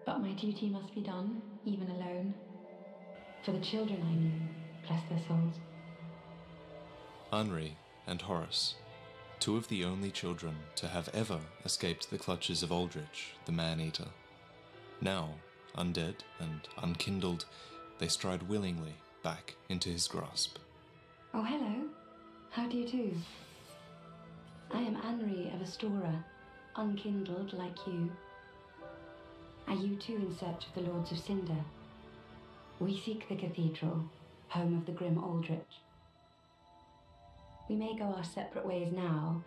But my duty must be done, even alone. For the children I knew, bless their souls. Anri and Horus, two of the only children to have ever escaped the clutches of Aldrich, the man-eater. Now, undead and unkindled, they stride willingly back into his grasp. Oh, hello. How do you do? I am Anri of Astora, unkindled like you. Are you too in search of the Lords of Cinder? We seek the cathedral, home of the grim Aldrich. We may go our separate ways now,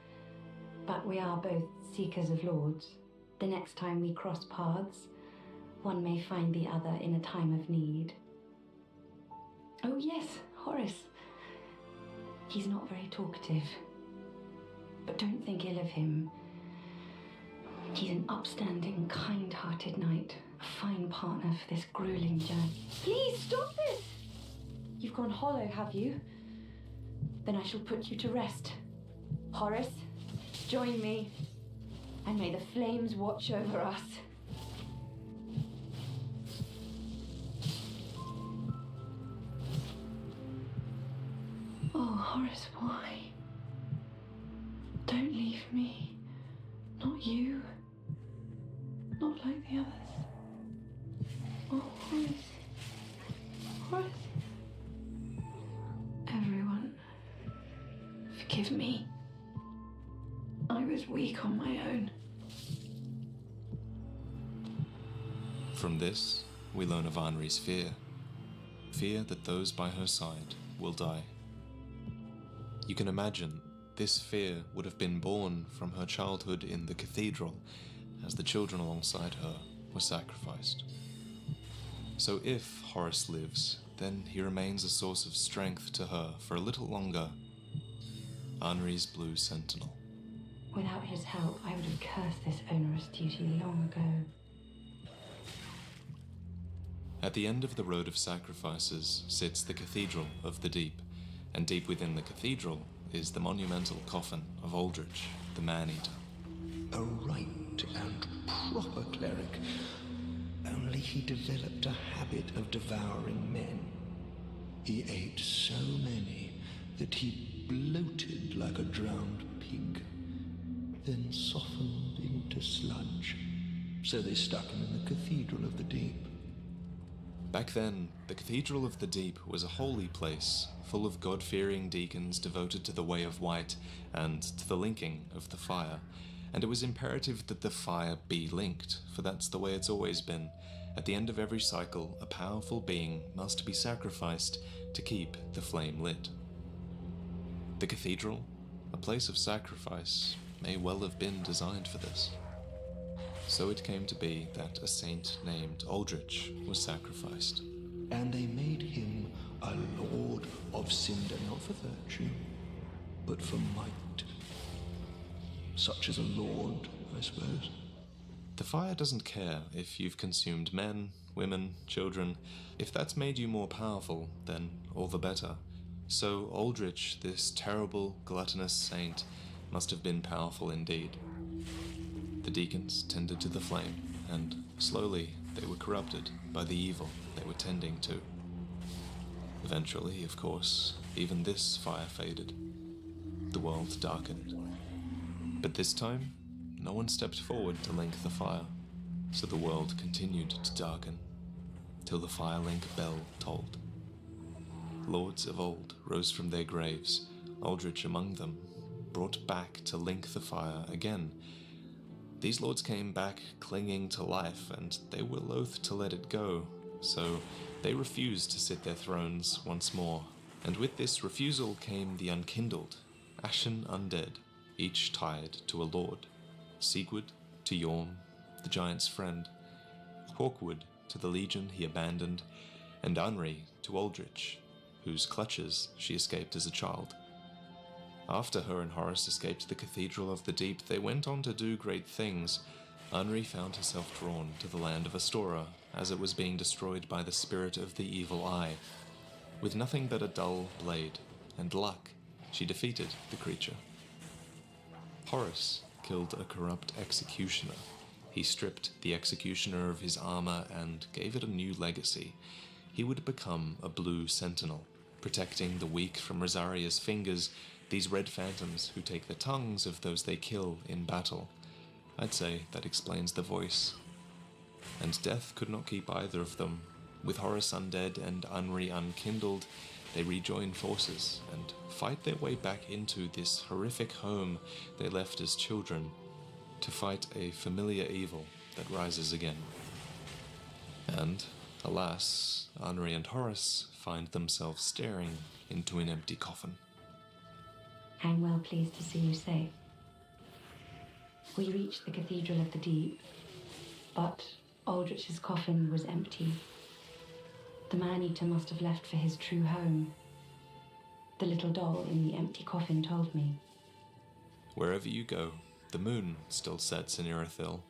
but we are both seekers of lords. The next time we cross paths, one may find the other in a time of need. Oh yes, Horus. He's not very talkative, but don't think ill of him. He's an upstanding, kind-hearted knight, a fine partner for this grueling journey. Please stop this! You've gone hollow, have you? Then I shall put you to rest. Horus, join me, and may the flames watch over us. Oh, Horus, why? Don't leave me. Not you. Not like the others. Oh, Horus. Horus. Everyone, forgive me. I was weak on my own. From this, we learn of Anri's fear. Fear that those by her side will die. You can imagine this fear would have been born from her childhood in the cathedral, as the children alongside her were sacrificed. So if Horus lives, then he remains a source of strength to her for a little longer. Anri's Blue Sentinel. Without his help, I would have cursed this onerous duty long ago. At the end of the Road of Sacrifices sits the Cathedral of the Deep, and deep within the cathedral is the monumental coffin of Aldrich, the man-eater. A right and proper cleric, only he developed a habit of devouring men. He ate so many that he bloated like a drowned pig, then softened into sludge. So they stuck him in the Cathedral of the Deep. Back then, the Cathedral of the Deep was a holy place, full of God-fearing deacons devoted to the Way of White and to the linking of the fire. And it was imperative that the fire be linked, for that's the way it's always been. At the end of every cycle, a powerful being must be sacrificed to keep the flame lit. The cathedral, a place of sacrifice, may well have been designed for this. So it came to be that a saint named Aldrich was sacrificed. And they made him a lord of Cinder, not for virtue, but for might. Such as a lord, I suppose. The fire doesn't care if you've consumed men, women, children. If that's made you more powerful, then all the better. So Aldrich, this terrible, gluttonous saint, must have been powerful indeed. The deacons tended to the flame, and slowly they were corrupted by the evil they were tending to. Eventually, of course, even this fire faded. The world darkened. But this time, no one stepped forward to link the fire, so the world continued to darken, till the fire link bell tolled. Lords of old rose from their graves, Aldrich among them, brought back to link the fire again. These lords came back clinging to life, and they were loath to let it go, so they refused to sit their thrones once more. And with this refusal came the unkindled, ashen undead, each tied to a lord. Sigurd to Yorm, the giant's friend, Hawkwood to the legion he abandoned, and Anri to Aldrich, whose clutches she escaped as a child. After her and Horus escaped the Cathedral of the Deep, they went on to do great things. Anri found herself drawn to the land of Astora, as it was being destroyed by the spirit of the Evil Eye. With nothing but a dull blade and luck, she defeated the creature. Horus killed a corrupt executioner, He stripped the executioner of his armor and gave it a new legacy. He would become a blue sentinel, protecting the weak from Rosaria's fingers, these red phantoms who take the tongues of those they kill in battle. I'd say that explains the voice. And death could not keep either of them. With Horus undead and Anri unkindled, they rejoin forces and fight their way back into this horrific home they left as children, to fight a familiar evil that rises again. And, alas, Anri and Horus find themselves staring into an empty coffin. I'm well pleased to see you safe. We reached the Cathedral of the Deep, but Aldrich's coffin was empty. The man-eater must have left for his true home. The little doll in the empty coffin told me. Wherever you go, the moon still sets in Irithyll.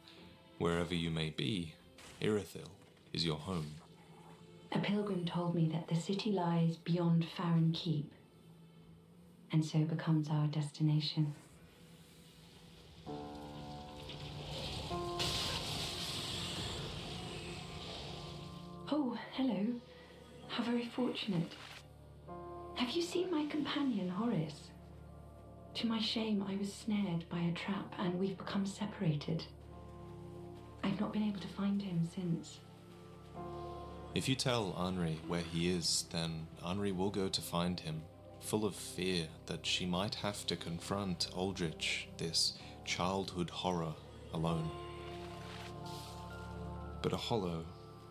Wherever you may be, Irithyll is your home. A pilgrim told me that the city lies beyond Farron Keep, and so becomes our destination. Oh, hello. How very fortunate. Have you seen my companion, Horus? To my shame, I was snared by a trap and we've become separated. I've not been able to find him since. If you tell Anri where he is, then Anri will go to find him, full of fear that she might have to confront Aldrich, this childhood horror, alone. But a hollow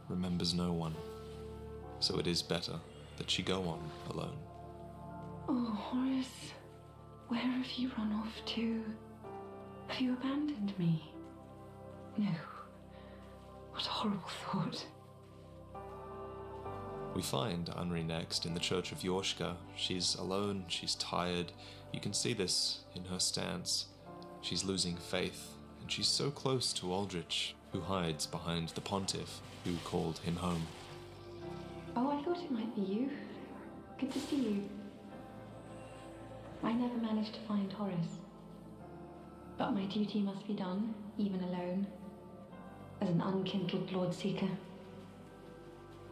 remembers no one, so it is better that she go on alone. Oh, Horus, where have you run off to? Have you abandoned me? No. What a horrible thought. We find Anri next in the Church of Yorshka. She's alone, she's tired. You can see this in her stance. She's losing faith, and she's so close to Aldrich, who hides behind the pontiff who called him home. Oh, I thought it might be you. Good to see you. I never managed to find Horus. But my duty must be done, even alone, as an unkindled Lord Seeker.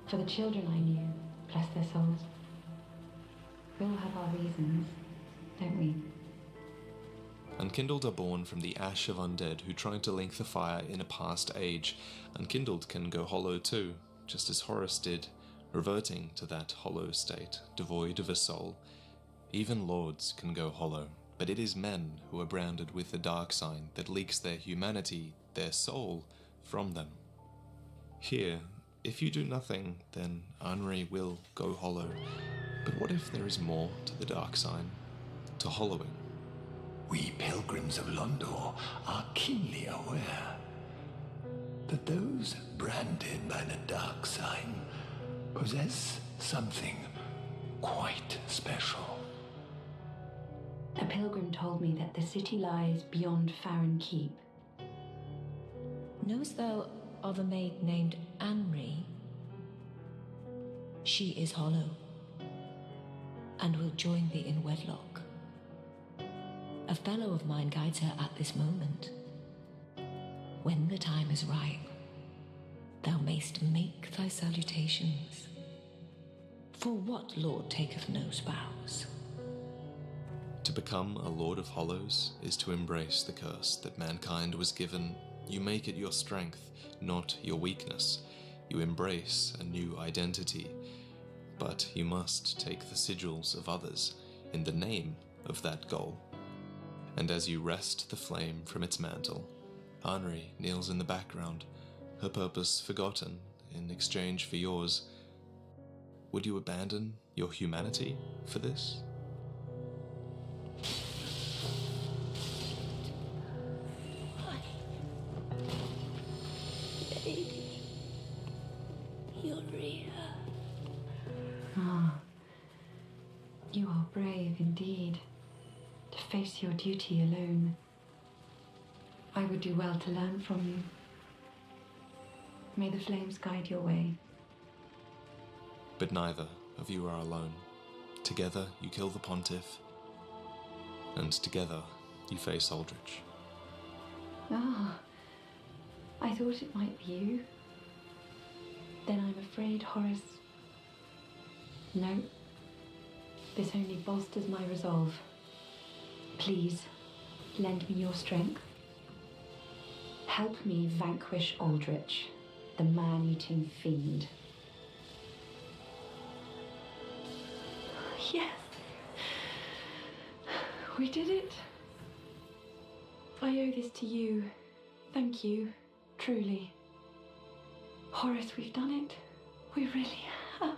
For the children I knew, bless their souls. We all have our reasons, don't we? Unkindled are born from the ash of undead who tried to link the fire in a past age. Unkindled can go hollow too, just as Horus did, reverting to that hollow state, devoid of a soul. Even lords can go hollow, but it is men who are branded with the dark sign that leaks their humanity, their soul, from them. Here, if you do nothing, then Anri will go hollow. But what if there is more to the dark sign, to hollowing? We pilgrims of Londor are keenly aware that those branded by the dark sign possess something quite special. A pilgrim told me that the city lies beyond Farron Keep. Knowest thou of a maid named Anri? She is hollow, and will join thee in wedlock. A fellow of mine guides her at this moment. When the time is ripe, thou mayst make thy salutations. For what lord taketh no spouse? To become a Lord of Hollows is to embrace the curse that mankind was given. You make it your strength, not your weakness. You embrace a new identity. But you must take the sigils of others in the name of that goal. And as you wrest the flame from its mantle, Anri kneels in the background, her purpose forgotten in exchange for yours. Would you abandon your humanity for this? Lady Uriah. Ah, you are brave indeed, to face your duty alone. I would do well to learn from you. May the flames guide your way. But neither of you are alone. Together you kill the pontiff, and together you face Aldrich. Ah, I thought it might be you. Then I'm afraid, Horace. No. This only bolsters my resolve. Please, lend me your strength. Help me vanquish Aldrich, the man-eating fiend. Yes. We did it. I owe this to you. Thank you, truly. Horace, we've done it. We really have.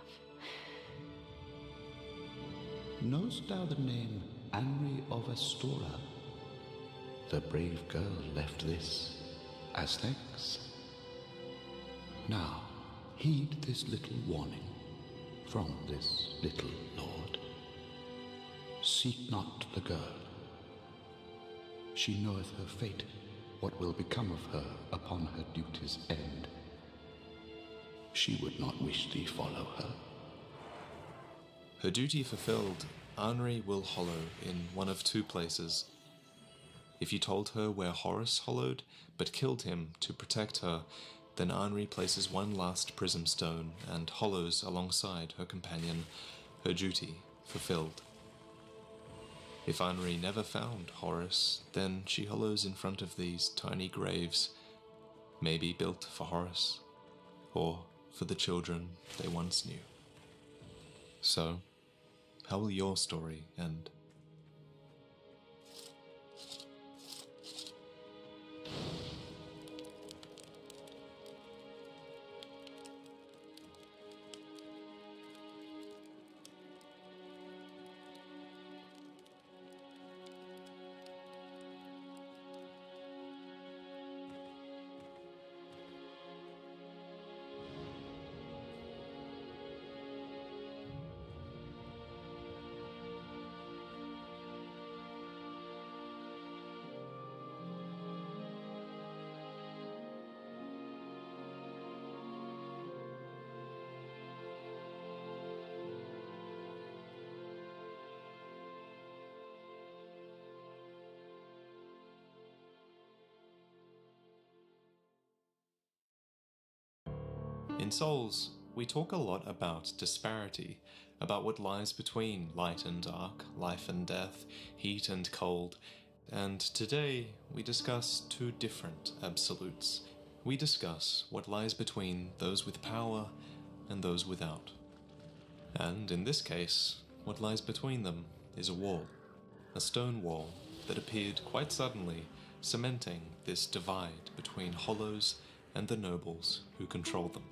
Knowst thou the name Anri of Astora? The brave girl left this as thanks. Now, heed this little warning from this little lord. Seek not the girl. She knoweth her fate, what will become of her upon her duty's end. She would not wish thee follow her. Her duty fulfilled, Anri will hollow in one of two places. If you told her where Horace hollowed, but killed him to protect her, then Anri places one last prism stone and hollows alongside her companion, her duty fulfilled. If Anri never found Horace, then she hollows in front of these tiny graves, maybe built for Horace, or for the children they once knew. So, how will your story end? In Souls, we talk a lot about disparity, about what lies between light and dark, life and death, heat and cold, and today we discuss two different absolutes. We discuss what lies between those with power and those without. And in this case, what lies between them is a wall, a stone wall that appeared quite suddenly, cementing this divide between hollows and the nobles who control them.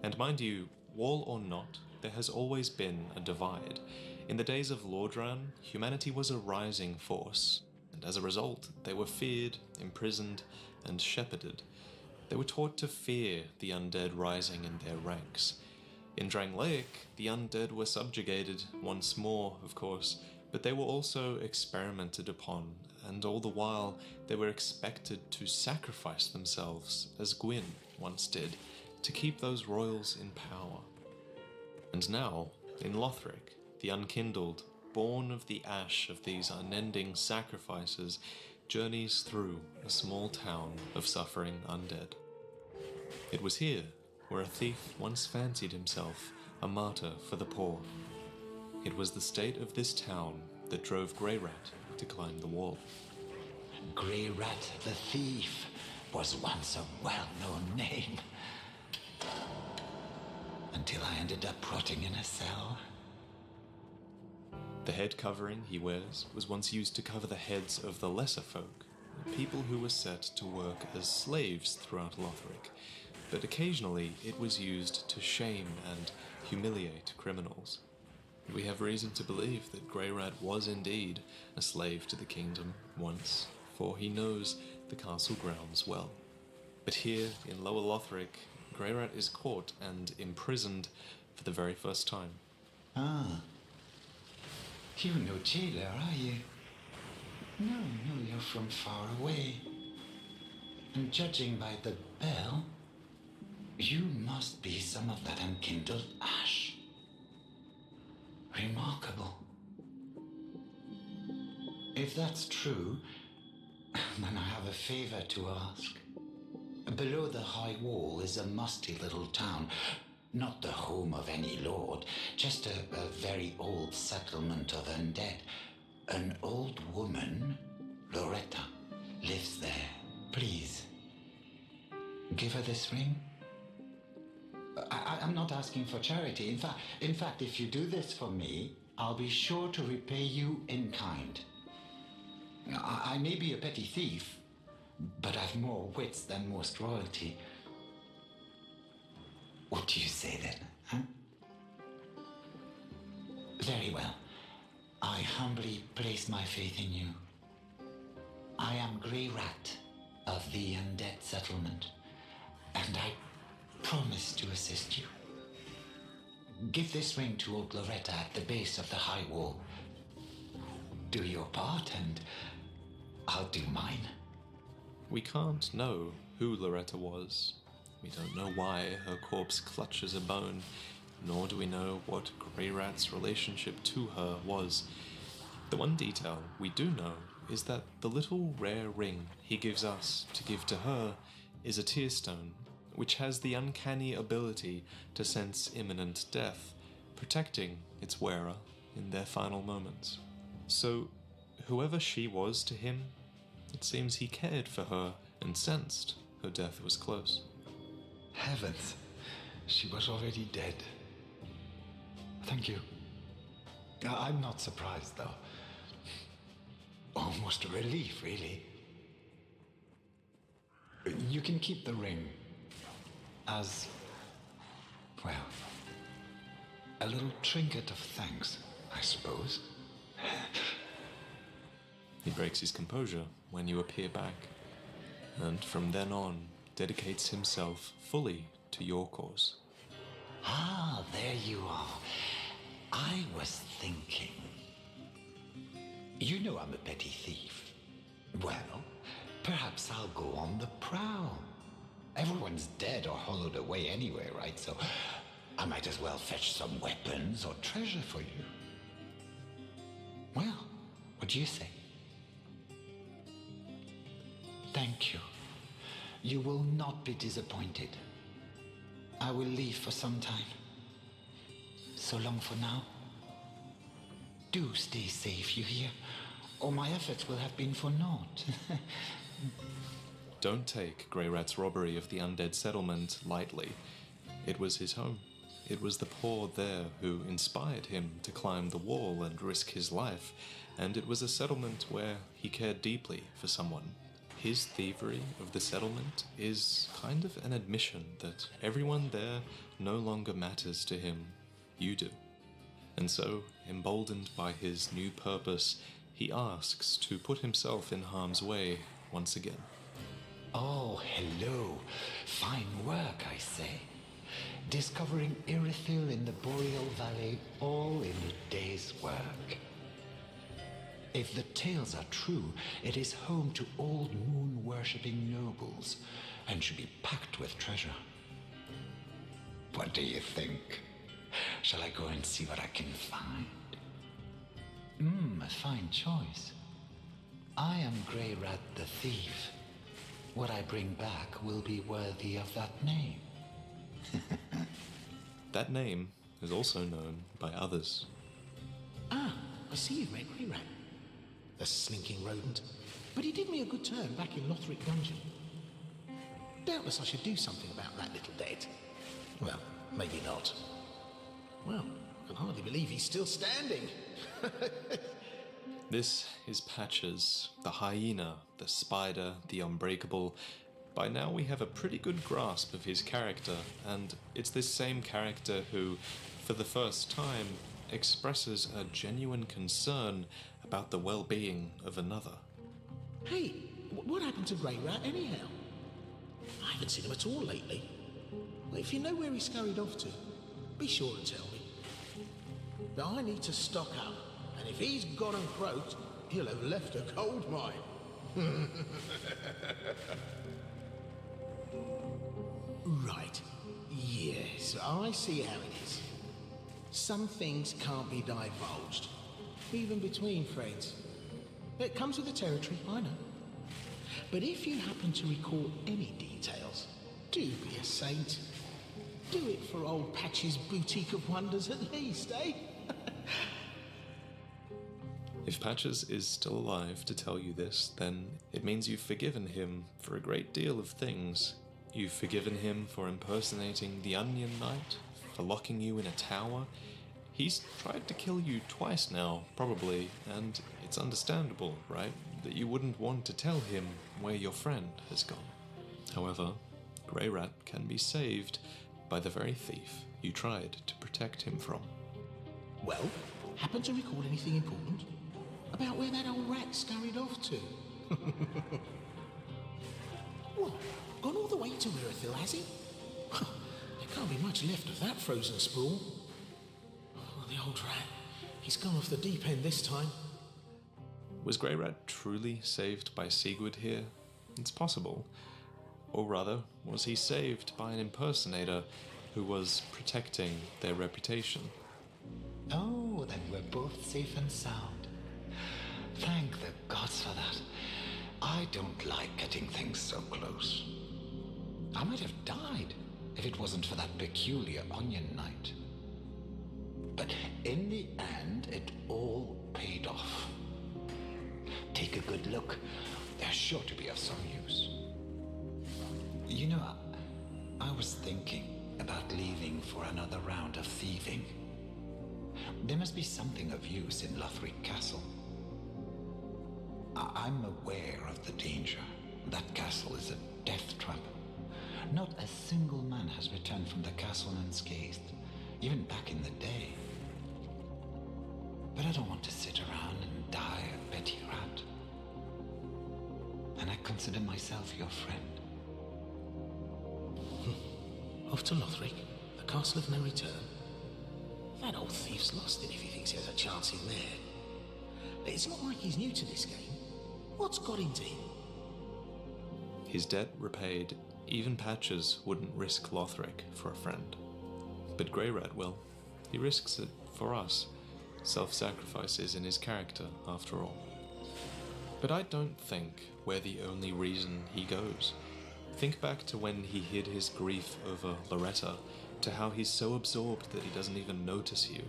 And mind you, wall or not, there has always been a divide. In the days of Lordran, humanity was a rising force, and as a result, they were feared, imprisoned, and shepherded. They were taught to fear the undead rising in their ranks. In Drangleic, the undead were subjugated, once more, of course, but they were also experimented upon, and all the while they were expected to sacrifice themselves, as Gwyn once did, to keep those royals in power. And now, in Lothric, the Unkindled, born of the ash of these unending sacrifices, journeys through a small town of suffering undead. It was here where a thief once fancied himself a martyr for the poor. It was the state of this town that drove Greyrat to climb the wall. Greyrat the Thief was once a well-known name. Until I ended up rotting in a cell. The head covering he wears was once used to cover the heads of the lesser folk, people who were set to work as slaves throughout Lothric, but occasionally it was used to shame and humiliate criminals. We have reason to believe that Greyrat was indeed a slave to the kingdom once, for he knows the castle grounds well. But here in Lower Lothric, Greyrat is caught and imprisoned for the very first time. Ah. You're no jailer, are you? No, you're from far away. And judging by the bell, you must be some of that unkindled ash. Remarkable. If that's true, then I have a favor to ask. Below the high wall is a musty little town. Not the home of any lord, just a very old settlement of undead. An old woman, Loretta, lives there. Please, give her this ring. I'm not asking for charity. In fact, if you do this for me, I'll be sure to repay you in kind. I may be a petty thief, but I've more wits than most royalty. What do you say then, huh? Very well. I humbly place my faith in you. I am Grey Rat of the Undead Settlement, and I promise to assist you. Give this ring to old Loretta at the base of the high wall. Do your part, and I'll do mine. We can't know who Loretta was. We don't know why her corpse clutches a bone, nor do we know what Grey Rat's relationship to her was. The one detail we do know is that the little rare ring he gives us to give to her is a tearstone, which has the uncanny ability to sense imminent death, protecting its wearer in their final moments. So, whoever she was to him, it seems he cared for her and sensed her death was close. Heavens, she was already dead. Thank you. I'm not surprised, though. Almost a relief, really. You can keep the ring as, well, a little trinket of thanks, I suppose. He breaks his composure when you appear back, and from then on dedicates himself fully to your cause. Ah, there you are. I was thinking. You know I'm a petty thief. Well, perhaps I'll go on the prowl. Everyone's dead or hollowed away anyway, right? So I might as well fetch some weapons or treasure for you. Well, what do you say? Thank you. You will not be disappointed. I will leave for some time. So long for now. Do stay safe, you hear? Or my efforts will have been for naught. Don't take Grey Rat's robbery of the undead settlement lightly. It was his home. It was the poor there who inspired him to climb the wall and risk his life, and it was a settlement where he cared deeply for someone. His thievery of the settlement is kind of an admission that everyone there no longer matters to him. You do. And so, emboldened by his new purpose, he asks to put himself in harm's way once again. Oh, hello. Fine work, I say. Discovering Irithyll in the Boreal Valley, all in a day's work. If the tales are true, it is home to old moon-worshipping nobles, and should be packed with treasure. What do you think? Shall I go and see what I can find? A fine choice. I am Grey Rat the Thief. What I bring back will be worthy of that name. That name is also known by others. Ah, I see you've met Grey Rat. The slinking rodent. But he did me a good turn back in Lothric Dungeon. Doubtless I should do something about that little dead. Well, maybe not. Well, I can hardly believe he's still standing. This is Patches, the hyena, the spider, the unbreakable. By now we have a pretty good grasp of his character, and it's this same character who, for the first time, expresses a genuine concern about the well-being of another. Hey, what happened to Grey Rat anyhow? I haven't seen him at all lately. Well, if you know where he scurried off to, be sure and tell me. But I need to stock up, and if he's gone and croaked, he'll have left a gold mine. Right. Yes, I see how it is. Some things can't be divulged, even between friends. It comes with the territory, I know. But if you happen to recall any details, do be a saint. Do it for old Patch's Boutique of Wonders at least, eh? If Patches is still alive to tell you this, then it means you've forgiven him for a great deal of things. You've forgiven him for impersonating the Onion Knight, for locking you in a tower. He's tried to kill you twice now, probably, and it's understandable, right, that you wouldn't want to tell him where your friend has gone. However, Grey Rat can be saved by the very thief you tried to protect him from. Well, happen to recall anything important? About where that old rat scurried off to? What? Gone all the way to Irithyll, has he? There can't be much left of that frozen sprawl. Oh, the old rat. He's gone off the deep end this time. Was Grey Rat truly saved by Sigurd here? It's possible. Or rather, was he saved by an impersonator who was protecting their reputation? Oh, then we're both safe and sound. Thank the gods for that. I don't like getting things so close. I might have died if it wasn't for that peculiar Onion Knight. But in the end, it all paid off. Take a good look. They're sure to be of some use. You know, I was thinking about leaving for another round of thieving. There must be something of use in Lothric Castle. I'm aware of the danger. That castle is a death trap. Not a single man has returned from the castle unscathed, even back in the day. But I don't want to sit around and die a petty rat. And I consider myself your friend. Off to Lothric, the castle of no return. That old thief's lost it if he thinks he has a chance in there. It's not like he's new to this game. What's got into him? His debt repaid, even Patches wouldn't risk Lothric for a friend. But Grey Rat will. He risks it for us. Self-sacrifice is in his character, after all. But I don't think we're the only reason he goes. Think back to when he hid his grief over Loretta, to how he's so absorbed that he doesn't even notice you.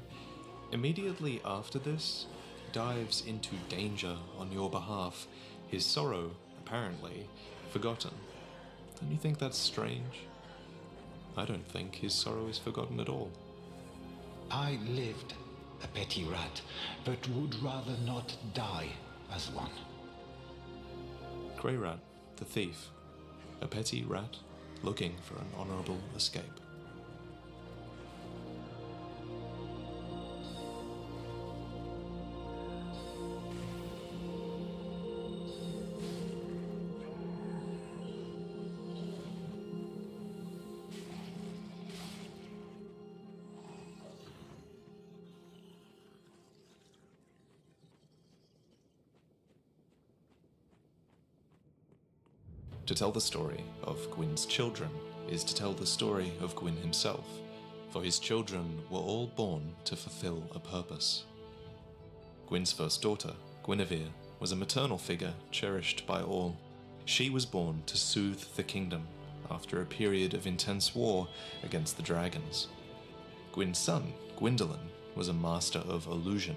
Immediately after this, he dives into danger on your behalf, his sorrow, apparently, forgotten. Don't you think that's strange? I don't think his sorrow is forgotten at all. I lived a petty rat, but would rather not die as one. Grey Rat, the thief. A petty rat looking for an honorable escape. To tell the story of Gwyn's children is to tell the story of Gwyn himself, for his children were all born to fulfill a purpose. Gwyn's first daughter, Guinevere, was a maternal figure cherished by all. She was born to soothe the kingdom after a period of intense war against the dragons. Gwyn's son, Gwyndolin, was a master of illusion.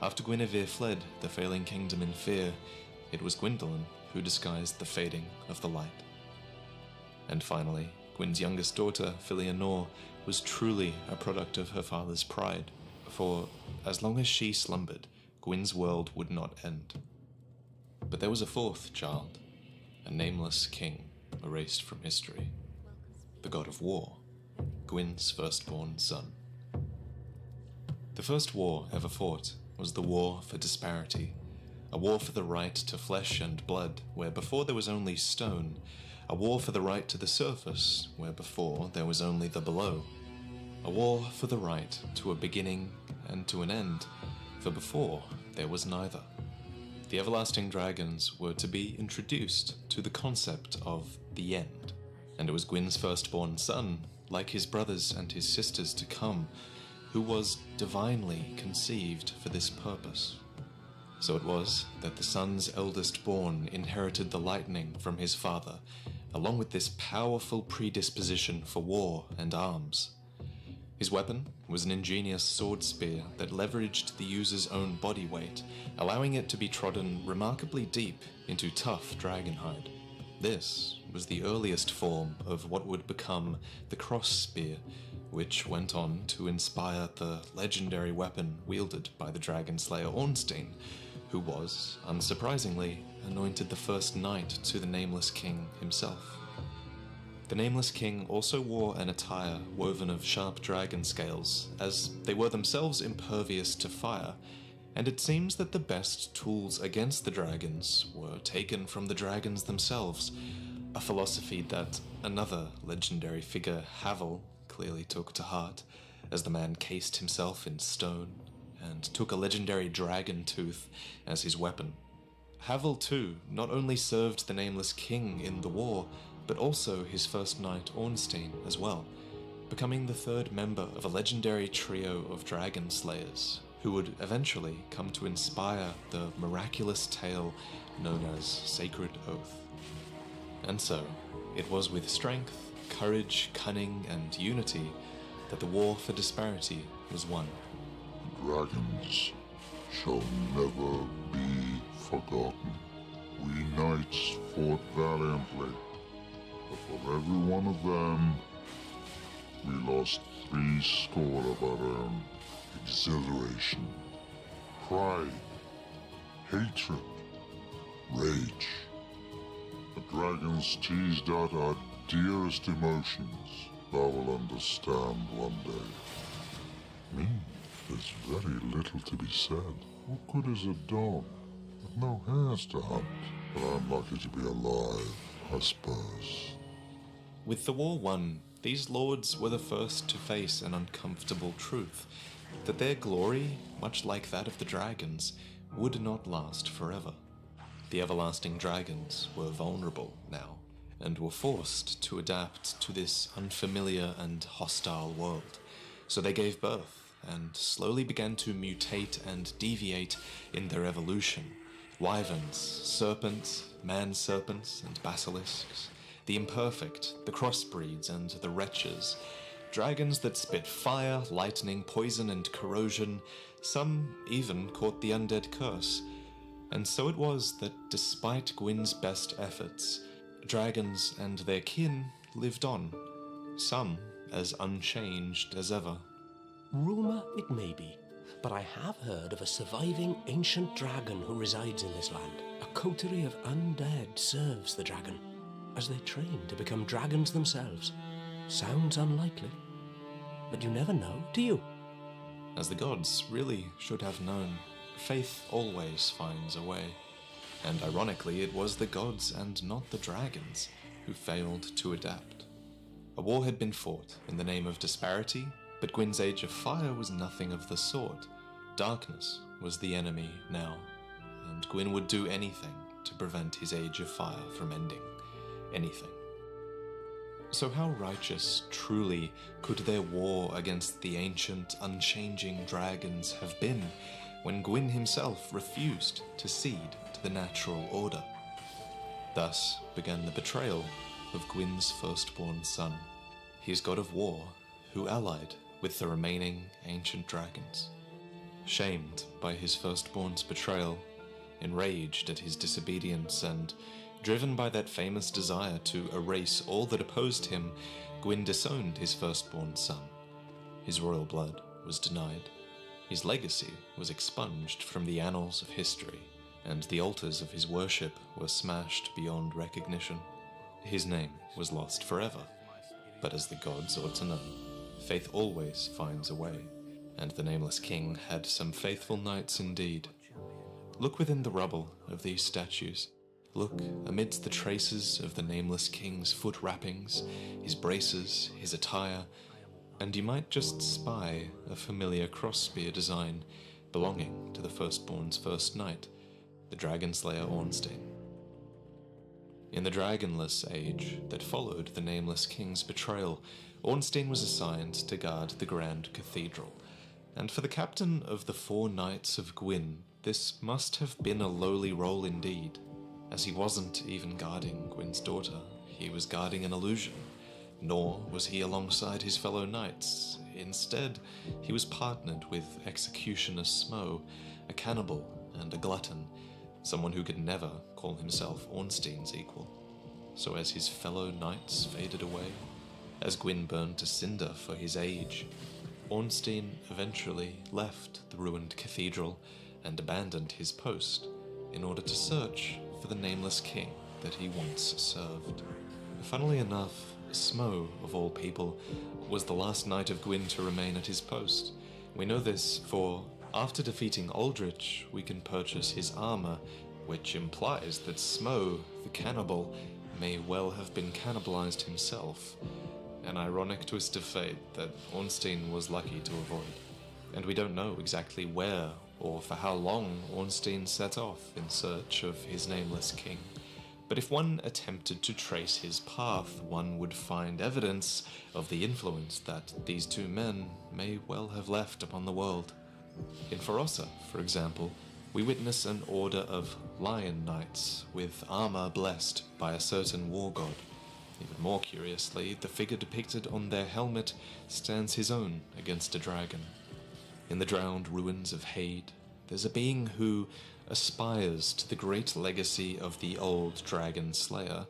After Guinevere fled the failing kingdom in fear, it was Gwyndolin who disguised the fading of the light. And finally, Gwyn's youngest daughter, Filianor, was truly a product of her father's pride, for as long as she slumbered, Gwyn's world would not end. But there was a fourth child, a nameless king erased from history, the god of war, Gwyn's firstborn son. The first war ever fought was the war for disparity, a war for the right to flesh and blood, where before there was only stone, a war for the right to the surface, where before there was only the below, a war for the right to a beginning and to an end, for before there was neither. The everlasting dragons were to be introduced to the concept of the end, and it was Gwyn's firstborn son, like his brothers and his sisters to come, who was divinely conceived for this purpose. So it was that the son's eldest born inherited the lightning from his father, along with this powerful predisposition for war and arms. His weapon was an ingenious sword spear that leveraged the user's own body weight, allowing it to be trodden remarkably deep into tough dragonhide. This was the earliest form of what would become the cross spear, which went on to inspire the legendary weapon wielded by the dragon slayer Ornstein, who was, unsurprisingly, anointed the first knight to the Nameless King himself. The Nameless King also wore an attire woven of sharp dragon scales, as they were themselves impervious to fire, and it seems that the best tools against the dragons were taken from the dragons themselves, a philosophy that another legendary figure, Havel, clearly took to heart, as the man cased himself in stone and took a legendary dragon tooth as his weapon. Havel, too, not only served the Nameless King in the war, but also his first knight Ornstein as well, becoming the third member of a legendary trio of dragon slayers, who would eventually come to inspire the miraculous tale known as Sacred Oath. And so, it was with strength, courage, cunning, and unity that the war for disparity was won. Dragons shall never be forgotten. We knights fought valiantly, but for every one of them, we lost 70 of our own. Exhilaration, pride, hatred, rage. The dragons teased out our dearest emotions. Thou will understand one day. Me, there's very little to be said. What good is a dog with no hairs to hunt? But I'm lucky to be alive, I suppose. With the war won, these lords were the first to face an uncomfortable truth, that their glory, much like that of the dragons, would not last forever. The everlasting dragons were vulnerable now, and were forced to adapt to this unfamiliar and hostile world. So they gave birth, and slowly began to mutate and deviate in their evolution. Wyverns, serpents, man-serpents, and basilisks, the imperfect, the crossbreeds, and the wretches, dragons that spit fire, lightning, poison, and corrosion. Some even caught the undead curse. And so it was that despite Gwyn's best efforts, dragons and their kin lived on, some as unchanged as ever. Rumour it may be, but I have heard of a surviving ancient dragon who resides in this land. A coterie of undead serves the dragon, as they train to become dragons themselves. Sounds unlikely, but you never know, do you? As the gods really should have known, faith always finds a way. And ironically, it was the gods and not the dragons who failed to adapt. A war had been fought in the name of disparity, but Gwyn's Age of Fire was nothing of the sort. Darkness was the enemy now, and Gwyn would do anything to prevent his Age of Fire from ending. Anything. So how righteous, truly, could their war against the ancient, unchanging dragons have been when Gwyn himself refused to cede to the natural order? Thus began the betrayal of Gwyn's firstborn son, his god of war, who allied with the remaining ancient dragons. Shamed by his firstborn's betrayal, enraged at his disobedience, and driven by that famous desire to erase all that opposed him, Gwyn disowned his firstborn son. His royal blood was denied. His legacy was expunged from the annals of history, and the altars of his worship were smashed beyond recognition. His name was lost forever, but as the gods ought to know, faith always finds a way, and the Nameless King had some faithful knights indeed. Look within the rubble of these statues. Look amidst the traces of the Nameless King's foot wrappings, his braces, his attire, and you might just spy a familiar cross-spear design belonging to the firstborn's first knight, the dragon slayer Ornstein. In the dragonless age that followed the Nameless King's betrayal, Ornstein was assigned to guard the Grand Cathedral, and for the captain of the 4 Knights of Gwyn, this must have been a lowly role indeed, as he wasn't even guarding Gwyn's daughter, he was guarding an illusion. Nor was he alongside his fellow knights. Instead, he was partnered with Executioner Smo, a cannibal and a glutton, someone who could never call himself Ornstein's equal. So as his fellow knights faded away, as Gwyn burned to cinder for his age, Ornstein eventually left the ruined cathedral and abandoned his post in order to search for the nameless king that he once served. Funnily enough, Smo, of all people, was the last knight of Gwyn to remain at his post. We know this, for after defeating Aldrich, we can purchase his armor, which implies that Smo, the cannibal, may well have been cannibalized himself. An ironic twist of fate that Ornstein was lucky to avoid. And we don't know exactly where or for how long Ornstein set off in search of his nameless king. But if one attempted to trace his path, one would find evidence of the influence that these two men may well have left upon the world. In Ferossa, for example, we witness an order of lion knights with armor blessed by a certain war god. Even more curiously, the figure depicted on their helmet stands his own against a dragon. In the drowned ruins of Hade, there's a being who aspires to the great legacy of the old dragon slayer.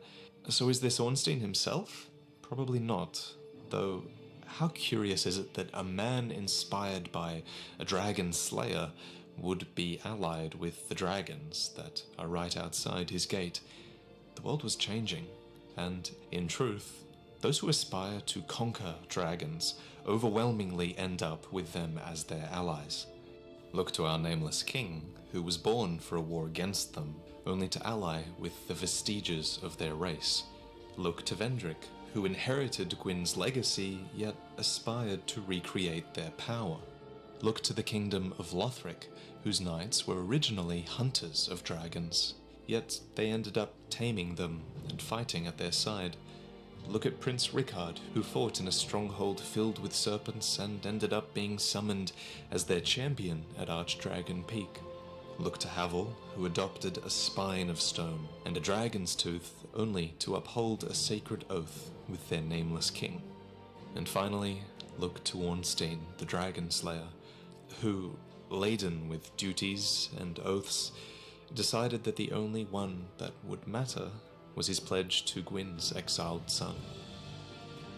So is this Ornstein himself? Probably not, though how curious is it that a man inspired by a dragon slayer would be allied with the dragons that are right outside his gate. The world was changing, and in truth, those who aspire to conquer dragons overwhelmingly end up with them as their allies. Look to our nameless king, who was born for a war against them, only to ally with the vestiges of their race. Look to Vendrick, who inherited Gwyn's legacy, yet aspired to recreate their power. Look to the kingdom of Lothric, whose knights were originally hunters of dragons, yet they ended up taming them and fighting at their side. Look at Prince Rickard, who fought in a stronghold filled with serpents and ended up being summoned as their champion at Archdragon Peak. Look to Havel, who adopted a spine of stone and a dragon's tooth only to uphold a sacred oath with their nameless king. And finally, look to Ornstein, the dragon slayer, who, laden with duties and oaths, decided that the only one that would matter was his pledge to Gwyn's exiled son.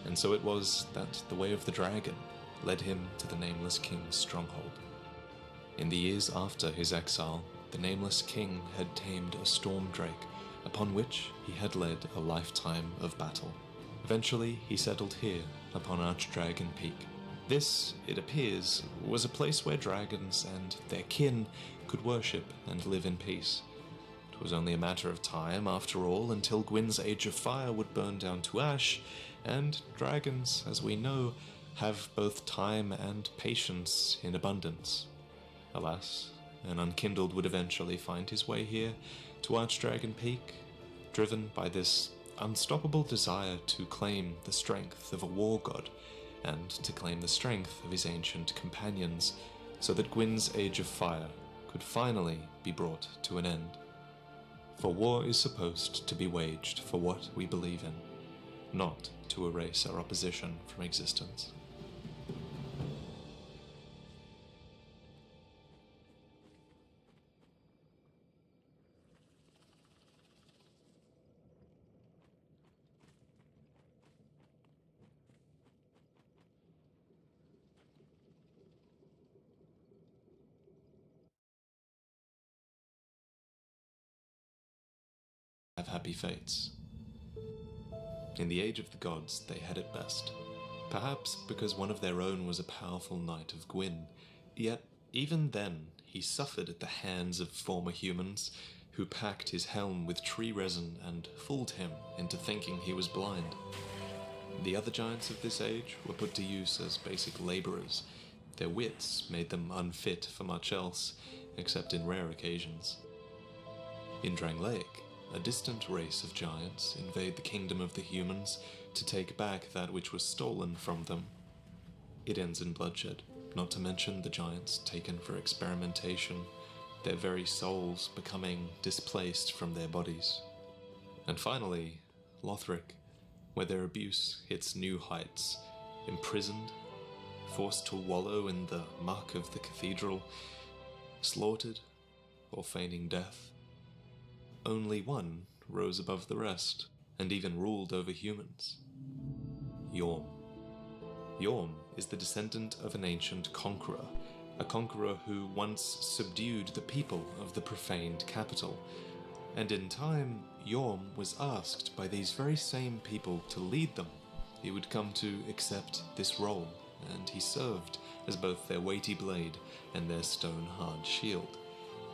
And so it was that the way of the dragon led him to the Nameless King's stronghold. In the years after his exile, the Nameless King had tamed a storm drake, upon which he had led a lifetime of battle. Eventually, he settled here, upon Archdragon Peak. This, it appears, was a place where dragons and their kin could worship and live in peace. It was only a matter of time, after all, until Gwyn's Age of Fire would burn down to ash, and dragons, as we know, have both time and patience in abundance. Alas, an Unkindled would eventually find his way here to Archdragon Peak, driven by this unstoppable desire to claim the strength of a war god, and to claim the strength of his ancient companions, so that Gwyn's Age of Fire could finally be brought to an end. For war is supposed to be waged for what we believe in, not to erase our opposition from existence. Have happy fates. In the Age of the Gods, they had it best. Perhaps because one of their own was a powerful knight of Gwyn, yet even then he suffered at the hands of former humans who packed his helm with tree resin and fooled him into thinking he was blind. The other giants of this age were put to use as basic laborers. Their wits made them unfit for much else, except in rare occasions. In Drangleic, a distant race of giants invade the kingdom of the humans to take back that which was stolen from them. It ends in bloodshed, not to mention the giants taken for experimentation, their very souls becoming displaced from their bodies. And finally, Lothric, where their abuse hits new heights, imprisoned, forced to wallow in the muck of the cathedral, slaughtered, or feigning death. Only one rose above the rest, and even ruled over humans. Yorm. Yorm is the descendant of an ancient conqueror, a conqueror who once subdued the people of the profaned capital, and in time, Yorm was asked by these very same people to lead them. He would come to accept this role, and he served as both their weighty blade and their stone-hard shield.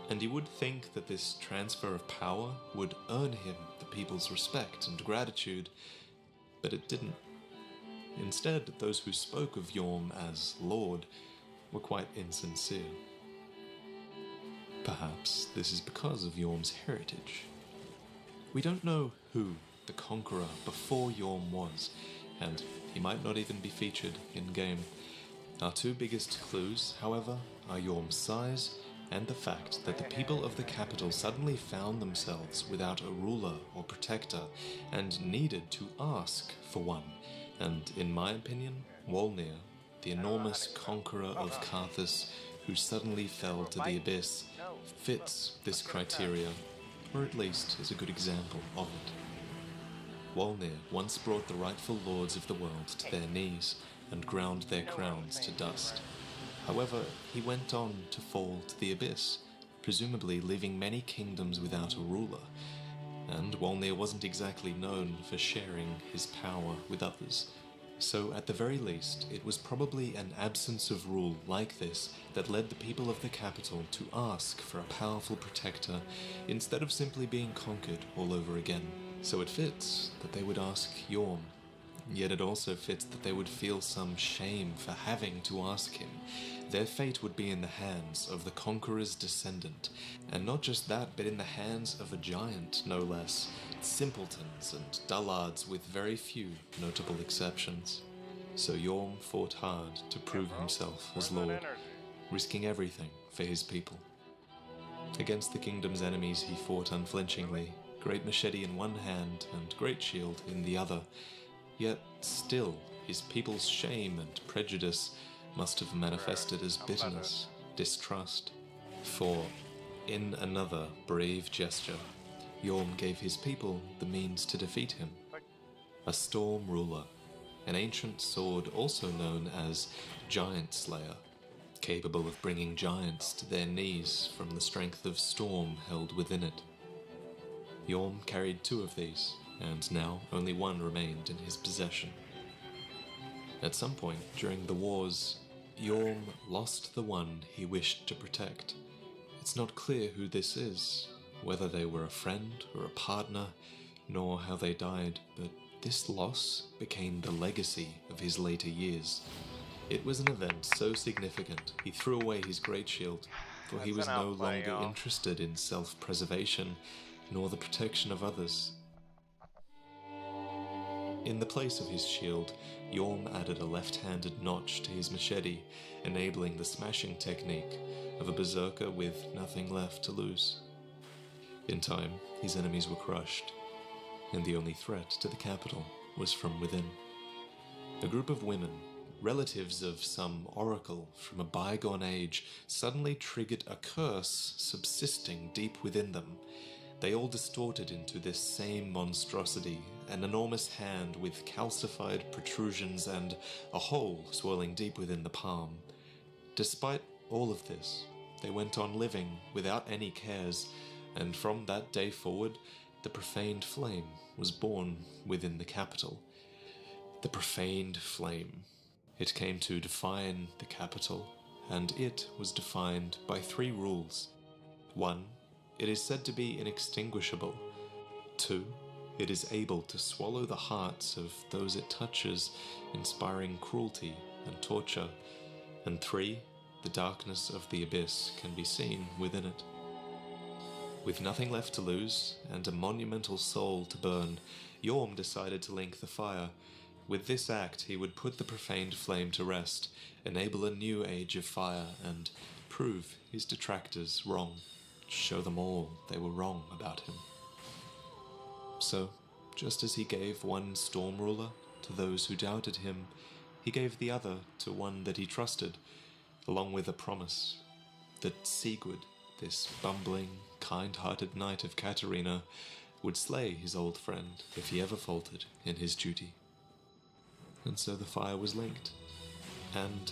And you would think that this transfer of power would earn him the people's respect and gratitude, but it didn't. Instead, those who spoke of Yorm as Lord were quite insincere. Perhaps this is because of Yorm's heritage. We don't know who the conqueror before Yorm was, and he might not even be featured in-game. Our two biggest clues, however, are Yorm's size and the fact that the people of the capital suddenly found themselves without a ruler or protector and needed to ask for one. And in my opinion, Wolnir, the enormous conqueror of Karthus who suddenly fell to the abyss, fits this criteria, or at least is a good example of it. Wolnir once brought the rightful lords of the world to their knees and ground their crowns to dust. However, he went on to fall to the abyss, presumably leaving many kingdoms without a ruler, and Wolnir wasn't exactly known for sharing his power with others. So at the very least, it was probably an absence of rule like this that led the people of the capital to ask for a powerful protector instead of simply being conquered all over again. So it fits that they would ask Yorm, yet it also fits that they would feel some shame for having to ask him. Their fate would be in the hands of the conqueror's descendant, and not just that, but in the hands of a giant, no less, simpletons and dullards with very few notable exceptions. So Yorm fought hard to prove himself as Lord, risking everything for his people. Against the kingdom's enemies he fought unflinchingly, great machete in one hand and great shield in the other, yet still his people's shame and prejudice must have manifested as bitterness, distrust. For, in another brave gesture, Yorm gave his people the means to defeat him. A storm ruler, an ancient sword also known as Giant Slayer, capable of bringing giants to their knees from the strength of storm held within it. Yorm carried two of these, and now only one remained in his possession. At some point during the wars, Yorm lost the one he wished to protect. It's not clear who this is, whether they were a friend or a partner, nor how they died, but this loss became the legacy of his later years. It was an event so significant he threw away his great shield, for he was no longer interested in self-preservation, nor the protection of others. In the place of his shield, Yorm added a left-handed notch to his machete, enabling the smashing technique of a berserker with nothing left to lose. In time, his enemies were crushed, and the only threat to the capital was from within. A group of women, relatives of some oracle from a bygone age, suddenly triggered a curse subsisting deep within them. They all distorted into this same monstrosity, an enormous hand with calcified protrusions and a hole swirling deep within the palm. Despite all of this, they went on living without any cares, and from that day forward, the profaned flame was born within the capital. The profaned flame. It came to define the capital, and it was defined by 3 rules. 1. It is said to be inextinguishable. 2. It is able to swallow the hearts of those it touches, inspiring cruelty and torture. And 3. The darkness of the abyss can be seen within it. With nothing left to lose, and a monumental soul to burn, Yorm decided to link the fire. With this act, he would put the profaned flame to rest, enable a new age of fire, and prove his detractors wrong. show them all they were wrong about him. So, just as he gave one storm ruler to those who doubted him, he gave the other to one that he trusted, along with a promise that Sigurd, this bumbling, kind-hearted knight of Katarina, would slay his old friend if he ever faltered in his duty. And so the fire was linked, and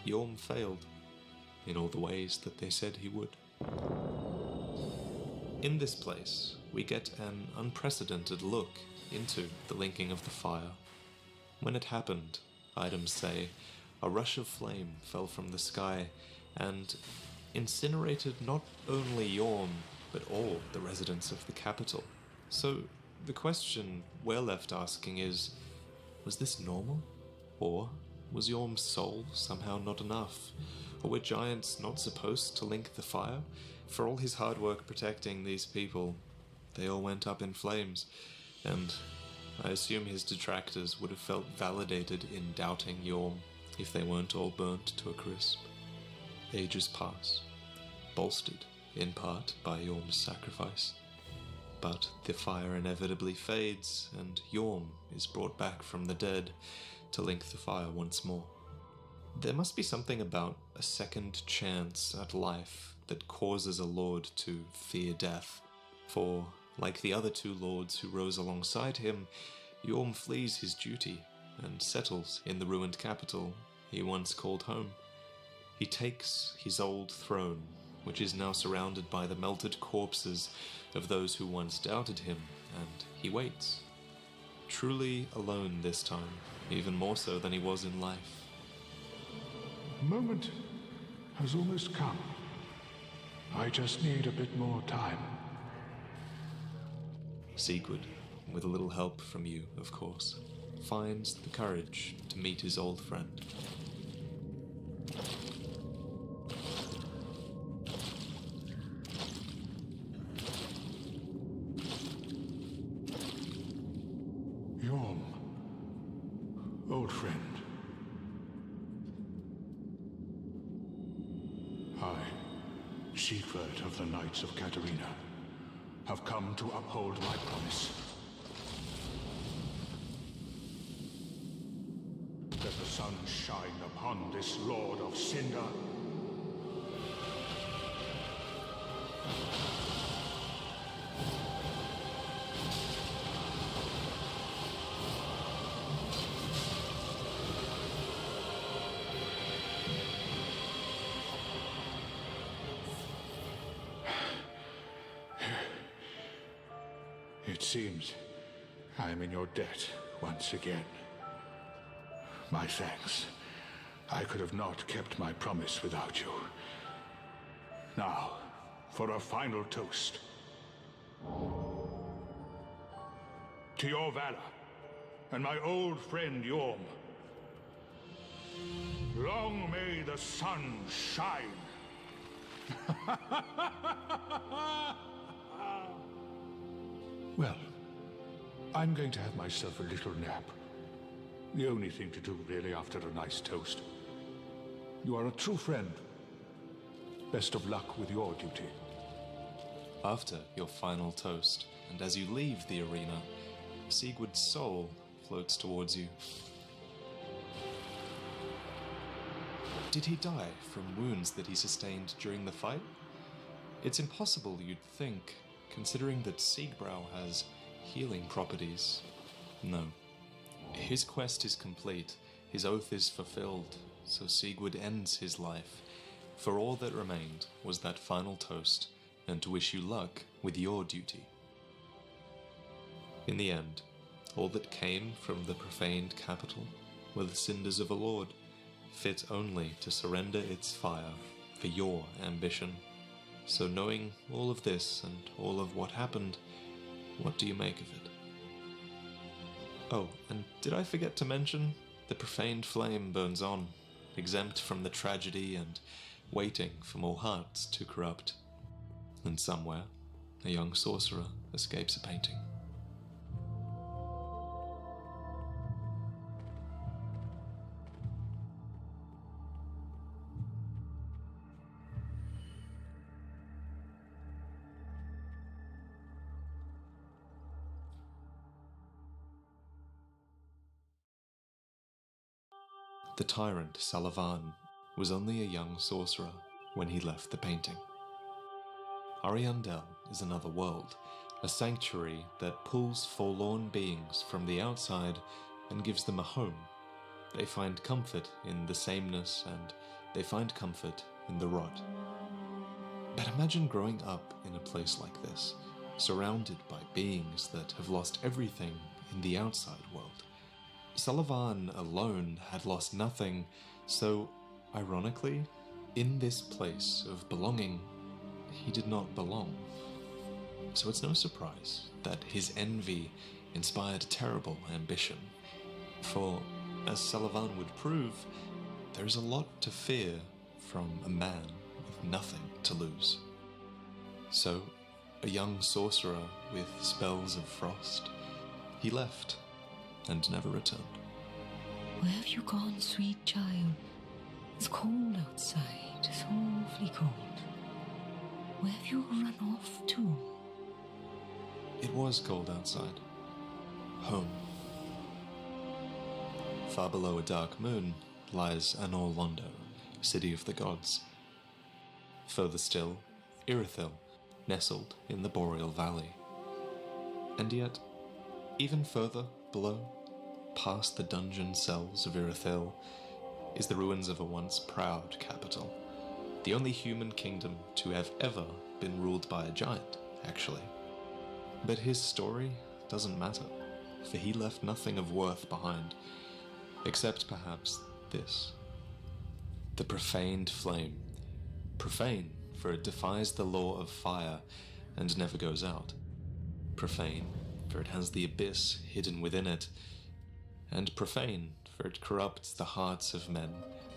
Yorm failed in all the ways that they said he would. In this place, we get an unprecedented look into the linking of the fire. When it happened, items say, a rush of flame fell from the sky and incinerated not only Yorm, but all the residents of the capital. So the question we're left asking is, was this normal? Or was Yorm's soul somehow not enough? Or were giants not supposed to link the fire? For all his hard work protecting these people, they all went up in flames, and I assume his detractors would have felt validated in doubting Yorm if they weren't all burnt to a crisp. Ages pass, bolstered in part by Yorm's sacrifice. But the fire inevitably fades, and Yorm is brought back from the dead to link the fire once more. There must be something about a second chance at life that causes a lord to fear death, for, like the other two lords who rose alongside him, Yorm flees his duty and settles in the ruined capital he once called home. He takes his old throne, which is now surrounded by the melted corpses of those who once doubted him, and he waits. Truly alone this time, even more so than he was in life. The moment has almost come. I just need a bit more time. Sigurd, with a little help from you, of course, finds the courage to meet his old friend. Yorm, old friend. I, Siegfried of the Knights of Katarina, have come to uphold my promise. Let the sun shine upon this Lord of Cinder. It seems I am in your debt once again. My thanks. I could have not kept my promise without you. Now, for a final toast. To your valor, and my old friend Yorm. Long may the sun shine. Well, I'm going to have myself a little nap. The only thing to do, really, after a nice toast. You are a true friend. Best of luck with your duty. After your final toast, and as you leave the arena, Sigurd's soul floats towards you. Did he die from wounds that he sustained during the fight? It's impossible, you'd think, considering that Siegbrow has healing properties. No. His quest is complete, his oath is fulfilled, so Sigurd ends his life. For all that remained was that final toast, and to wish you luck with your duty. In the end, all that came from the profaned capital were the cinders of a lord, fit only to surrender its fire for your ambition. So knowing all of this and all of what happened, what do you make of it? Oh, and did I forget to mention? The profaned flame burns on, exempt from the tragedy and waiting for more hearts to corrupt. And somewhere, a young sorcerer escapes a painting. The tyrant Salavan was only a young sorcerer when he left the painting. Ariandel is another world, a sanctuary that pulls forlorn beings from the outside and gives them a home. They find comfort in the sameness, and they find comfort in the rot. But imagine growing up in a place like this, surrounded by beings that have lost everything in the outside world. Salavan alone had lost nothing, so, ironically, in this place of belonging, he did not belong. So it's no surprise that his envy inspired terrible ambition. For, as Salavan would prove, there is a lot to fear from a man with nothing to lose. So, a young sorcerer with spells of frost, he left and never returned. Where have you gone, sweet child? It's cold outside, it's awfully cold. Where have you run off to? It was cold outside. Home. Far below a dark moon lies Anor Londo, city of the gods. Further still, Irithyll, nestled in the Boreal Valley. And yet, even further below, past the dungeon cells of Irithyll, is the ruins of a once proud capital. The only human kingdom to have ever been ruled by a giant, actually. But his story doesn't matter, for he left nothing of worth behind, except perhaps this. The profaned flame. Profane, for it defies the law of fire and never goes out. Profane, for it has the abyss hidden within it. And profane, for it corrupts the hearts of men,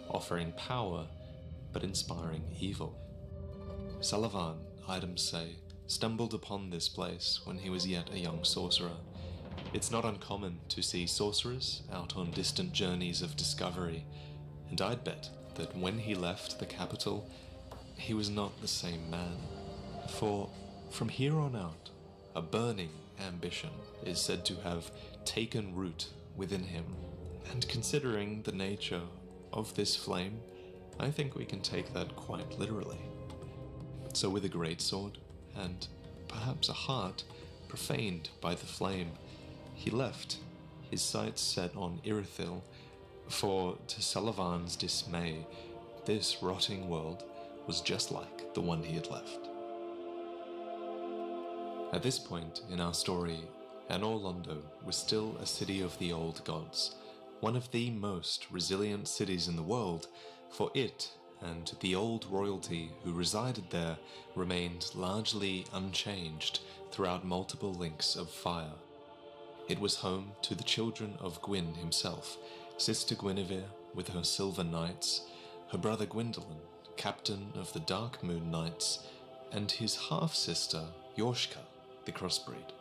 offering power but inspiring evil. Salavan, items say, stumbled upon this place when he was yet a young sorcerer. It's not uncommon to see sorcerers out on distant journeys of discovery, and I'd bet that when he left the capital, he was not the same man. For from here on out, a burning ambition is said to have taken root within him, and considering the nature of this flame, I think we can take that quite literally. So with a greatsword, and perhaps a heart profaned by the flame, he left, his sights set on Irithyll, for to Salavan's dismay, this rotting world was just like the one he had left. At this point in our story, Anor Londo was still a city of the old gods, one of the most resilient cities in the world, for it and the old royalty who resided there remained largely unchanged throughout multiple links of fire. It was home to the children of Gwyn himself, sister Guinevere with her Silver Knights, her brother Gwyndolin, captain of the Dark Moon Knights, and his half-sister Yorshka, the crossbreed.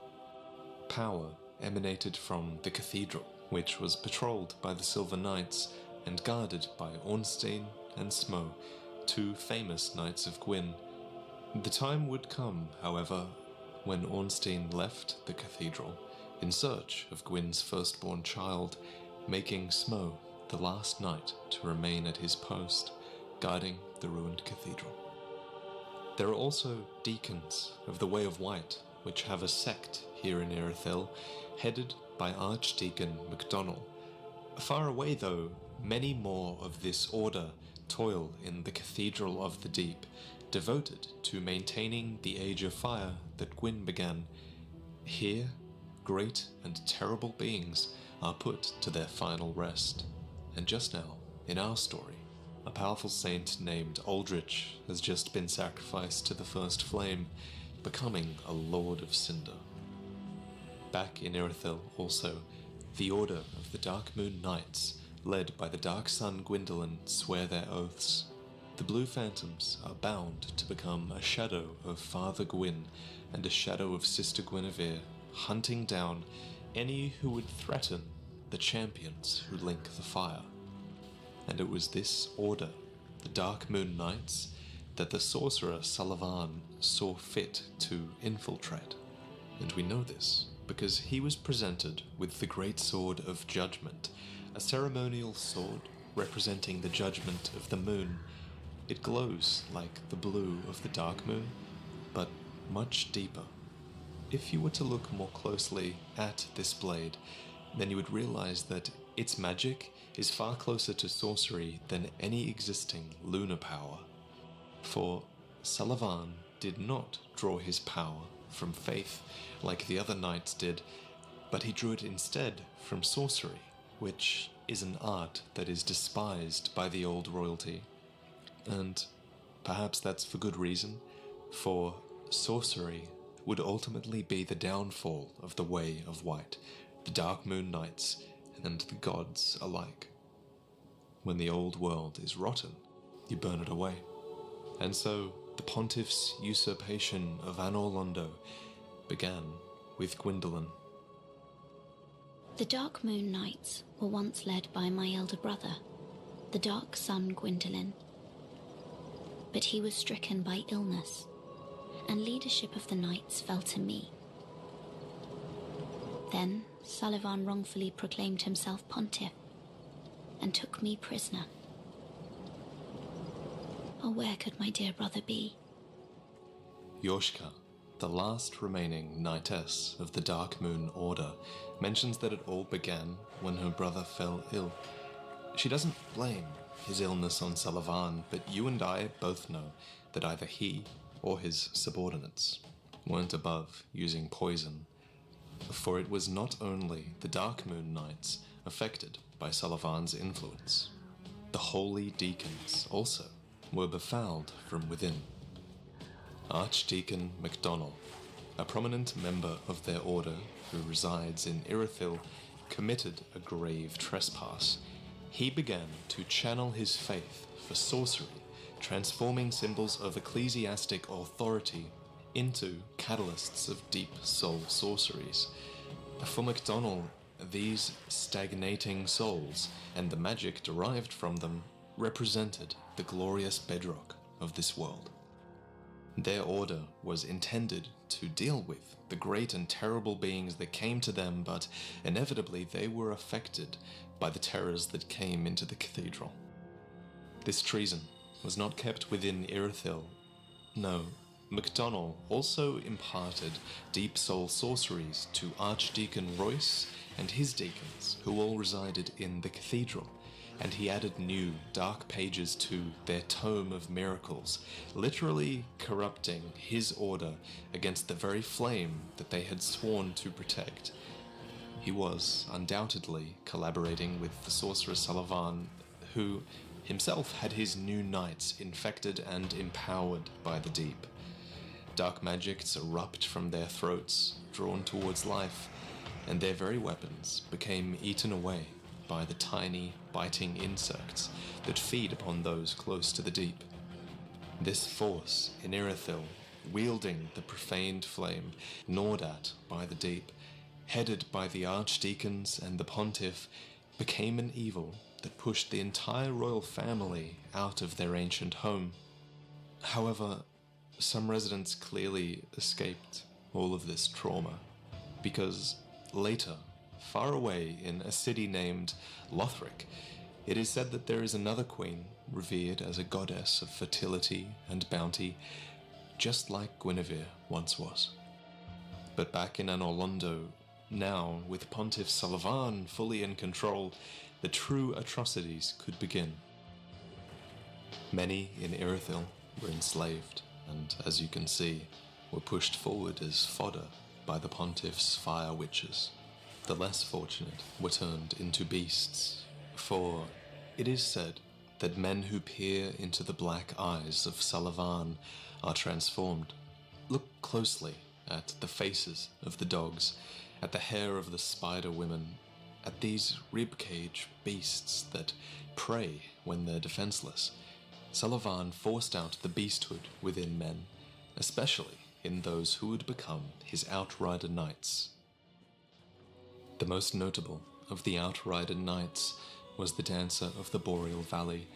Power emanated from the cathedral, which was patrolled by the Silver Knights and guarded by Ornstein and Smough, two famous knights of Gwyn. The time would come, however, when Ornstein left the cathedral in search of Gwyn's firstborn child, making Smough the last knight to remain at his post, guarding the ruined cathedral. There are also deacons of the Way of White, which have a sect here in Irithyll, headed by Archdeacon MacDonald. Far away, though, many more of this order toil in the Cathedral of the Deep, devoted to maintaining the Age of Fire that Gwyn began. Here, great and terrible beings are put to their final rest. And just now, in our story, a powerful saint named Aldrich has just been sacrificed to the first flame, becoming a Lord of Cinder. Back in Irithyll also, the Order of the Dark Moon Knights, led by the Dark Sun Gwyndolin, swear their oaths. The Blue Phantoms are bound to become a shadow of Father Gwyn and a shadow of Sister Guinevere, hunting down any who would threaten the champions who link the fire. And it was this order, the Dark Moon Knights, that the sorcerer Salavan saw fit to infiltrate. And we know this because he was presented with the Great Sword of Judgment, a ceremonial sword representing the judgment of the moon. It glows like the blue of the dark moon, but much deeper. If you were to look more closely at this blade, then you would realize that its magic is far closer to sorcery than any existing lunar power. For Salavan did not draw his power from faith like the other knights did, but he drew it instead from sorcery, which is an art that is despised by the old royalty. And perhaps that's for good reason, for sorcery would ultimately be the downfall of the Way of White, the Dark Moon Knights, and the gods alike. When the old world is rotten, you burn it away. And so the pontiff's usurpation of Anor Londo began with Gwyndolin. The Dark Moon Knights were once led by my elder brother, the Dark Sun Gwyndolin. But he was stricken by illness, and leadership of the knights fell to me. Then Salavan wrongfully proclaimed himself pontiff, and took me prisoner. Oh, where could my dear brother be? Yoshka, the last remaining knightess of the Dark Moon Order, mentions that it all began when her brother fell ill. She doesn't blame his illness on Salavan, but you and I both know that either he or his subordinates weren't above using poison. For it was not only the Dark Moon Knights affected by Salavan's influence. The holy deacons also were befouled from within. Archdeacon MacDonald, a prominent member of their order who resides in Irithyll, committed a grave trespass. He began to channel his faith for sorcery, transforming symbols of ecclesiastic authority into catalysts of deep soul sorceries. For MacDonald, these stagnating souls and the magic derived from them represented the glorious bedrock of this world. Their order was intended to deal with the great and terrible beings that came to them, but inevitably they were affected by the terrors that came into the cathedral. This treason was not kept within Irithyll. No, MacDonald also imparted deep soul sorceries to Archdeacon Royce and his deacons, who all resided in the cathedral, and he added new dark pages to their tome of miracles, literally corrupting his order against the very flame that they had sworn to protect. He was undoubtedly collaborating with the sorcerer Salavan, who himself had his new knights infected and empowered by the deep. Dark magics erupt from their throats, drawn towards life, and their very weapons became eaten away by the tiny, biting insects that feed upon those close to the deep. This force in Irithyll, wielding the profaned flame, gnawed at by the deep, headed by the archdeacons and the pontiff, became an evil that pushed the entire royal family out of their ancient home. However, some residents clearly escaped all of this trauma, because later, far away in a city named Lothric, it is said that there is another queen revered as a goddess of fertility and bounty, just like Guinevere once was. But back in Anor Londo, now with Pontiff Salavan fully in control, the true atrocities could begin. Many in Irithyll were enslaved, and as you can see, were pushed forward as fodder by the Pontiff's fire witches. The less fortunate were turned into beasts, for it is said that men who peer into the black eyes of Salavan are transformed. Look closely at the faces of the dogs, at the hair of the spider women, at these ribcage beasts that prey when they're defenseless. Salavan forced out the beasthood within men, especially in those who would become his Outrider Knights. The most notable of the Outrider Knights was the Dancer of the Boreal Valley.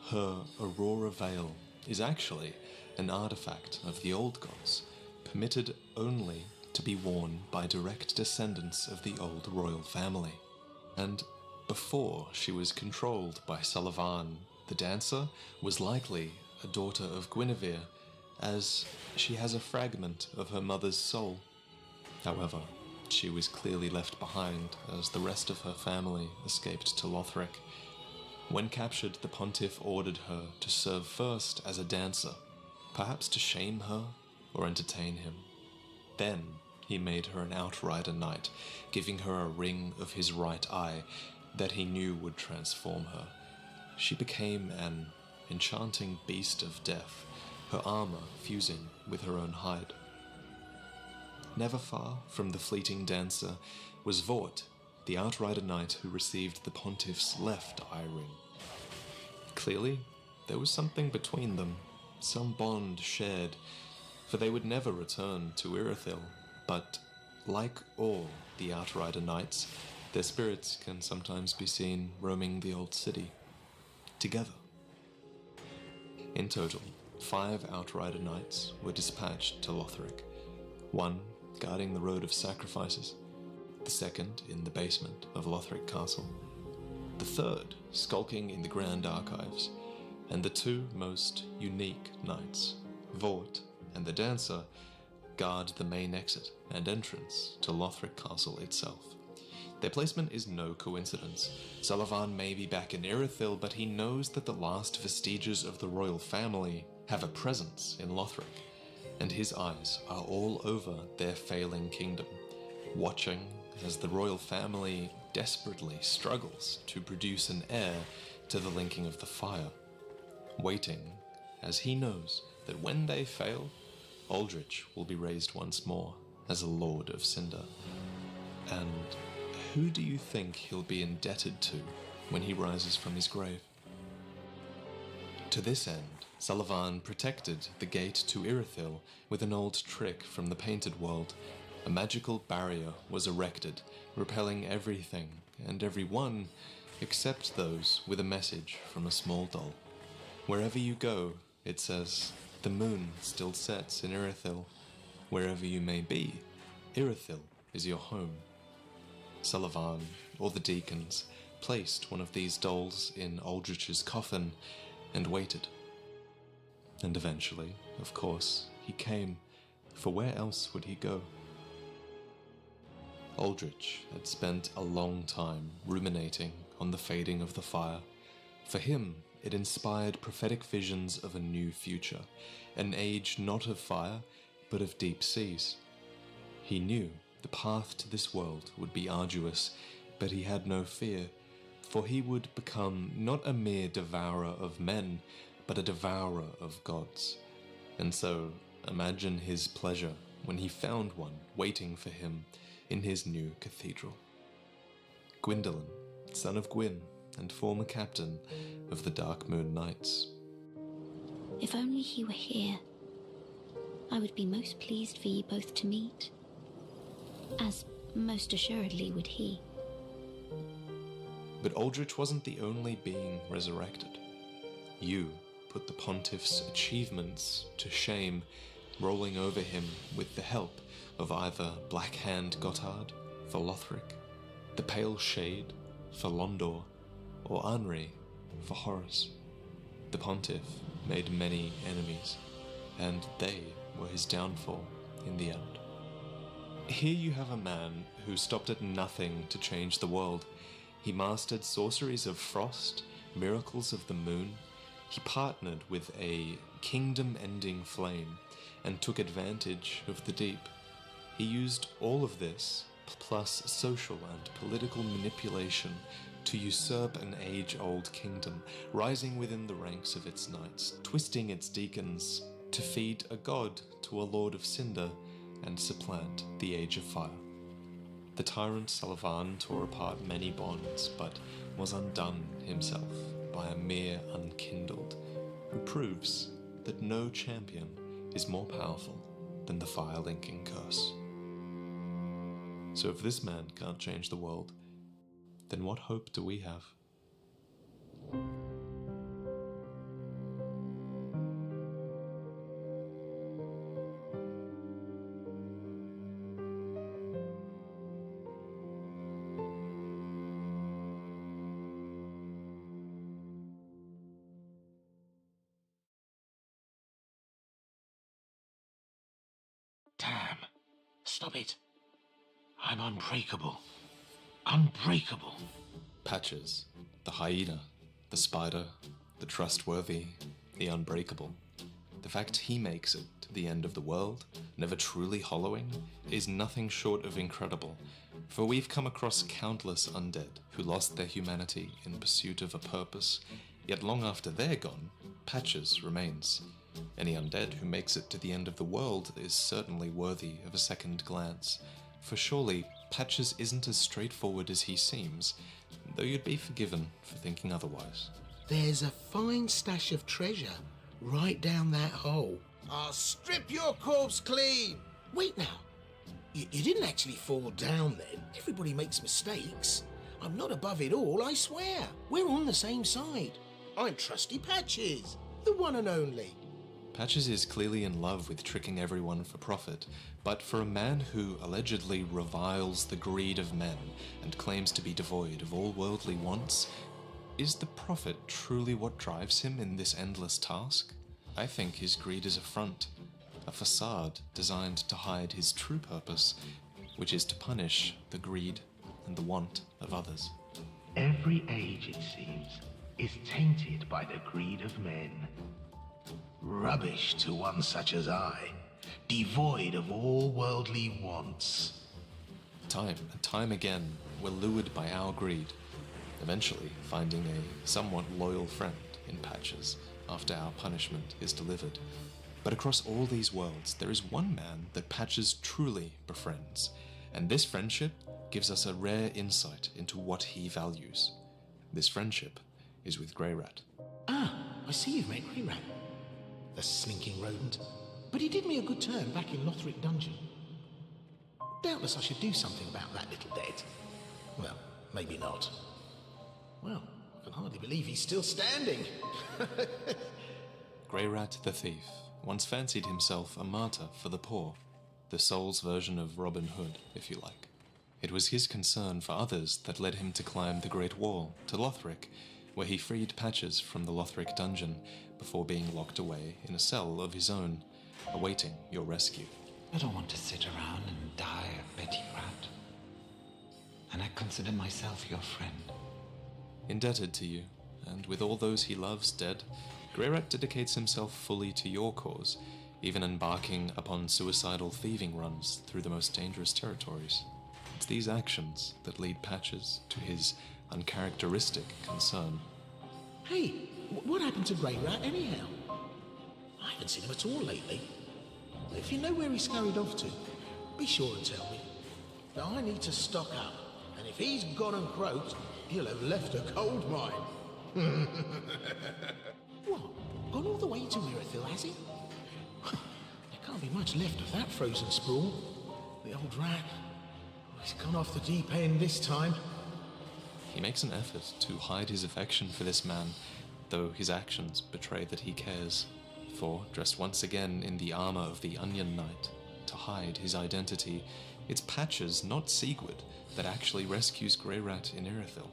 Her Aurora Veil is actually an artifact of the old gods, permitted only to be worn by direct descendants of the old royal family. And before she was controlled by Sullivan, the dancer, was likely a daughter of Guinevere, as she has a fragment of her mother's soul. However, she was clearly left behind as the rest of her family escaped to Lothric. When captured, the pontiff ordered her to serve first as a dancer, perhaps to shame her or entertain him. Then he made her an outrider knight, giving her a ring of his right eye that he knew would transform her. She became an enchanting beast of death, her armor fusing with her own hide. Never far from the fleeting dancer was Vort, the outrider knight who received the pontiff's left eye ring. Clearly, there was something between them, some bond shared, for they would never return to Irithyll, but like all the outrider knights, their spirits can sometimes be seen roaming the old city, together. In total, 5 outrider knights were dispatched to Lothric, one guarding the Road of Sacrifices, the second in the basement of Lothric Castle, the third skulking in the Grand Archives, and the 2 most unique knights, Vort and the Dancer, guard the main exit and entrance to Lothric Castle itself. Their placement is no coincidence. Sullivan may be back in Irithyll, but he knows that the last vestiges of the royal family have a presence in Lothric, and his eyes are all over their failing kingdom, watching as the royal family desperately struggles to produce an heir to the linking of the fire, waiting as he knows that when they fail, Aldrich will be raised once more as a Lord of Cinder. And who do you think he'll be indebted to when he rises from his grave? To this end, Sullivan protected the gate to Irithyll with an old trick from the Painted World. A magical barrier was erected, repelling everything and everyone except those with a message from a small doll. Wherever you go, it says, the moon still sets in Irithyll. Wherever you may be, Irithyll is your home. Sullivan, or the deacons, placed one of these dolls in Aldrich's coffin and waited. And eventually, of course, he came, for where else would he go? Aldrich had spent a long time ruminating on the fading of the fire. For him, it inspired prophetic visions of a new future, an age not of fire, but of deep seas. He knew the path to this world would be arduous, but he had no fear, for he would become not a mere devourer of men, but a devourer of gods. And so, imagine his pleasure when he found one waiting for him in his new cathedral. Gwyndolin, son of Gwyn and former captain of the Dark Moon Knights. If only he were here, I would be most pleased for ye both to meet, as most assuredly would he. But Aldrich wasn't the only being resurrected. You put the pontiff's achievements to shame, rolling over him with the help of either Black Hand Gotthard for Lothric, the Pale Shade for Londor, or Anri for Horus. The pontiff made many enemies, and they were his downfall in the end. Here you have a man who stopped at nothing to change the world. He mastered sorceries of frost, miracles of the moon. He partnered with a kingdom-ending flame and took advantage of the deep. He used all of this, plus social and political manipulation, to usurp an age-old kingdom, rising within the ranks of its knights, twisting its deacons to feed a god to a Lord of Cinder and supplant the Age of Fire. The tyrant Sullivan tore apart many bonds, but was undone himself by a mere unkindled, who proves that no champion is more powerful than the fire-linking curse. So if this man can't change the world, then what hope do we have? Stop it. I'm unbreakable. Unbreakable. Patches, the hyena, the spider, the trustworthy, the unbreakable. The fact he makes it to the end of the world, never truly hollowing, is nothing short of incredible, for we've come across countless undead who lost their humanity in pursuit of a purpose, yet long after they're gone, Patches remains. Any undead who makes it to the end of the world is certainly worthy of a second glance, for surely Patches isn't as straightforward as he seems, though you'd be forgiven for thinking otherwise. There's a fine stash of treasure right down that hole. I'll strip your corpse clean. Wait now. You didn't actually fall down then. Everybody makes mistakes. I'm not above it all, I swear. We're on the same side. I'm Trusty Patches, the one and only. Patches is clearly in love with tricking everyone for profit, but for a man who allegedly reviles the greed of men and claims to be devoid of all worldly wants, is the profit truly what drives him in this endless task? I think his greed is a front, a facade designed to hide his true purpose, which is to punish the greed and the want of others. Every age, it seems, is tainted by the greed of men. Rubbish to one such as I, devoid of all worldly wants. Time and time again, we're lured by our greed, eventually finding a somewhat loyal friend in Patches after our punishment is delivered. But across all these worlds, there is one man that Patches truly befriends, and this friendship gives us a rare insight into what he values. This friendship is with Greyrat. Ah, I see you've met Greyrat. The slinking rodent. But he did me a good turn back in Lothric Dungeon. Doubtless I should do something about that little dead. Well, maybe not. Well, I can hardly believe he's still standing. Greyrat the Thief once fancied himself a martyr for the poor, the soul's version of Robin Hood, if you like. It was his concern for others that led him to climb the Great Wall to Lothric, where he freed Patches from the Lothric dungeon before being locked away in a cell of his own, awaiting your rescue. I don't want to sit around and die a petty rat. And I consider myself your friend. Indebted to you, and with all those he loves dead, Greyrat dedicates himself fully to your cause, even embarking upon suicidal thieving runs through the most dangerous territories. It's these actions that lead Patches to his uncharacteristic concern. Hey, what happened to Greyrat anyhow? I haven't seen him at all lately. If you know where he scurried off to, be sure and tell me. Now I need to stock up, and if he's gone and croaked, he'll have left a gold mine. What? Gone all the way to Irithyll, has he? There can't be much left of that frozen sprawl. The old rat. He's gone off the deep end this time. He makes an effort to hide his affection for this man, though his actions betray that he cares. For, dressed once again in the armor of the Onion Knight, to hide his identity, it's Patches, not Sigurd, that actually rescues Greyrat in Irithyll.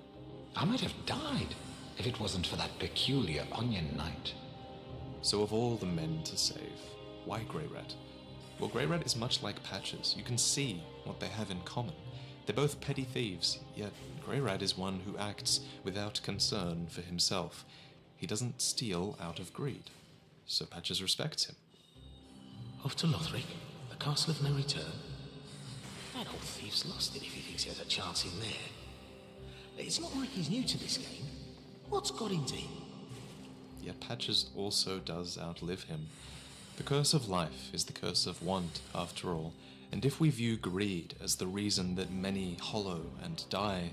I might have died if it wasn't for that peculiar Onion Knight. So of all the men to save, why Greyrat? Well, Greyrat is much like Patches. You can see what they have in common. They're both petty thieves, yet Greyrat is one who acts without concern for himself. He doesn't steal out of greed, so Patches respects him. Off to Lothric, the castle of no return. That old thief's lost it if he thinks he has a chance in there. It's not like he's new to this game. What's got into him? Yet Patches also does outlive him. The curse of life is the curse of want, after all, and if we view greed as the reason that many hollow and die,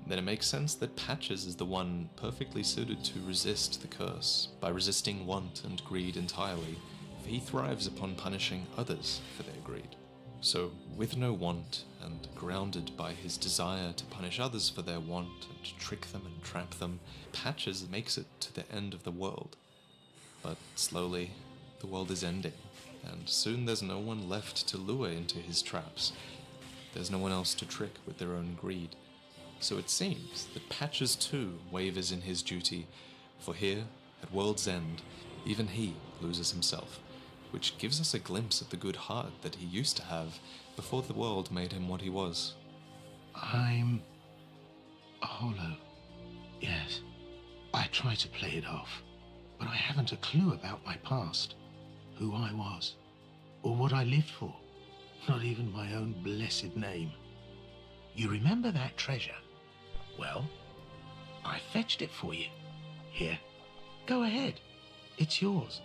then it makes sense that Patches is the one perfectly suited to resist the curse by resisting want and greed entirely, for he thrives upon punishing others for their greed. So, with no want and grounded by his desire to punish others for their want and trick them and trap them, Patches makes it to the end of the world. But slowly, the world is ending, and soon there's no one left to lure into his traps. There's no one else to trick with their own greed. So it seems that Patches too wavers in his duty, for here, at World's End, even he loses himself, which gives us a glimpse of the good heart that he used to have, before the world made him what he was. I'm a hollow. Yes. I try to play it off, but I haven't a clue about my past, who I was, or what I lived for. Not even my own blessed name. You remember that treasure? Well, I fetched it for you. Here, go ahead. It's yours.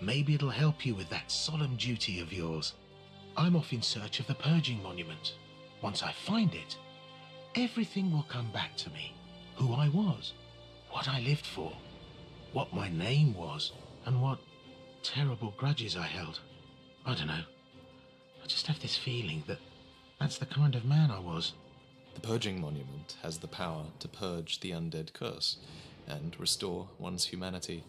Maybe it'll help you with that solemn duty of yours. I'm off in search of the Purging Monument. Once I find it, everything will come back to me. Who I was, what I lived for, what my name was, and what terrible grudges I held. I don't know. I just have this feeling that that's the kind of man I was. The Purging Monument has the power to purge the undead curse and restore one's humanity.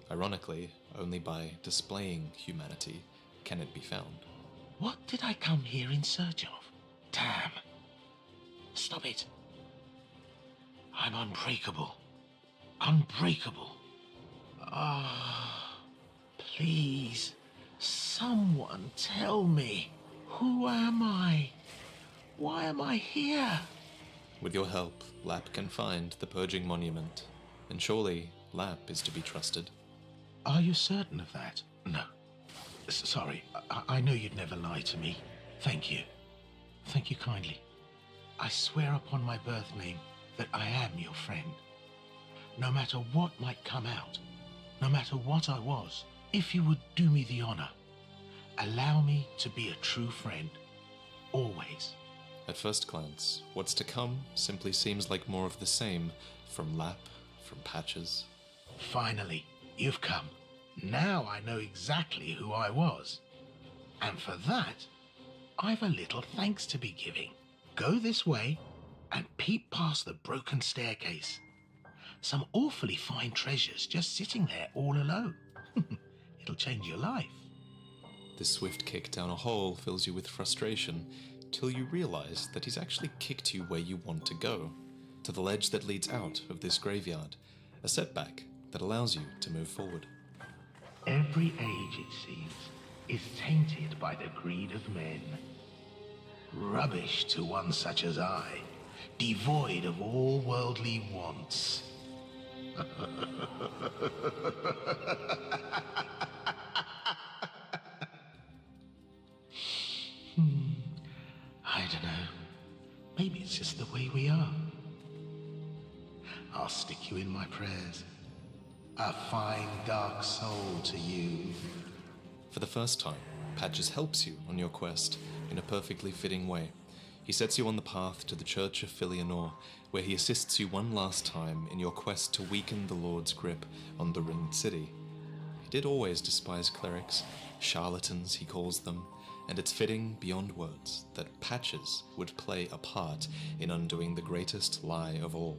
Ironically, only by displaying humanity can it be found. What did I come here in search of? Damn. Stop it. I'm unbreakable. Unbreakable. Ah, please, someone tell me. Who am I? Why am I here? With your help, Lap can find the Purging Monument, and surely Lap is to be trusted. Are you certain of that? No. Sorry, I know you'd never lie to me. Thank you. Thank you kindly. I swear upon my birth name that I am your friend. No matter what might come out, no matter what I was, if you would do me the honor, allow me to be a true friend. Always. At first glance, what's to come simply seems like more of the same from Lap, from Patches. Finally, you've come. Now I know exactly who I was. And for that, I've a little thanks to be giving. Go this way and peep past the broken staircase. Some awfully fine treasures just sitting there all alone. It'll change your life. This swift kick down a hole fills you with frustration till you realize that he's actually kicked you where you want to go, to the ledge that leads out of this graveyard, a setback that allows you to move forward. Every age, it seems, is tainted by the greed of men. Rubbish to one such as I, devoid of all worldly wants. I don't know. Maybe it's just the way we are. I'll stick you in my prayers. A fine dark soul to you. For the first time, Patches helps you on your quest in a perfectly fitting way. He sets you on the path to the Church of Filianor, where he assists you one last time in your quest to weaken the Lord's grip on the Ringed City. He did always despise clerics, charlatans he calls them, and it's fitting beyond words that Patches would play a part in undoing the greatest lie of all,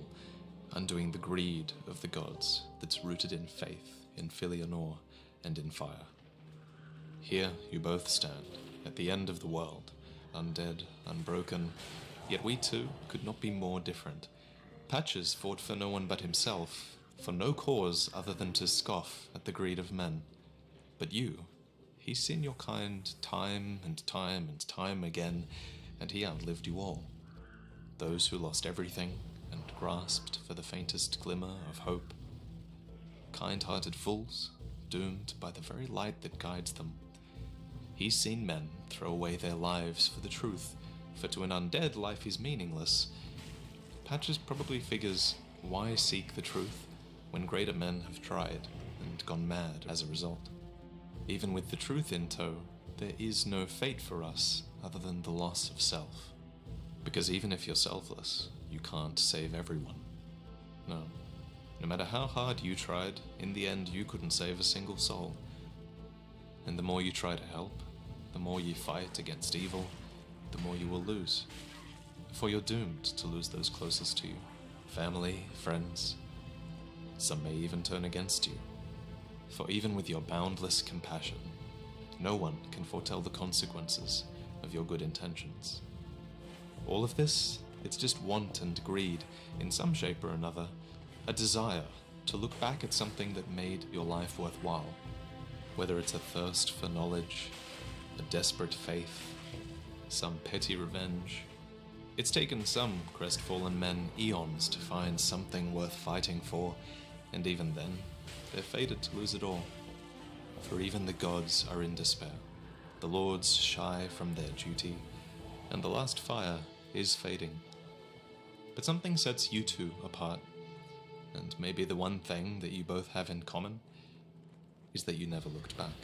undoing the greed of the gods that's rooted in faith, in Filianor, and in fire. Here you both stand, at the end of the world, undead, unbroken, yet we two could not be more different. Patches fought for no one but himself, for no cause other than to scoff at the greed of men. But you, he's seen your kind time and time and time again, and he outlived you all. Those who lost everything and grasped for the faintest glimmer of hope. Kind-hearted fools, doomed by the very light that guides them. He's seen men throw away their lives for the truth, for to an undead life is meaningless. Patches probably figures, why seek the truth when greater men have tried and gone mad as a result? Even with the truth in tow, there is no fate for us other than the loss of self. Because even if you're selfless, you can't save everyone. No. No matter how hard you tried, in the end you couldn't save a single soul. And the more you try to help, the more you fight against evil, the more you will lose. For you're doomed to lose those closest to you. Family, friends. Some may even turn against you. For even with your boundless compassion, no one can foretell the consequences of your good intentions. All of this, it's just want and greed, in some shape or another, a desire to look back at something that made your life worthwhile. Whether it's a thirst for knowledge, a desperate faith, some petty revenge. It's taken some crestfallen men eons to find something worth fighting for, and even then, they're fated to lose it all. For even the gods are in despair, the lords shy from their duty, and the last fire is fading. But something sets you two apart, and maybe the one thing that you both have in common is that you never looked back.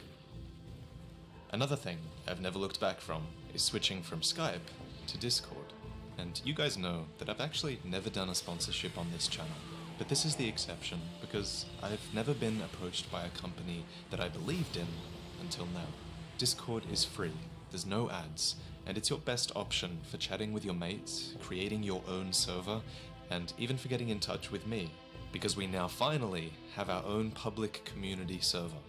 Another thing I've never looked back from is switching from Skype to Discord. And you guys know that I've actually never done a sponsorship on this channel, but this is the exception because I've never been approached by a company that I believed in until now. Discord is free, there's no ads, and it's your best option for chatting with your mates, creating your own server, and even for getting in touch with me, because we now finally have our own public community server.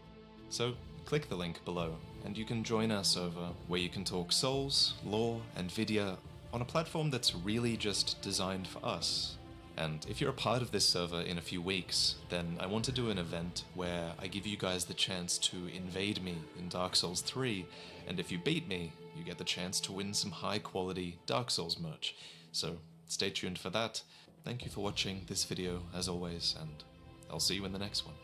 So click the link below, and you can join our server where you can talk Souls, lore, and video on a platform that's really just designed for us. And if you're a part of this server in a few weeks, then I want to do an event where I give you guys the chance to invade me in Dark Souls 3, and if you beat me, you get the chance to win some high-quality Dark Souls merch. So stay tuned for that. Thank you for watching this video, as always, and I'll see you in the next one.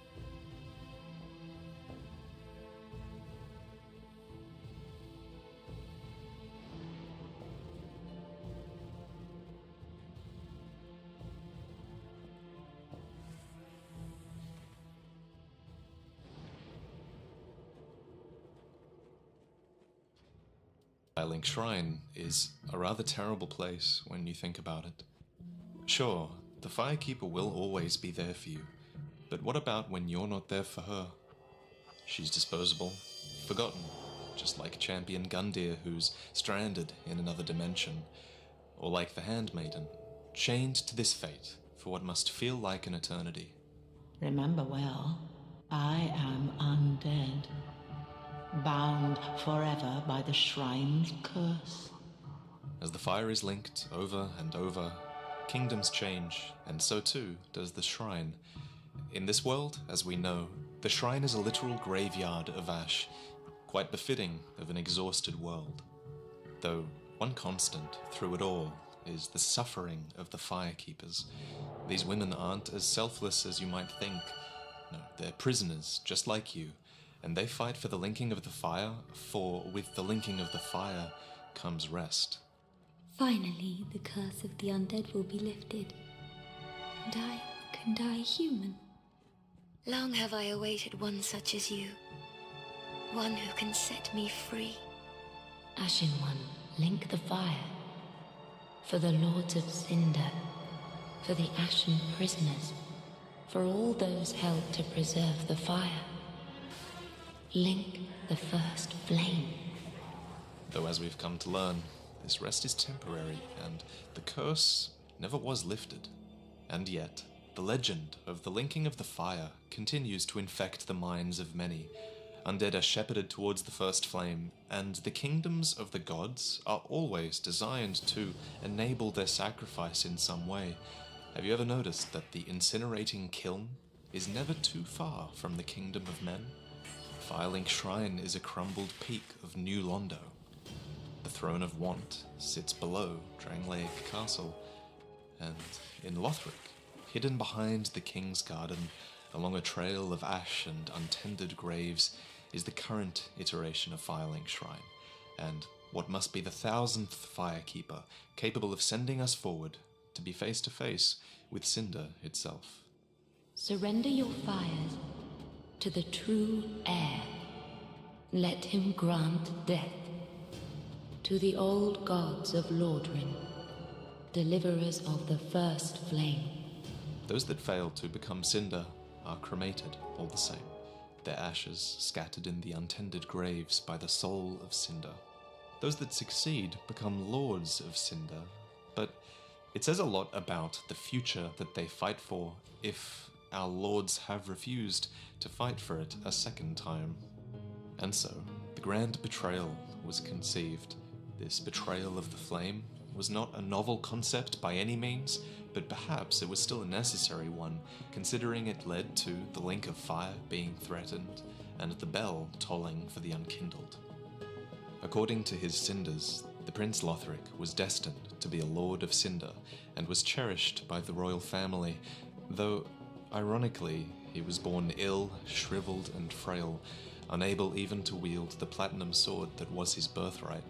Firelink Shrine is a rather terrible place when you think about it. Sure, the Firekeeper will always be there for you, but what about when you're not there for her? She's disposable, forgotten, just like Champion Gundyr who's stranded in another dimension, or like the Handmaiden, chained to this fate for what must feel like an eternity. Remember well, I am undead, bound forever by the shrine's curse. As the fire is linked over and over, kingdoms change, and so too does the shrine. In this world, as we know, the shrine is a literal graveyard of ash, quite befitting of an exhausted world. Though one constant through it all is the suffering of the Firekeepers. These women aren't as selfless as you might think. No, they're prisoners, just like you, and they fight for the linking of the fire, for with the linking of the fire comes rest. Finally, the curse of the undead will be lifted, and I can die human. Long have I awaited one such as you, one who can set me free. Ashen One, link the fire. For the Lords of Cinder, for the Ashen prisoners, for all those held to preserve the fire. Link the first flame. Though as we've come to learn, this rest is temporary, and the curse never was lifted. And yet, the legend of the linking of the fire continues to infect the minds of many. Undead are shepherded towards the first flame, and the kingdoms of the gods are always designed to enable their sacrifice in some way. Have you ever noticed that the incinerating kiln is never too far from the kingdom of men? Firelink Shrine is a crumbled peak of New Londo. The Throne of Want sits below Drangleic Castle, and in Lothric, hidden behind the King's Garden, along a trail of ash and untended graves, is the current iteration of Firelink Shrine, and what must be the 1000th Firekeeper, capable of sending us forward to be face to face with Cinder itself. Surrender your fires to the true heir. Let him grant death to the old gods of Lordran, deliverers of the first flame. Those that fail to become Cinder are cremated all the same, their ashes scattered in the untended graves by the soul of Cinder. Those that succeed become Lords of Cinder, but it says a lot about the future that they fight for if our lords have refused to fight for it a second time. And so, the grand betrayal was conceived. This betrayal of the flame was not a novel concept by any means, but perhaps it was still a necessary one, considering it led to the link of fire being threatened and the bell tolling for the unkindled. According to his cinders, the Prince Lothric was destined to be a Lord of Cinder and was cherished by the royal family, though, ironically, he was born ill, shriveled, and frail, unable even to wield the platinum sword that was his birthright.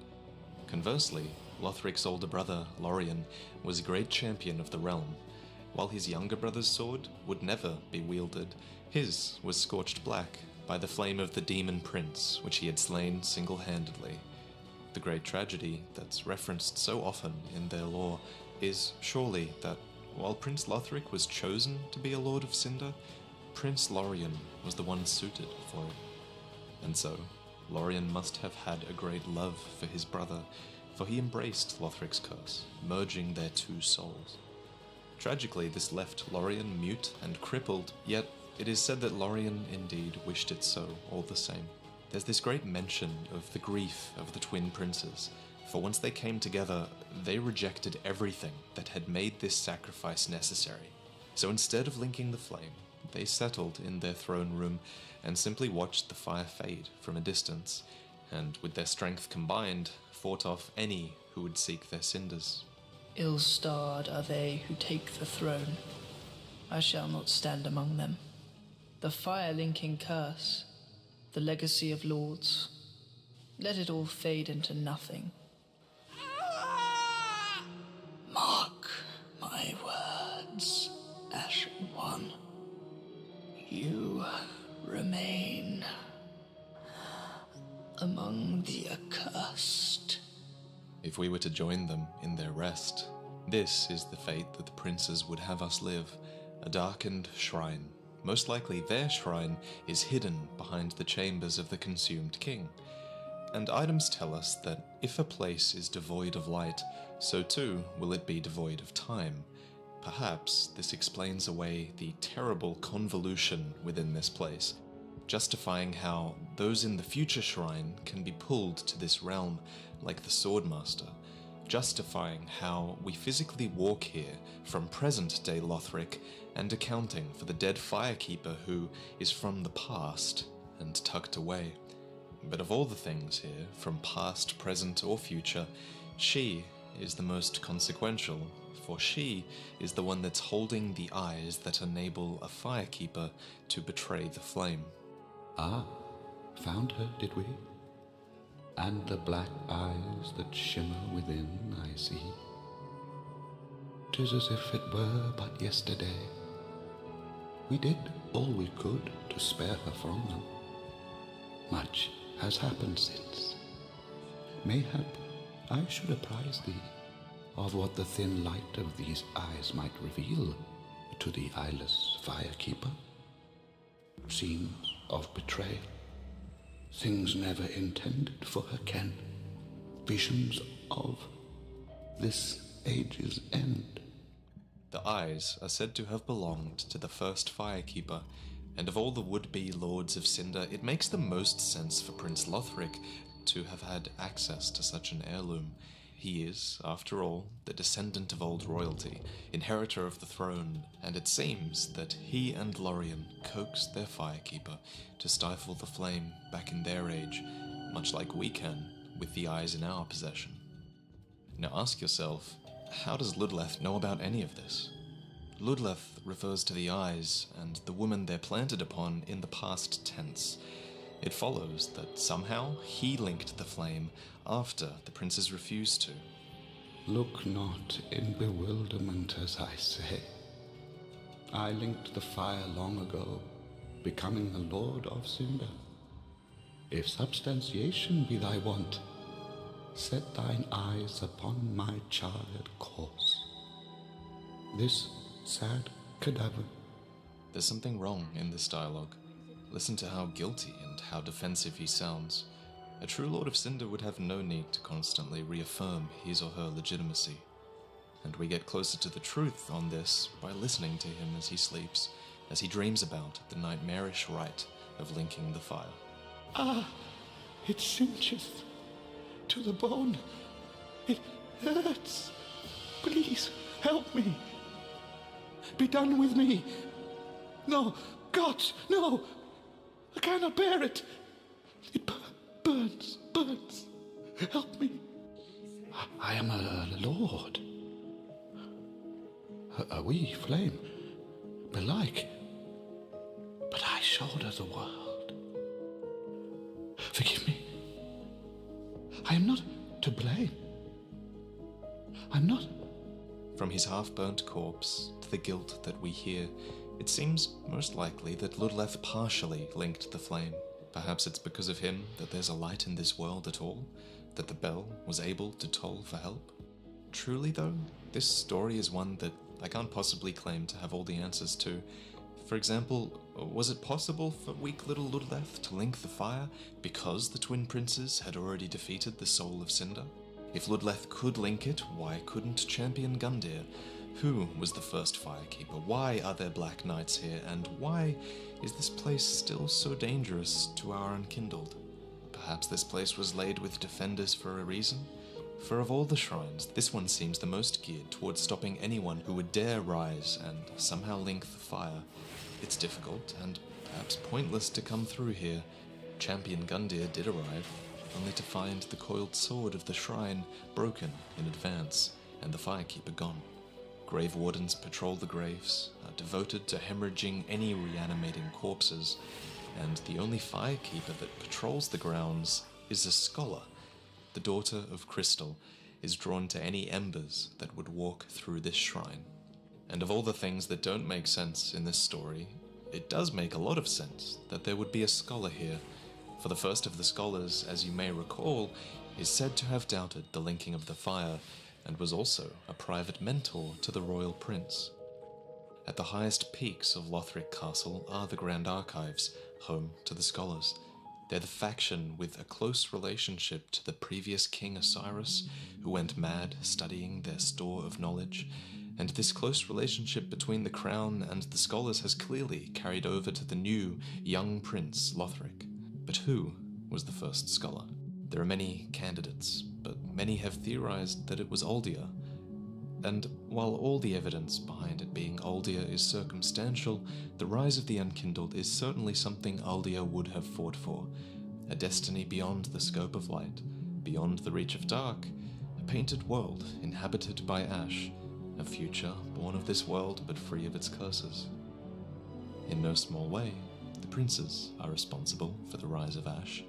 Conversely, Lothric's older brother, Lorien, was a great champion of the realm. While his younger brother's sword would never be wielded, his was scorched black by the flame of the demon prince, which he had slain single-handedly. The great tragedy that's referenced so often in their lore is surely that while Prince Lothric was chosen to be a Lord of Cinder, Prince Lorien was the one suited for it. And so, Lorien must have had a great love for his brother, for he embraced Lothric's curse, merging their two souls. Tragically, this left Lorien mute and crippled, yet it is said that Lorien indeed wished it so, all the same. There's this great mention of the grief of the twin princes, for once they came together, they rejected everything that had made this sacrifice necessary. So instead of linking the flame, they settled in their throne room and simply watched the fire fade from a distance, and with their strength combined, fought off any who would seek their cinders. Ill-starred are they who take the throne. I shall not stand among them. The fire-linking curse, the legacy of lords, let it all fade into nothing. Mark my words, Ashen One. You remain among the accursed. If we were to join them in their rest, this is the fate that the princes would have us live, a darkened shrine. Most likely their shrine is hidden behind the chambers of the consumed king. And items tell us that if a place is devoid of light, so too will it be devoid of time. Perhaps this explains away the terrible convolution within this place, justifying how those in the future shrine can be pulled to this realm like the Swordmaster, justifying how we physically walk here from present-day Lothric and accounting for the dead Firekeeper who is from the past and tucked away. But of all the things here, from past, present, or future, she is the most consequential, for she is the one that's holding the eyes that enable a Firekeeper to betray the flame. Ah, found her, did we? And the black eyes that shimmer within, I see. 'Tis as if it were but yesterday. We did all we could to spare her from them. Much has happened since. Mayhap I should apprise thee of what the thin light of these eyes might reveal to the eyeless Firekeeper. Scenes of betrayal, things never intended for her ken, visions of this age's end. The eyes are said to have belonged to the first Firekeeper, and of all the would-be Lords of Cinder, it makes the most sense for Prince Lothric to have had access to such an heirloom. He is, after all, the descendant of old royalty, inheritor of the throne, and it seems that he and Lorien coaxed their Firekeeper to stifle the flame back in their age, much like we can with the eyes in our possession. Now ask yourself, how does Ludleth know about any of this? Ludleth refers to the eyes and the woman they're planted upon in the past tense. It follows that somehow he linked the flame after the princes refused to. Look not in bewilderment as I say. I linked the fire long ago, becoming the Lord of Cinder. If substantiation be thy want, set thine eyes upon my charred corpse. This sad cadaver. There's something wrong in this dialogue. Listen to how guilty and how defensive he sounds. A true Lord of Cinder would have no need to constantly reaffirm his or her legitimacy. And we get closer to the truth on this by listening to him as he sleeps, as he dreams about the nightmarish rite of linking the fire. Ah, it cinches to the bone. It hurts. Please, help me. Be done with me. No, God, no. I cannot bear it. It burns. Help me. I am a lord. A wee flame, belike. But I shoulder the world. Forgive me. I am not to blame. I'm not. From his half-burnt corpse to the guilt that we hear, it seems most likely that Ludleth partially linked the flame. Perhaps it's because of him that there's a light in this world at all, that the bell was able to toll for help. Truly though, this story is one that I can't possibly claim to have all the answers to. For example, was it possible for weak little Ludleth to link the fire because the twin princes had already defeated the Soul of Cinder? If Ludleth could link it, why couldn't Champion Gundyr? Who was the first firekeeper? Why are there black knights here? And why is this place still so dangerous to our unkindled? Perhaps this place was laid with defenders for a reason? For of all the shrines, this one seems the most geared towards stopping anyone who would dare rise and somehow link the fire. It's difficult and perhaps pointless to come through here. Champion Gundyr did arrive, only to find the coiled sword of the shrine broken in advance, and the firekeeper gone. Grave wardens patrol the graves, are devoted to hemorrhaging any reanimating corpses, and the only firekeeper that patrols the grounds is a scholar. The daughter of Crystal is drawn to any embers that would walk through this shrine. And of all the things that don't make sense in this story, it does make a lot of sense that there would be a scholar here. For the first of the scholars, as you may recall, is said to have doubted the linking of the fire, and was also a private mentor to the royal prince. At the highest peaks of Lothric Castle are the Grand Archives, home to the scholars. They're the faction with a close relationship to the previous King Osiris, who went mad studying their store of knowledge, and this close relationship between the crown and the scholars has clearly carried over to the new, young prince, Lothric. But who was the first scholar? There are many candidates, but many have theorized that it was Uldir. And while all the evidence behind it being Uldir is circumstantial, the rise of the Unkindled is certainly something Uldir would have fought for. A destiny beyond the scope of light, beyond the reach of dark, a painted world inhabited by ash, a future born of this world but free of its curses. In no small way, the princes are responsible for the rise of ash,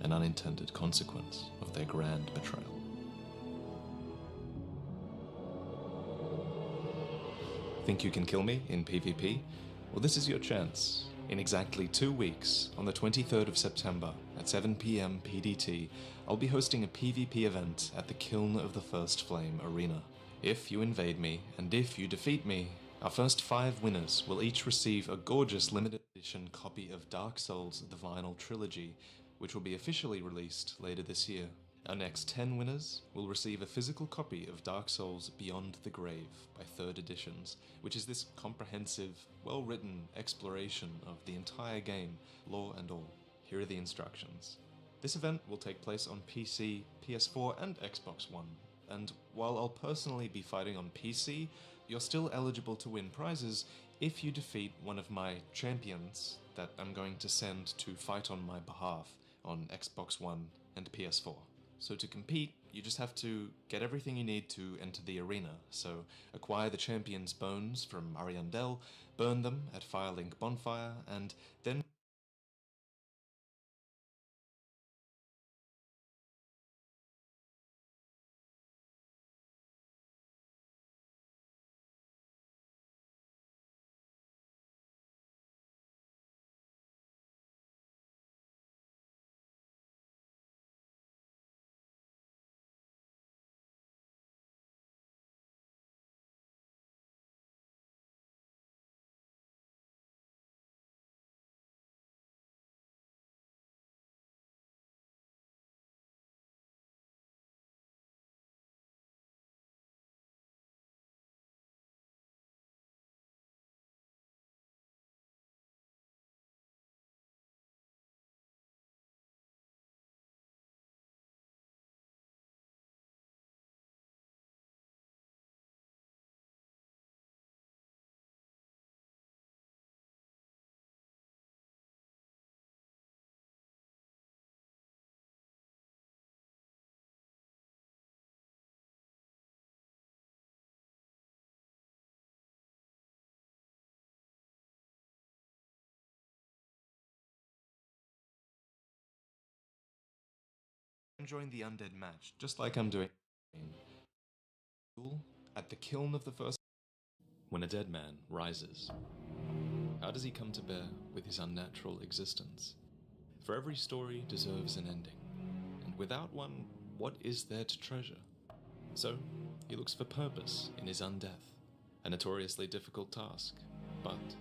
an unintended consequence of their grand betrayal. Think you can kill me in PvP? Well, this is your chance. In exactly 2 weeks, on the 23rd of September at 7 PM PDT, I'll be hosting a PvP event at the Kiln of the First Flame Arena. If you invade me, and if you defeat me, our first 5 winners will each receive a gorgeous limited edition copy of Dark Souls The Vinyl Trilogy, which will be officially released later this year. Our next 10 winners will receive a physical copy of Dark Souls Beyond the Grave by 3rd Editions, which is this comprehensive, well-written exploration of the entire game, lore and all. Here are the instructions. This event will take place on PC, PS4 and Xbox One, and while I'll personally be fighting on PC, you're still eligible to win prizes if you defeat one of my champions that I'm going to send to fight on my behalf on Xbox One and PS4. So to compete, you just have to get everything you need to enter the arena. So acquire the champion's bones from Ariandel, burn them at Firelink Bonfire, and then join the undead match, just like I'm doing at the kiln of the first. When a dead man rises, how does he come to bear with his unnatural existence? For every story deserves an ending, and without one, what is there to treasure? So, he looks for purpose in his undeath, a notoriously difficult task, but...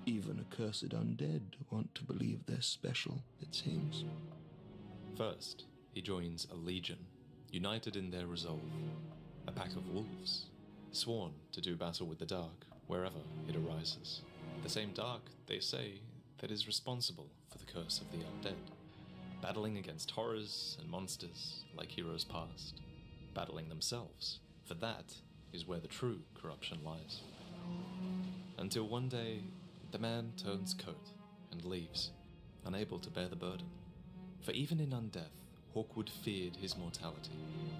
Even accursed undead want to believe they're special, it seems. First, he joins a legion, united in their resolve, a pack of wolves, sworn to do battle with the dark wherever it arises. The same dark, they say, that is responsible for the curse of the undead, battling against horrors and monsters like heroes past, battling themselves, for that is where the true corruption lies. Until one day, the man turns coat and leaves, unable to bear the burden. For even in undeath, Hawkwood feared his mortality.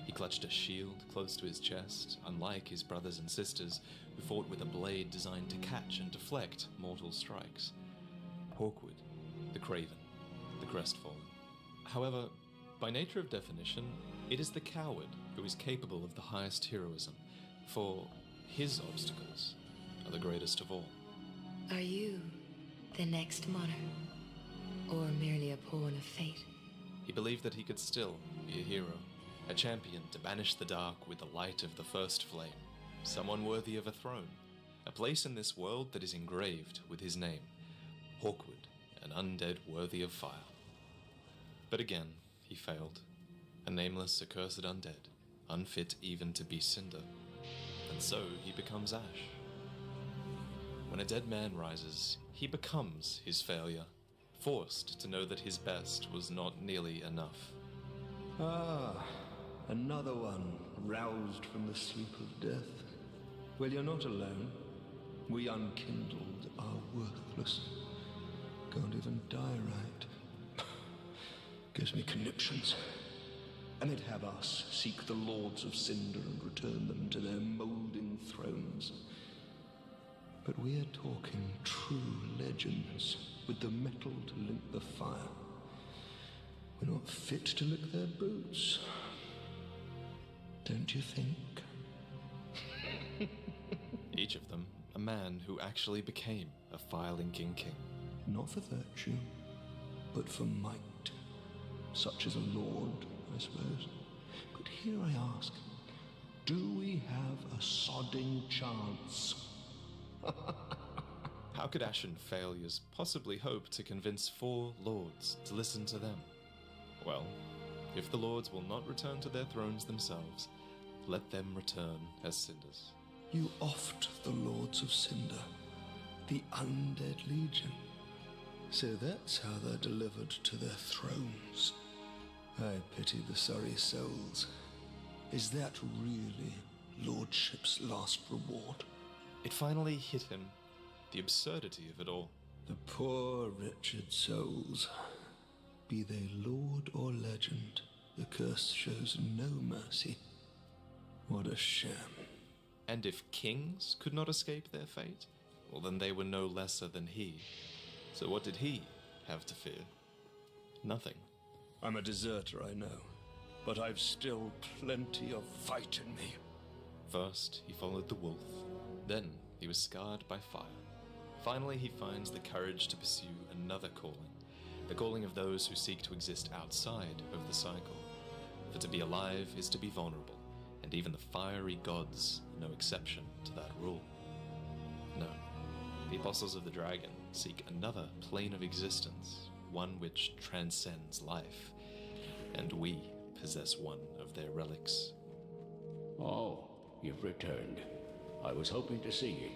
He clutched a shield close to his chest, unlike his brothers and sisters, who fought with a blade designed to catch and deflect mortal strikes. Hawkwood, the craven, the crestfallen. However, by nature of definition, it is the coward who is capable of the highest heroism, for his obstacles are the greatest of all. Are you the next monarch? Or merely a pawn of fate? He believed that he could still be a hero, a champion to banish the dark with the light of the first flame, someone worthy of a throne, a place in this world that is engraved with his name, Hawkwood, an undead worthy of fire. But again, he failed, a nameless, accursed undead, unfit even to be cinder, and so he becomes ash. When a dead man rises, he becomes his failure, forced to know that his best was not nearly enough. Ah, another one roused from the sleep of death. Well, you're not alone. We unkindled are worthless. Can't even die right. Gives me conniptions. And they'd have us seek the Lords of Cinder and return them to their moulding thrones. But we're talking true legends, with the metal to link the fire. We're not fit to lick their boots. Don't you think? Each of them a man who actually became a fire-linking king. Not for virtue, but for might. Such as a lord, I suppose. But here I ask, do we have a sodding chance? How could Ashen failures possibly hope to convince 4 lords to listen to them? Well, if the lords will not return to their thrones themselves, let them return as cinders. You offed the Lords of Cinder, the Undead Legion. So that's how they're delivered to their thrones. I pity the sorry souls. Is that really Lordship's last reward? It finally hit him, the absurdity of it all. The poor wretched souls. Be they lord or legend, the curse shows no mercy. What a sham. And if kings could not escape their fate, well then they were no lesser than he. So what did he have to fear? Nothing. I'm a deserter, I know, but I've still plenty of fight in me. First, he followed the wolf. Then, he was scarred by fire. Finally, he finds the courage to pursue another calling. The calling of those who seek to exist outside of the cycle. For to be alive is to be vulnerable, and even the fiery gods are no exception to that rule. No, the Apostles of the Dragon seek another plane of existence, one which transcends life, and we possess one of their relics. Oh, you've returned. I was hoping to see you.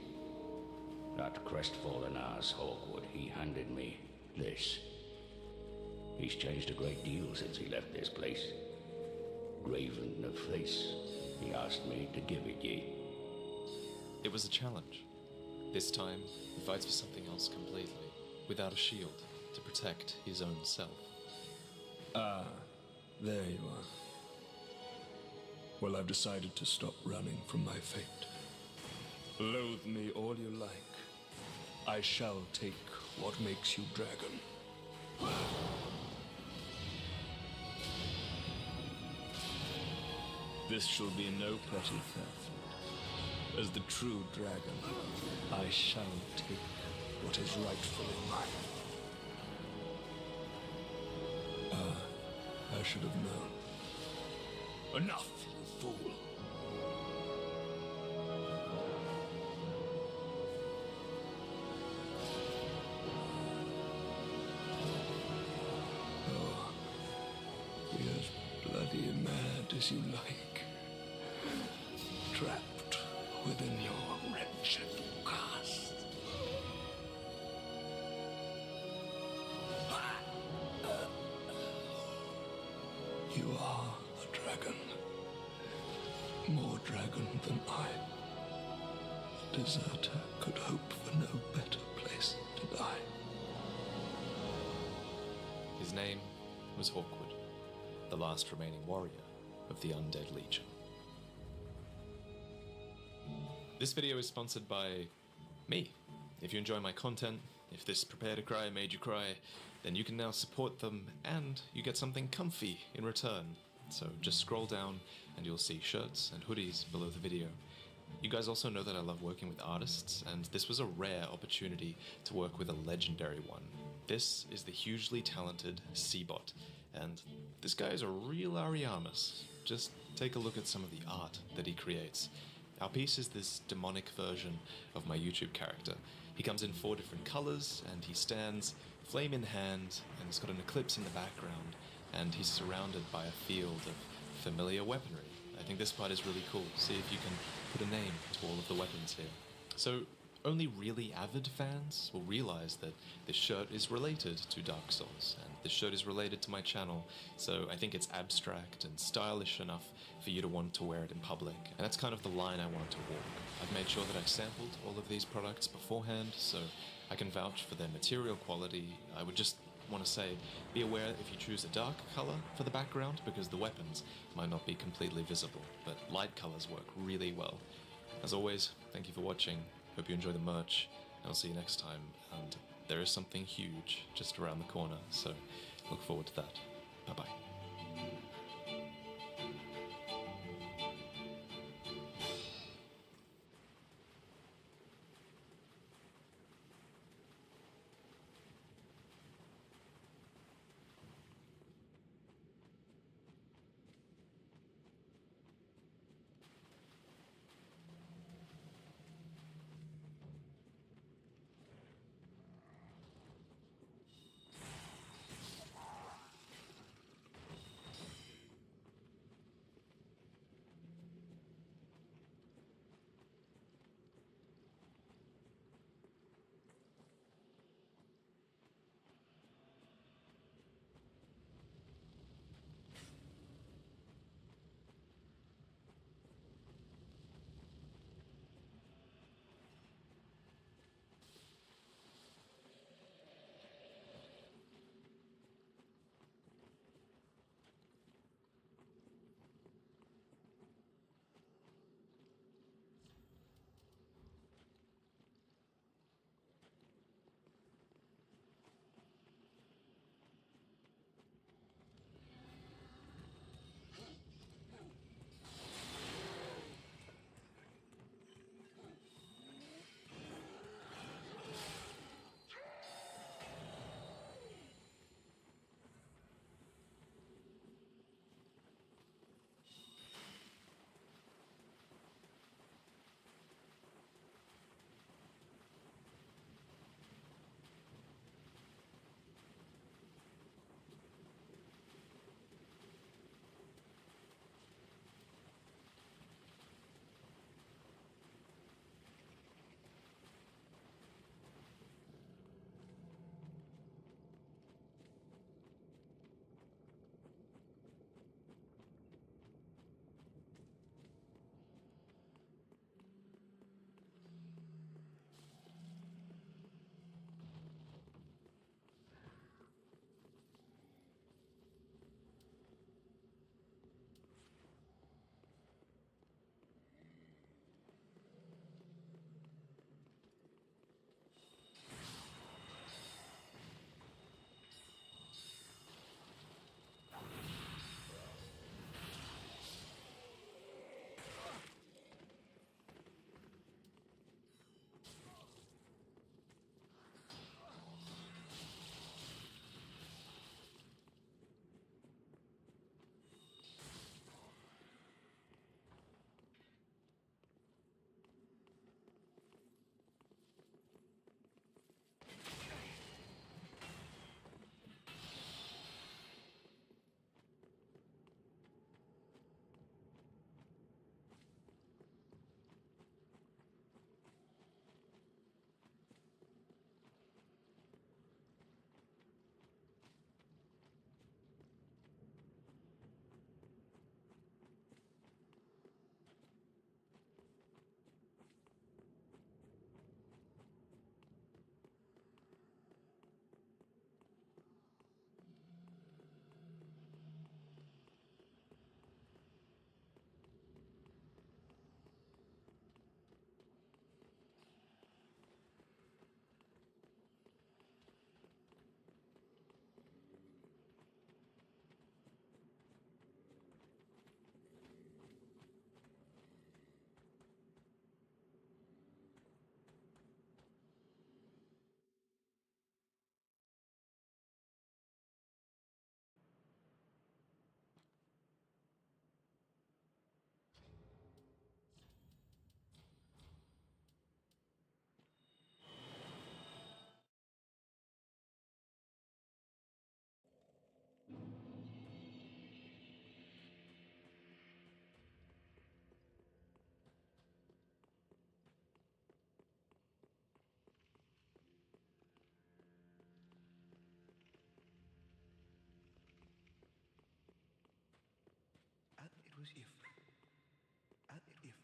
That crestfallen ass Hawkwood, he handed me this. He's changed a great deal since he left this place. Graven of face, he asked me to give it ye. It was a challenge. This time, he fights for something else completely, without a shield, to protect his own self. Ah, there you are. Well, I've decided to stop running from my fate. Loathe me all you like. I shall take what makes you dragon. This shall be no petty theft. As the true dragon, I shall take what is rightfully mine. I should have known. Enough, you fool! Oh, be as bloody mad as you like. Trapped within your wretched cast. You are a dragon. More dragon than I. A deserter could hope for no better place to die. His name was Hawkwood, the last remaining warrior of the Undead Legion. This video is sponsored by me. If you enjoy my content, if this Prepare to Cry made you cry, then you can now support them and you get something comfy in return. So just scroll down and you'll see shirts and hoodies below the video. You guys also know that I love working with artists, and this was a rare opportunity to work with a legendary one. This is the hugely talented Seabot, and this guy is a real Ariamis. Just take a look at some of the art that he creates. Our piece is this demonic version of my YouTube character. He comes in 4 different colors, and he stands flame in hand, and he's got an eclipse in the background, and he's surrounded by a field of familiar weaponry. I think this part is really cool. See if you can put a name to all of the weapons here. So only really avid fans will realize that this shirt is related to Dark Souls, and this shirt is related to my channel, so I think it's abstract and stylish enough for you to want to wear it in public, and that's kind of the line I want to walk. I've made sure that I sampled all of these products beforehand, so I can vouch for their material quality. I would just want to say, be aware if you choose a dark color for the background, because the weapons might not be completely visible, but light colors work really well. As always, thank you for watching. Hope you enjoy the merch, and I'll see you next time. And there is something huge just around the corner, so look forward to that. Bye-bye. suppose if... if...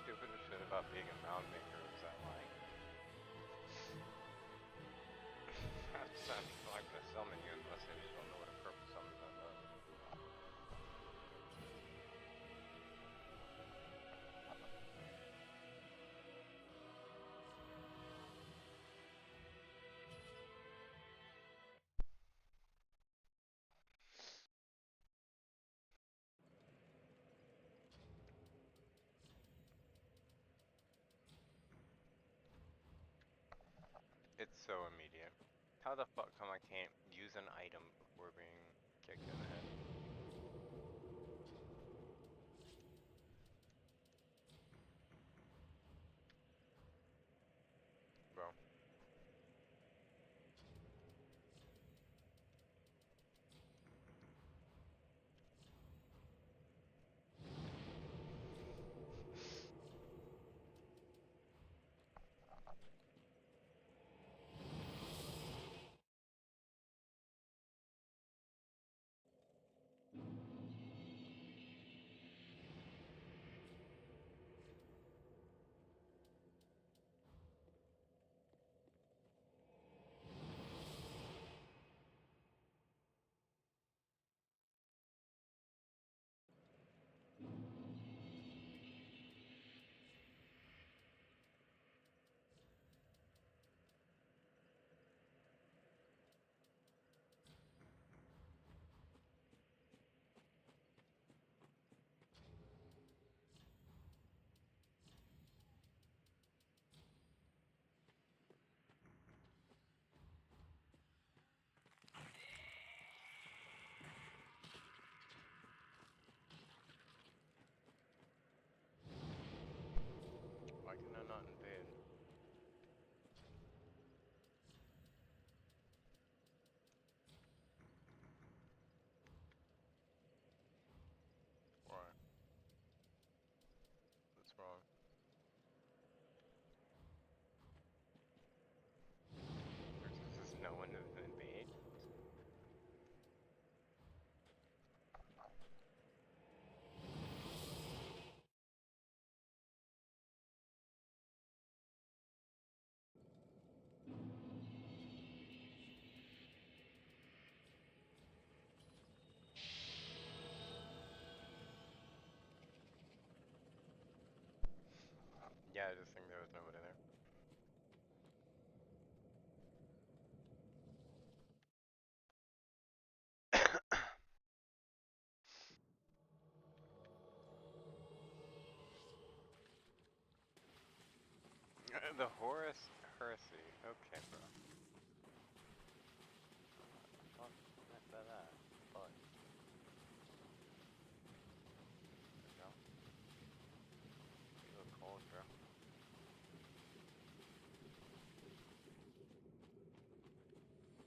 Stupidest shit about being a mound maker is that, like, that sounds like I'm gonna summon you unless I just don't know what a purple summon that does. It's so immediate. How the fuck come I can't use an item before being kicked in the head? Bro. The Horus Heresy. Okay, bro. Fuck that. Fuck. There we go. You look cold, bro.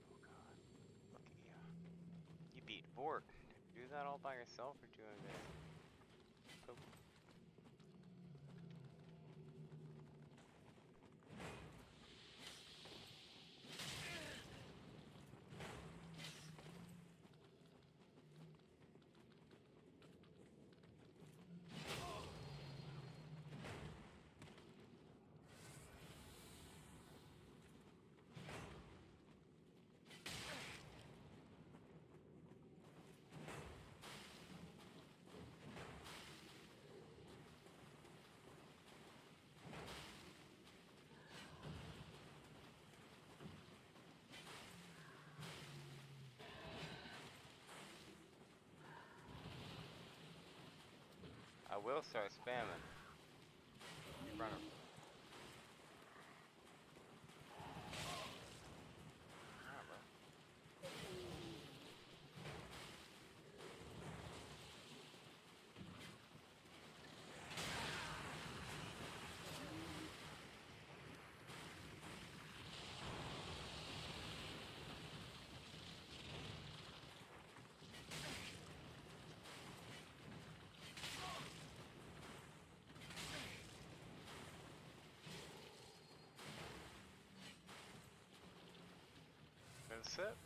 Oh god. Look at you. You beat Vork. Did you do that all by yourself or doing it? Poop. I will start spamming. In front of him. Ah, bro. That's it.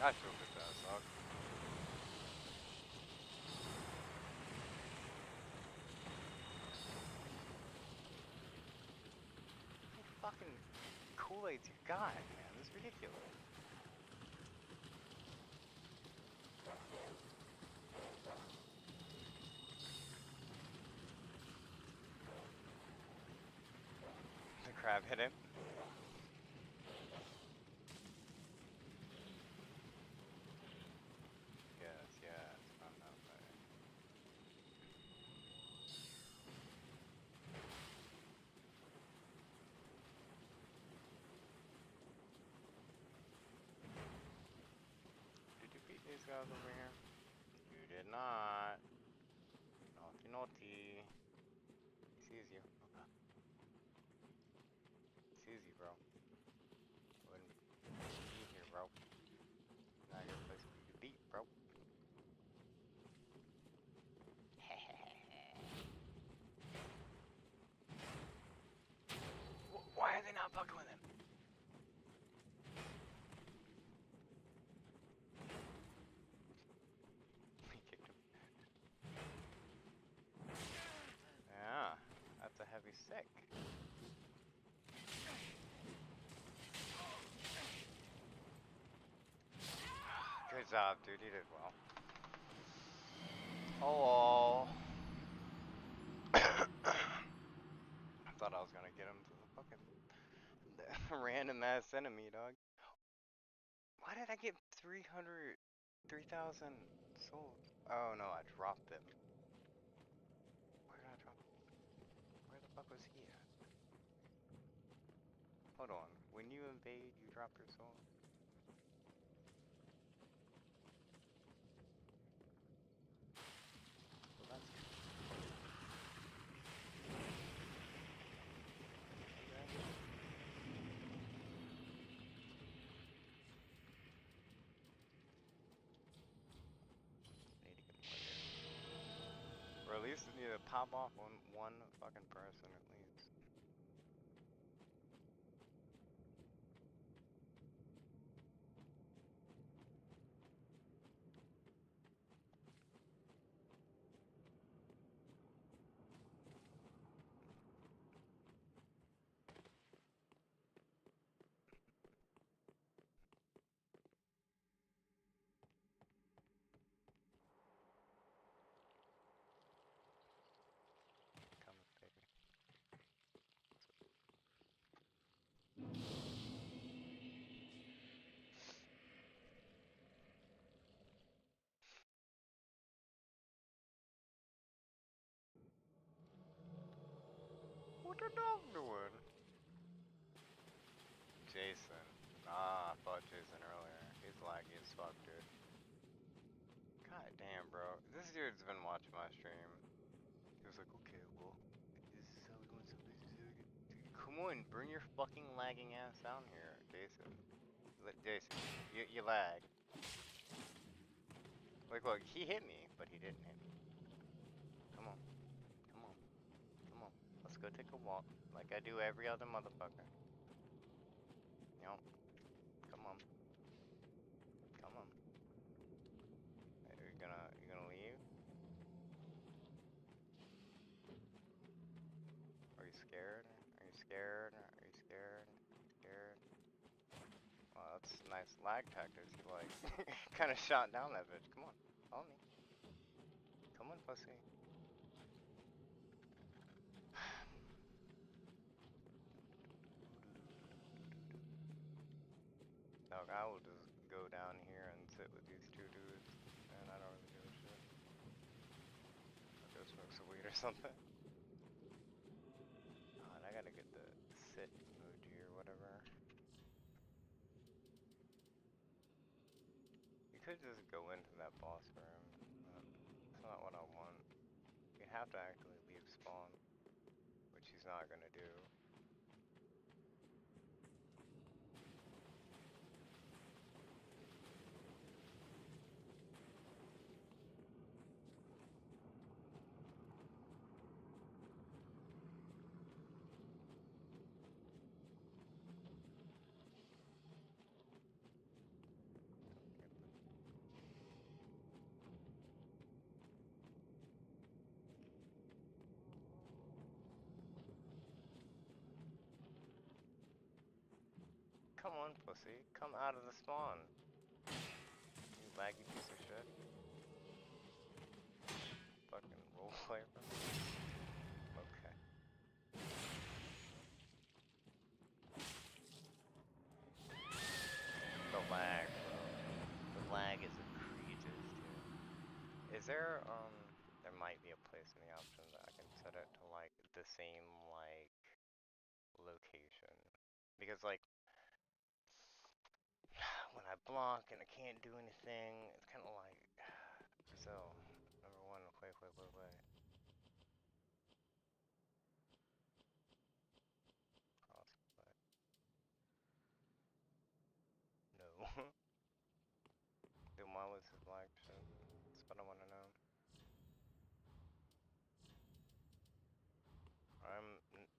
I feel good that dog. Fucking Kool-Aids you got, man. This is ridiculous. The crab hit him. Yes, found out there. Did you beat these guys over here? You did not. Naughty, naughty. He sees you. Okay. He sees you, bro. Wouldn't be here, bro. Not your place for you to beat, bro. Why are they not fucking with him? He kicked him. Yeah, that's a heavy stick. Good job, dude. You did well. Oh. I thought I was gonna get him to the fucking random ass enemy, dog. Why did I get 3,000 souls? Oh no, I dropped them. Where did I drop them? Where the fuck was he at? Hold on. When you invade, you drop your soul? Well, that's good. Or at least you need to pop off one fucking person at least. What the dog doing? Jason. Ah, I fought Jason earlier. He's laggy as fuck, dude. God damn, bro. This dude's been watching my stream. He was like, okay, well, this is how we want to come on, bring your fucking lagging ass down here, Jason. Jason, you lag. Like, look, he hit me, but he didn't hit me. Come on. Come on. Come on. Let's go take a walk, like I do every other motherfucker. Yup. Come on. Come on. Hey, you gonna leave? Are you scared? Are you scared? Are you scared? Scared? Wow, that's nice lag tactics. You like kind of shot down that bitch. Come on, follow me. Come on, pussy. Dog, I will just go down here and sit with these two dudes, and I don't really give a shit. I'll go smoke some weed or something. Oh, and I gotta get the sit emoji or whatever. You could just go into that boss room, but that's not what I want. You'd have to actually leave spawn, which he's not gonna do. Come on, pussy. Come out of the spawn. You laggy piece of shit. Fucking roleplay, bro. Okay. The lag, bro. The lag is egregious, dude. Is there, there might be a place in the options that I can set it to, like, the same, like, location. Because, like, when I block and I can't do anything, it's kind of like Brazil. Number one, wait. Crossplay. No. Then why was his lag shit? That's what I want to know.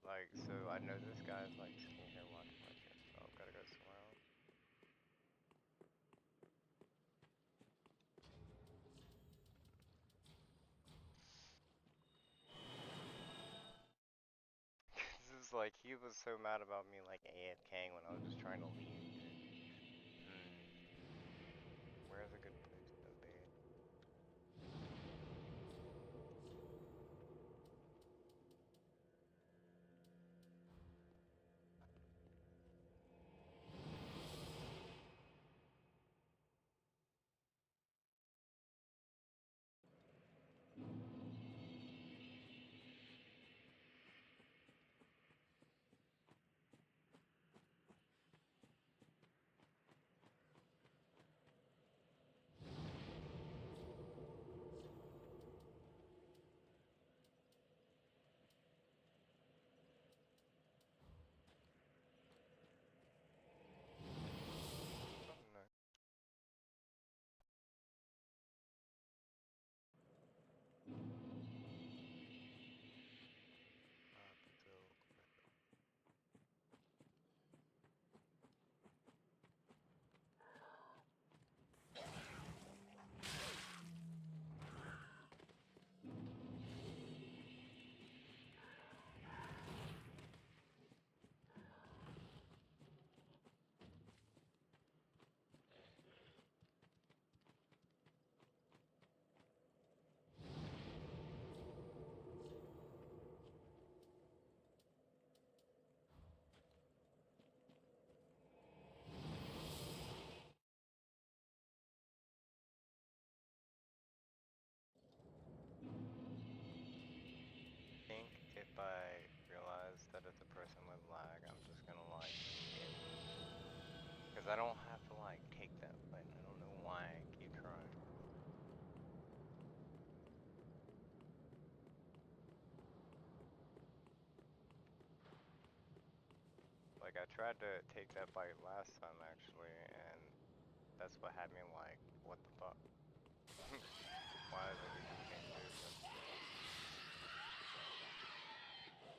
Like, so I know this guy's like sitting here watching my stream, so I've got to go somewhere else. This is like, he was so mad about me like AFKing when I was just trying to leave, dude. Where's a good place to be? Because I don't have to, like, take that fight. I don't know why I keep trying. Like, I tried to take that fight last time, actually, and that's what had me like, what the fuck? Why is it we just can't do this? Let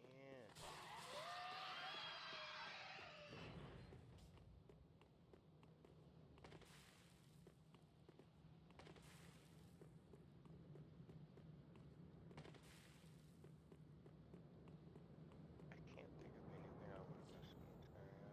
me in. I can't think of anything I would have missed in this area.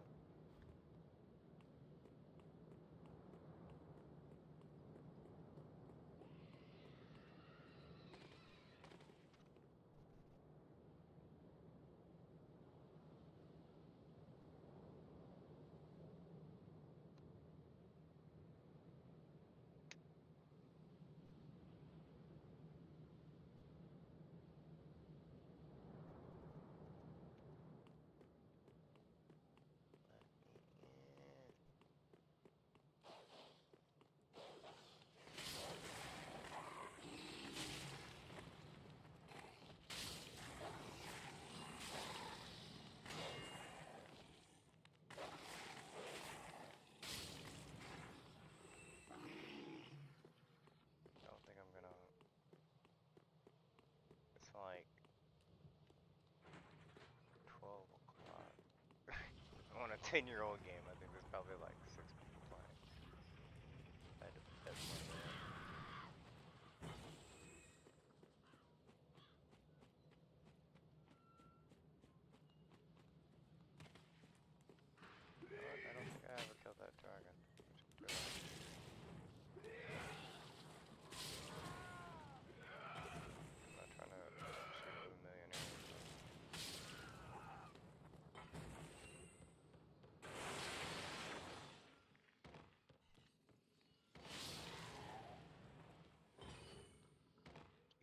I don't think I'm gonna. It's like 12 o'clock. On a 10-year-old game, I think there's probably like 6 people playing. I had to bet money on it. You know what? I don't think I ever killed that dragon. Which is good. I'm not trying to shoot for the millionaires.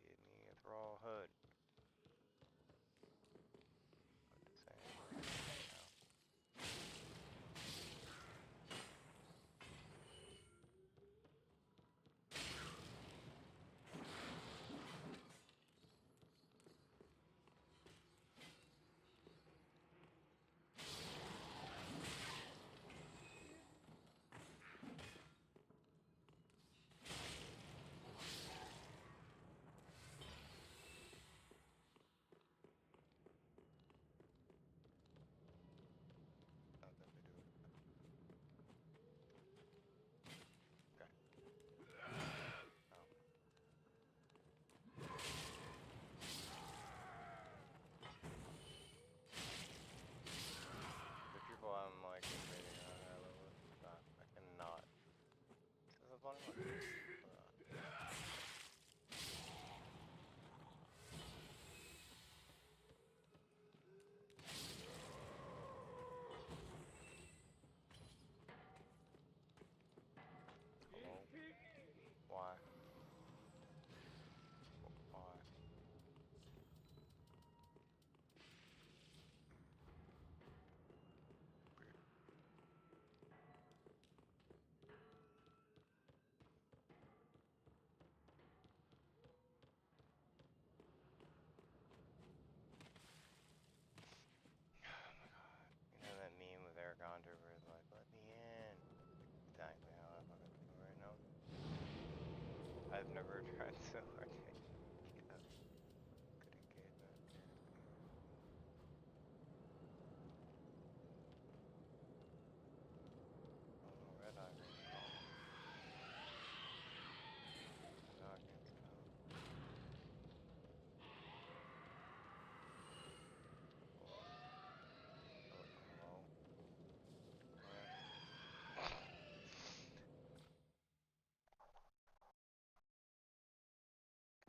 Give me a thrall hood. Same now. Nothing to do with that. Okay. Oh. The people I'm like invading are high level. Stop. I cannot. This is a funny one. Hello? Why? Why? Weird. Oh my god. You know that meme with Eric Andre where he's like, let me in? Exactly how I fucking feel right now. I've never tried so hard to get a good engagement here. Oh, red eye ring spawn. Now I can't spell. Hello?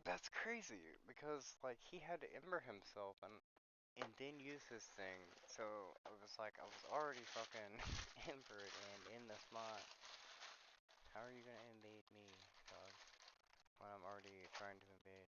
That's crazy because like he had to ember himself and then use his thing. So I was like, I was already fucking embered and in the spot. How are you gonna invade me, dog? When I'm already trying to invade.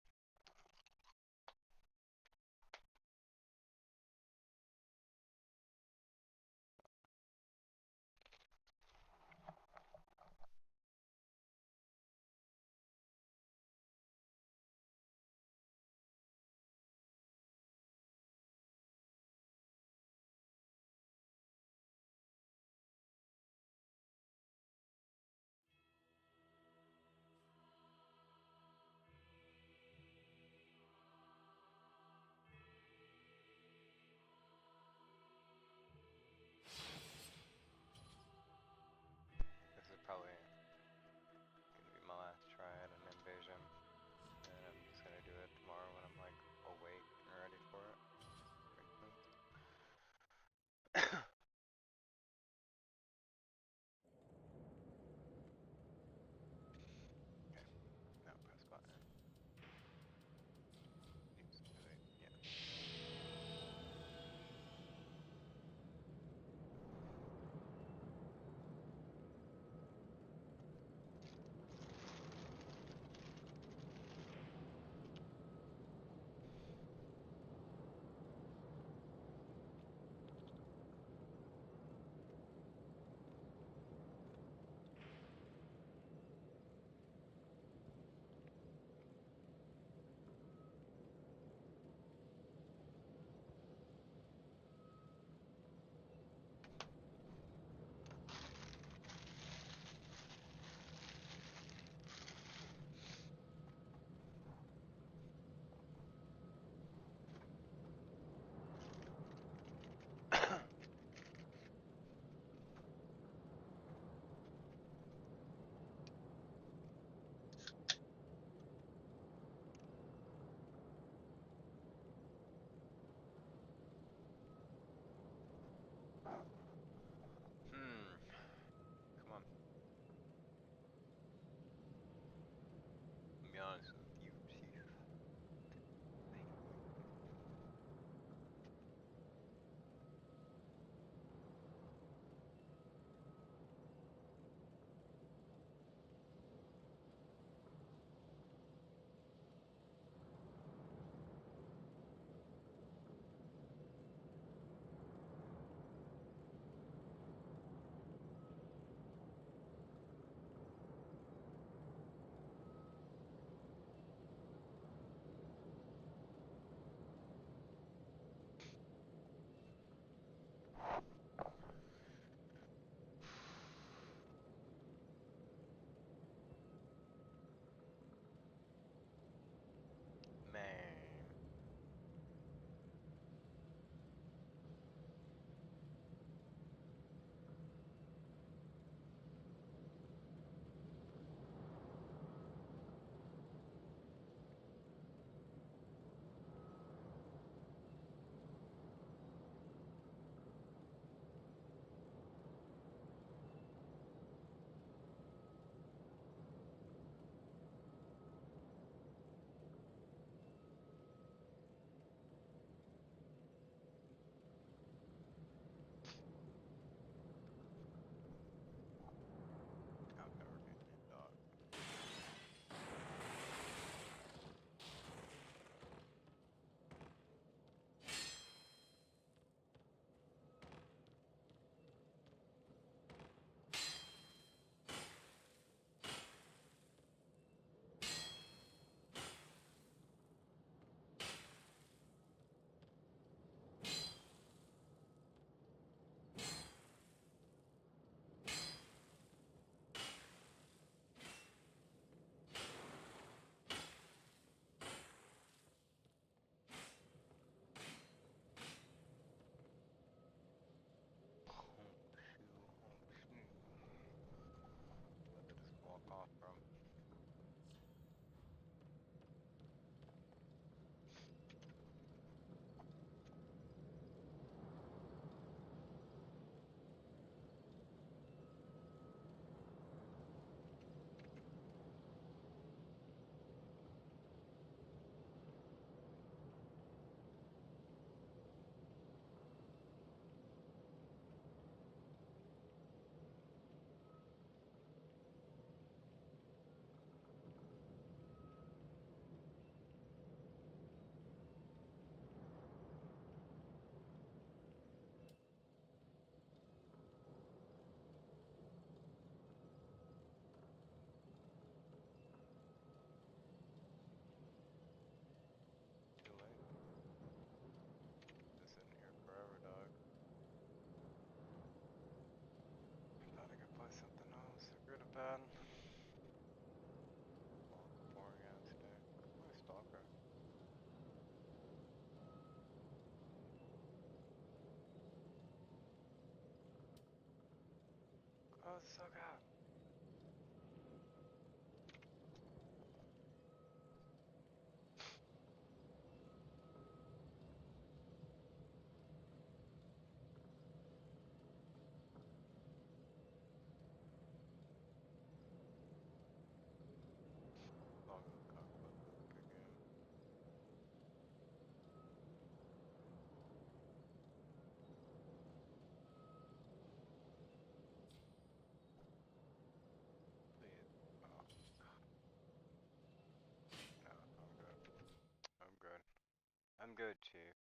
I'm good, Chief.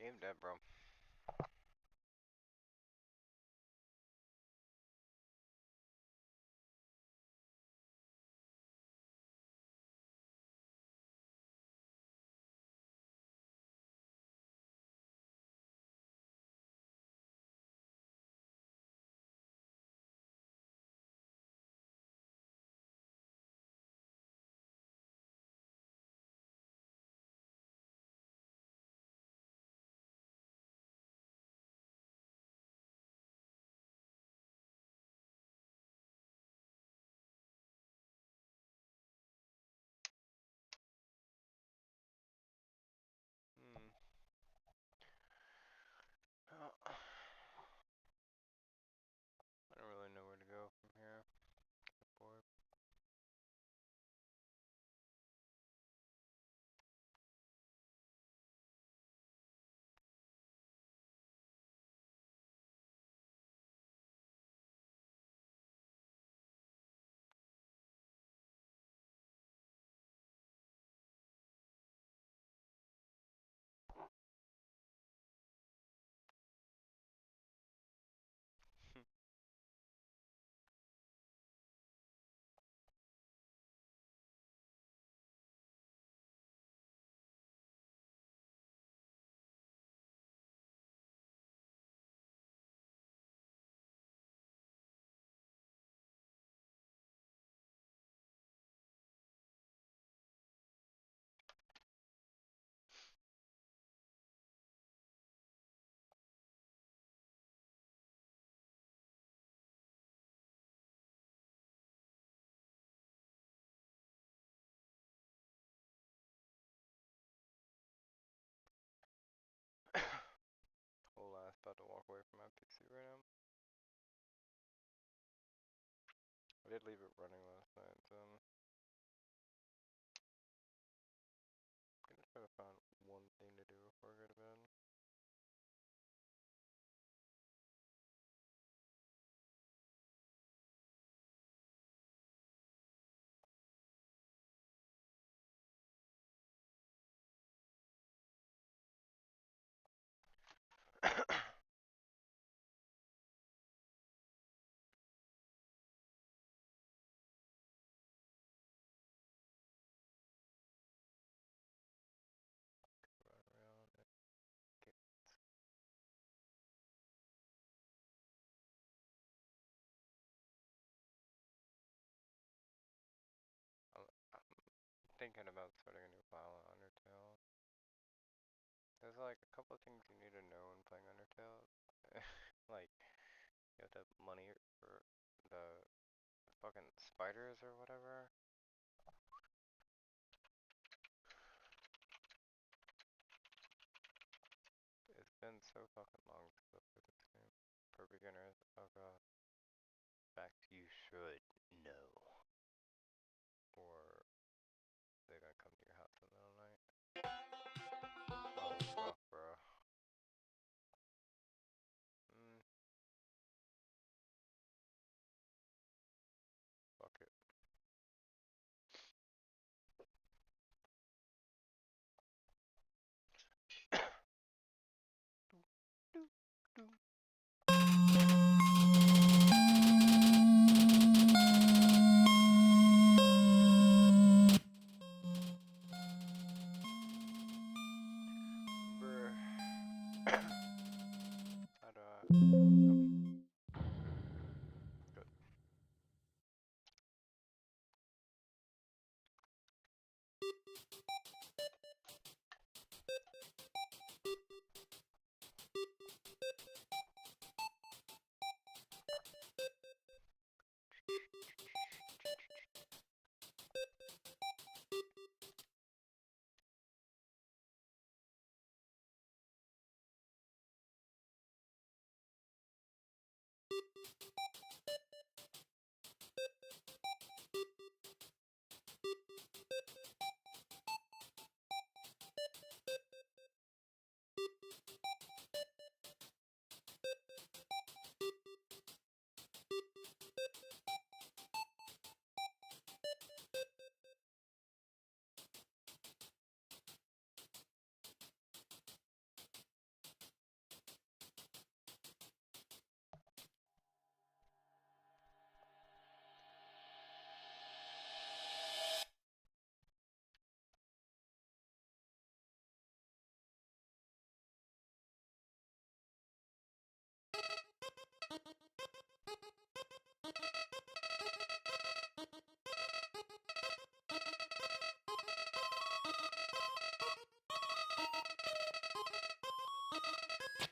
Game dead, bro. Well, I don't really know where to go from here. Get bored. Whole ass about to walk away from my PC right now. I did leave it running last night, so I'm gonna try to find one thing to do before I go to bed. Run around and get. I'm thinking about starting a new file on Undertale. There's like a couple of things you need to know when playing Undertale. Like, you have to have money for the fucking spiders or whatever. It's been so fucking long since I played this game. For beginners, oh god. In fact, you should know. Or they're gonna come to your house in the middle of the night. Oh fuck, bro. Fuck it.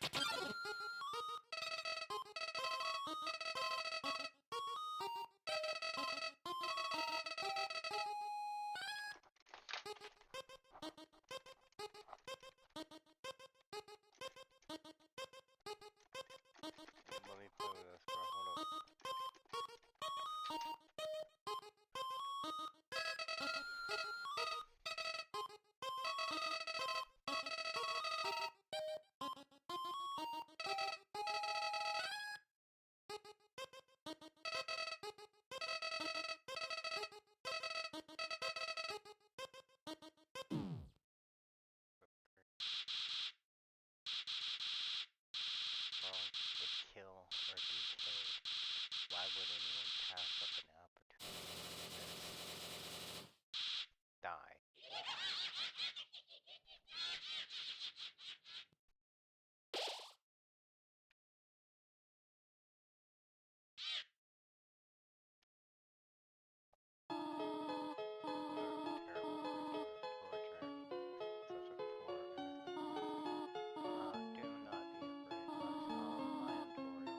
Let me play with this, bro. Hold up. Bro, it's kill or be killed. Why would anyone pass up an opportunity like this? Die. Do not be afraid, my son. I am Tori.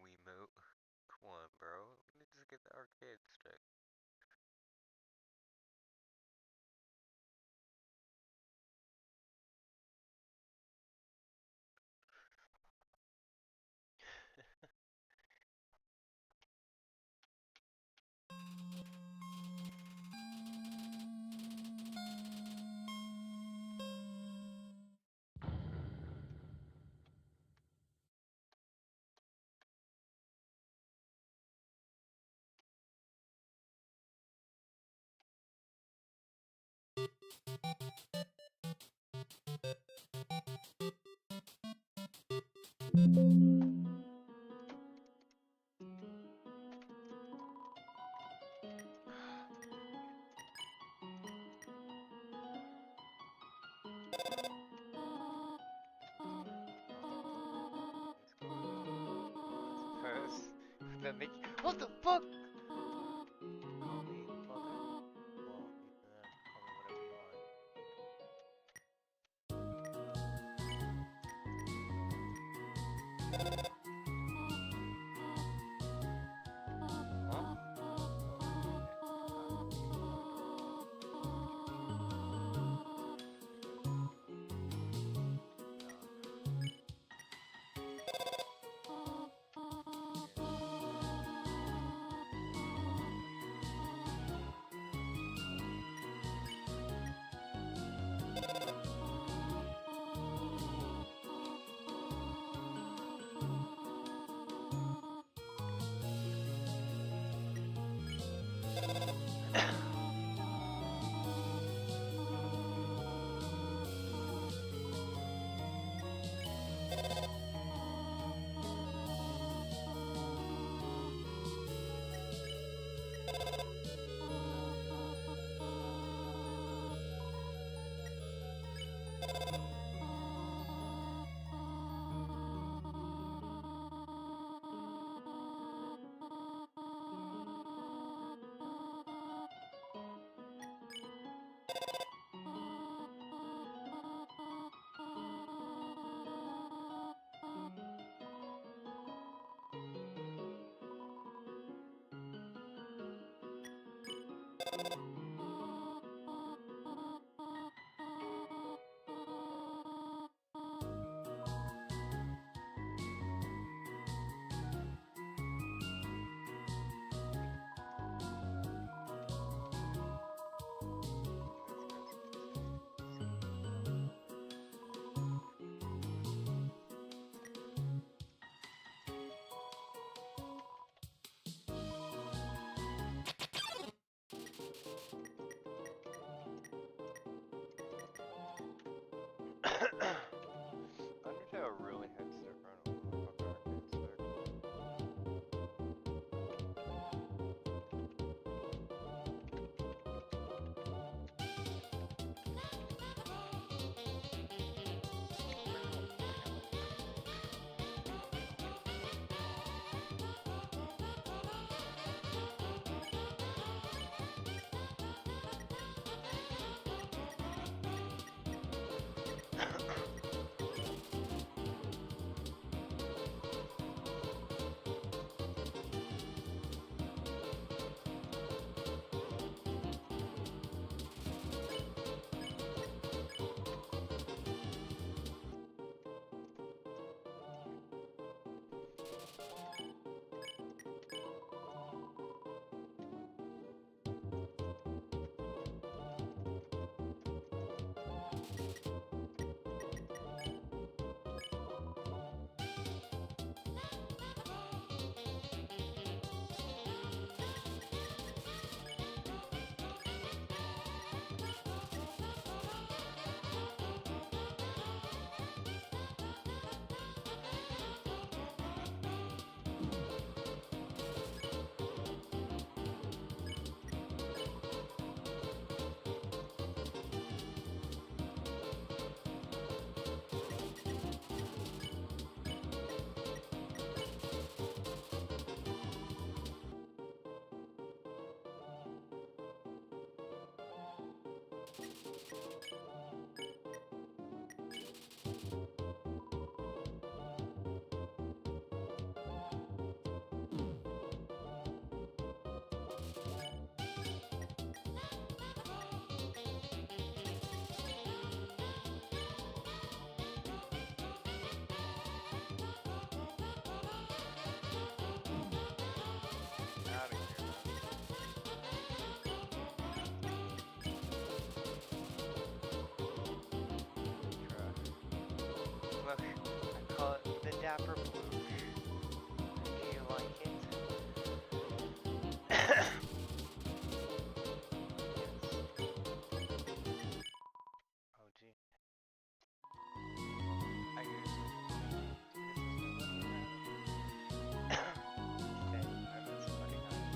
Wiimote. Come on, bro. Let me just get the arcade stick. First, then they. What the fuck? Call me mother. Well, call me whatever you want. Huh? Dapper Blue. Do you like it? Oh gee. I usually okay, I met somebody nice.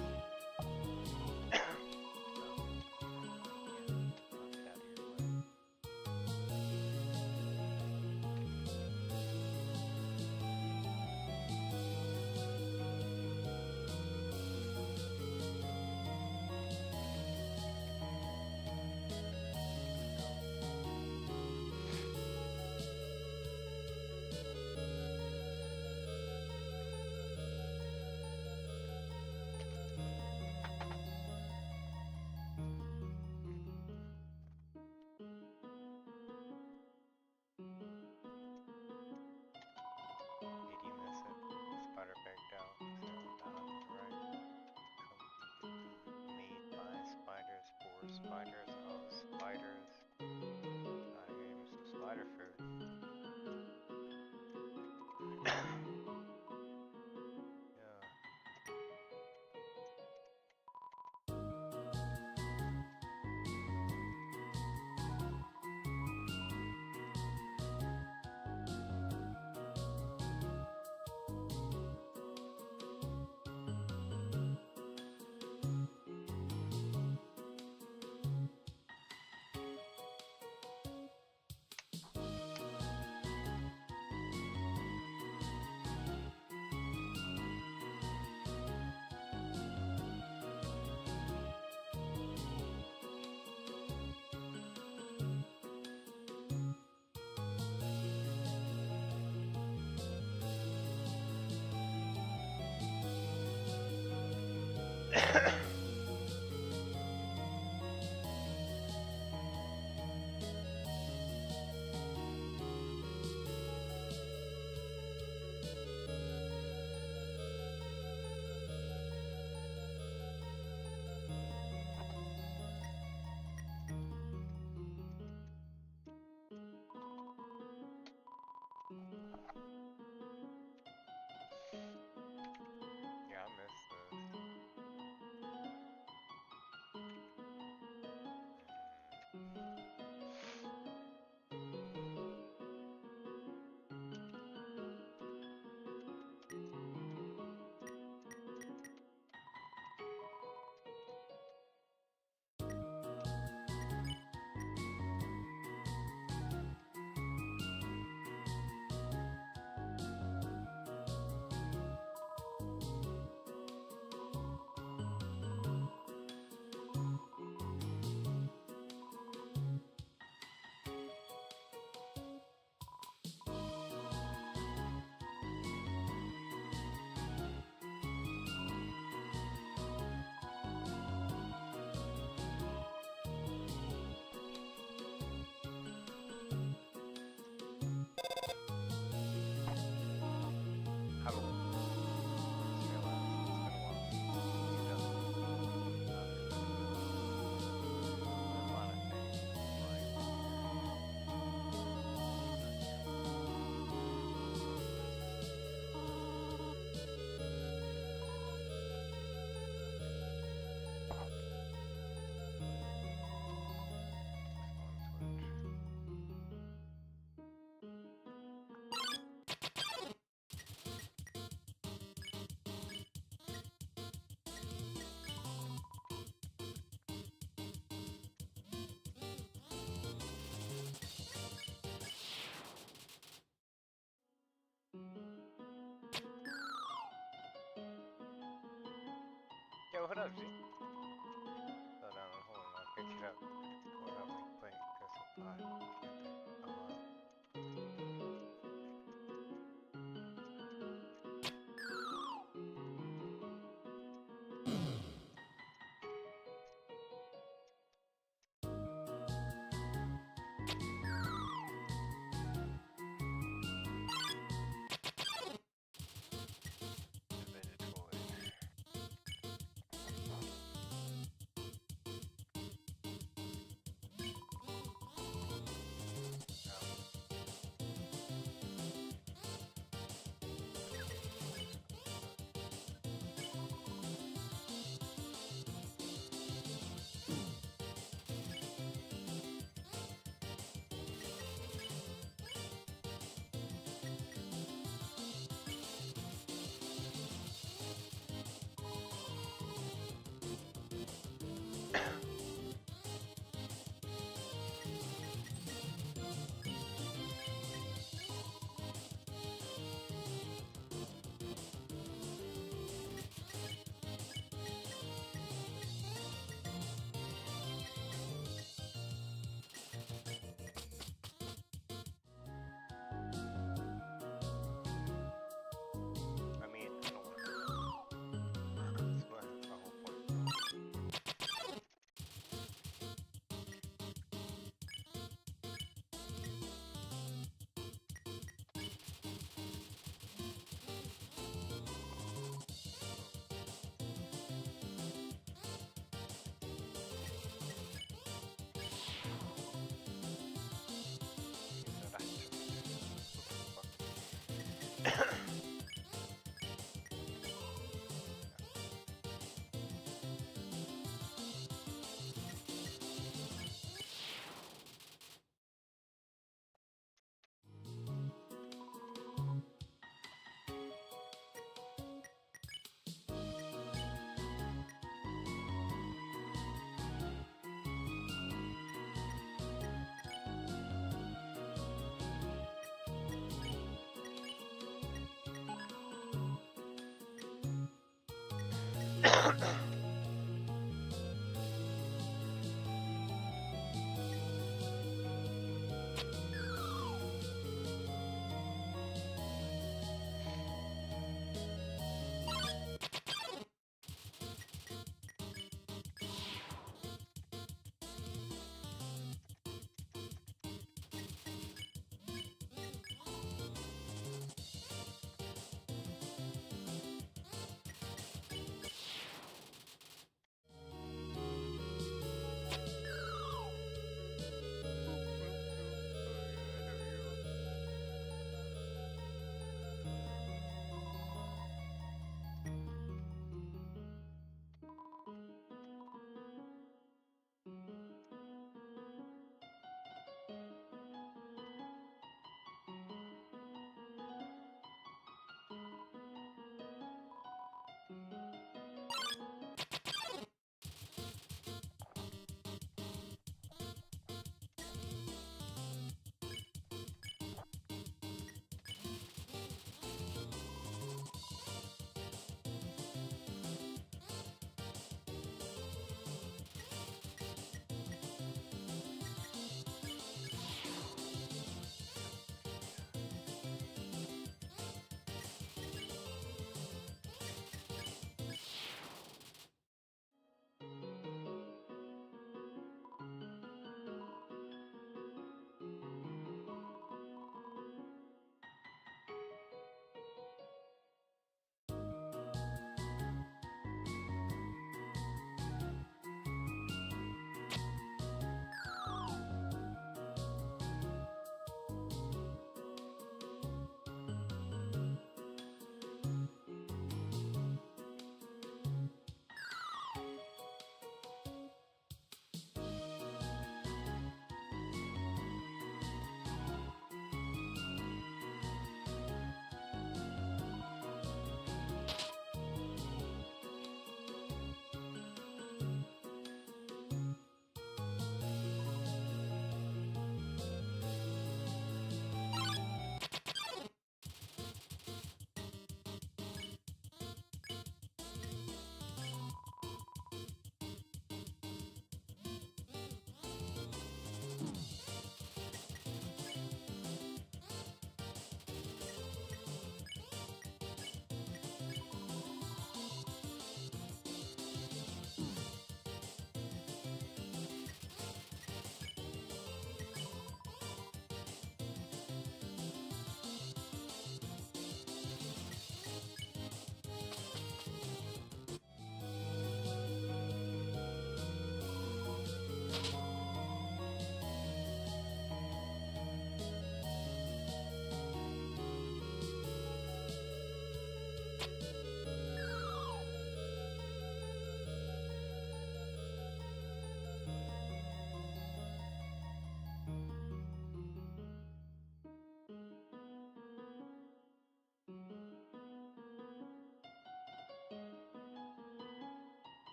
Did you miss it? Spider backed out. So down at the right. Made by spiders for spiders of spiders. I gave you some spider food. Yeah. Yeah, I miss this. Yo, what up, G? Hold on, I'll pick it up. Hold on, like, quick, cause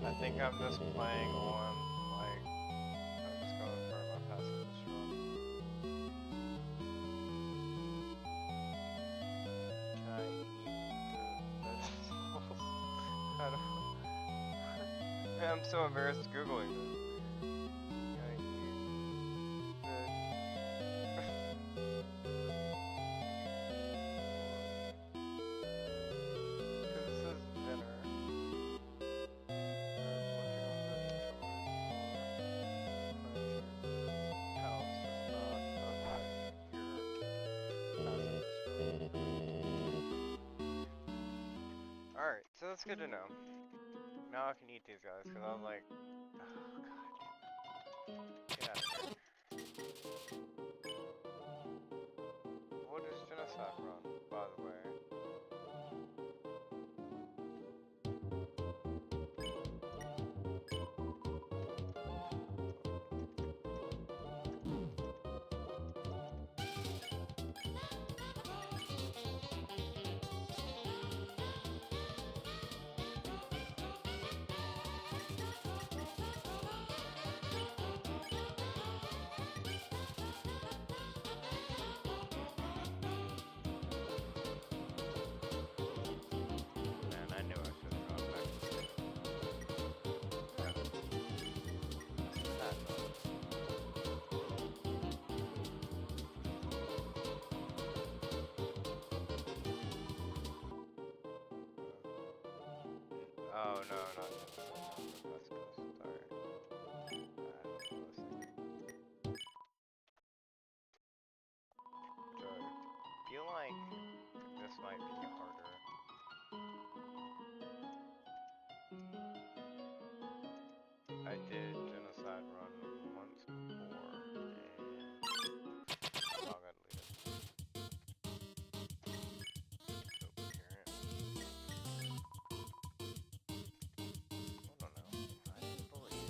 I think I'm just playing on, like, I'm just going for my pacifist run. Can I eat the vegetables? I don't... Man, I'm so embarrassed Googling this. Can I eat because it says dinner. Alright, so that's good to know. Now I can eat these guys, because I was like, oh god. Get out of here. What is genocide run, by the way? Man, I knew I should have gone back to sleep. Oh no, not that's sorry. I feel like this might be harder. I did genocide run once before, and I'm not gonna leave it. So apparent. I don't know. I didn't believe.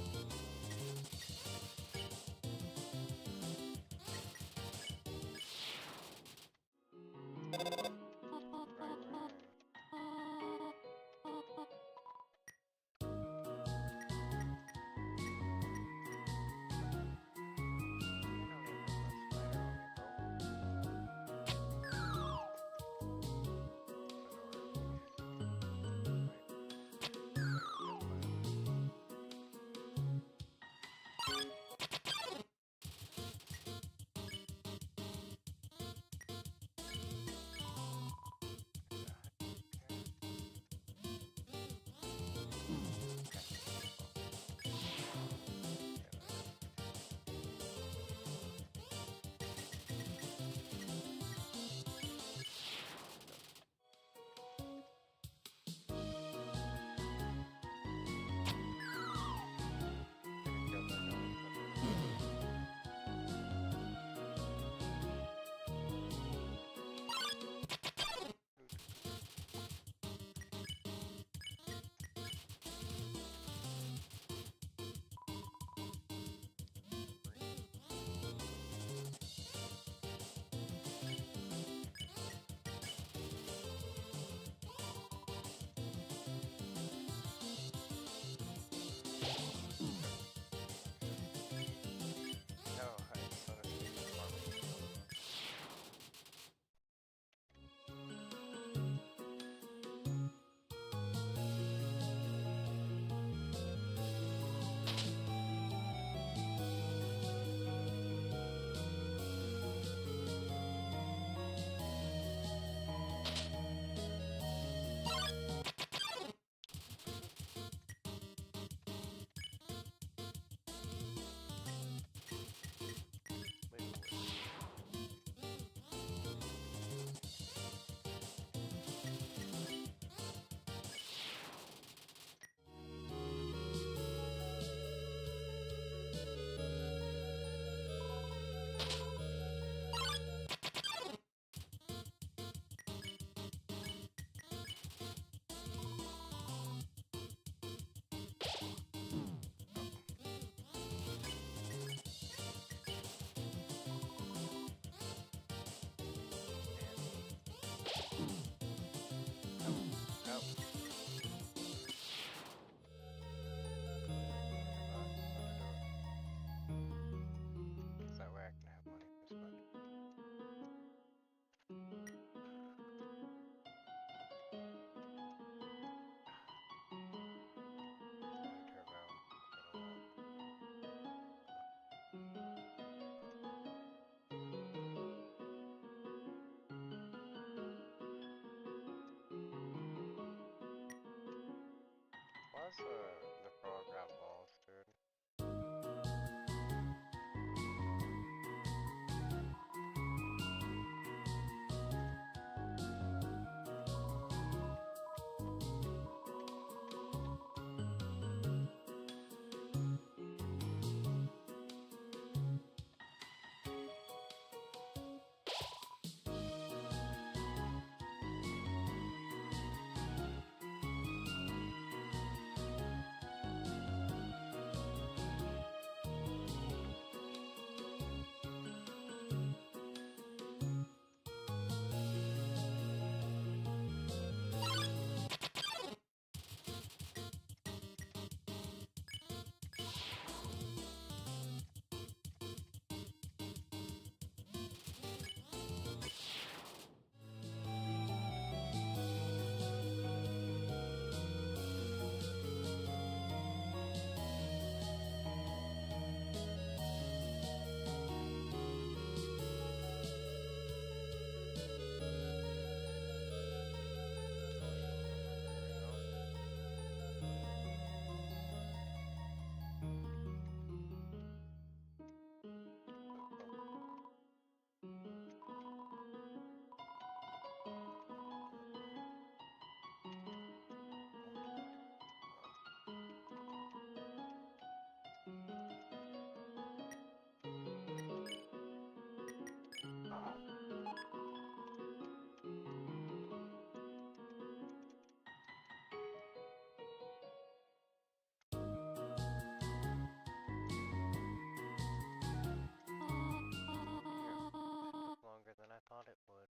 How's the frog got balls, dude? Longer than I thought it would.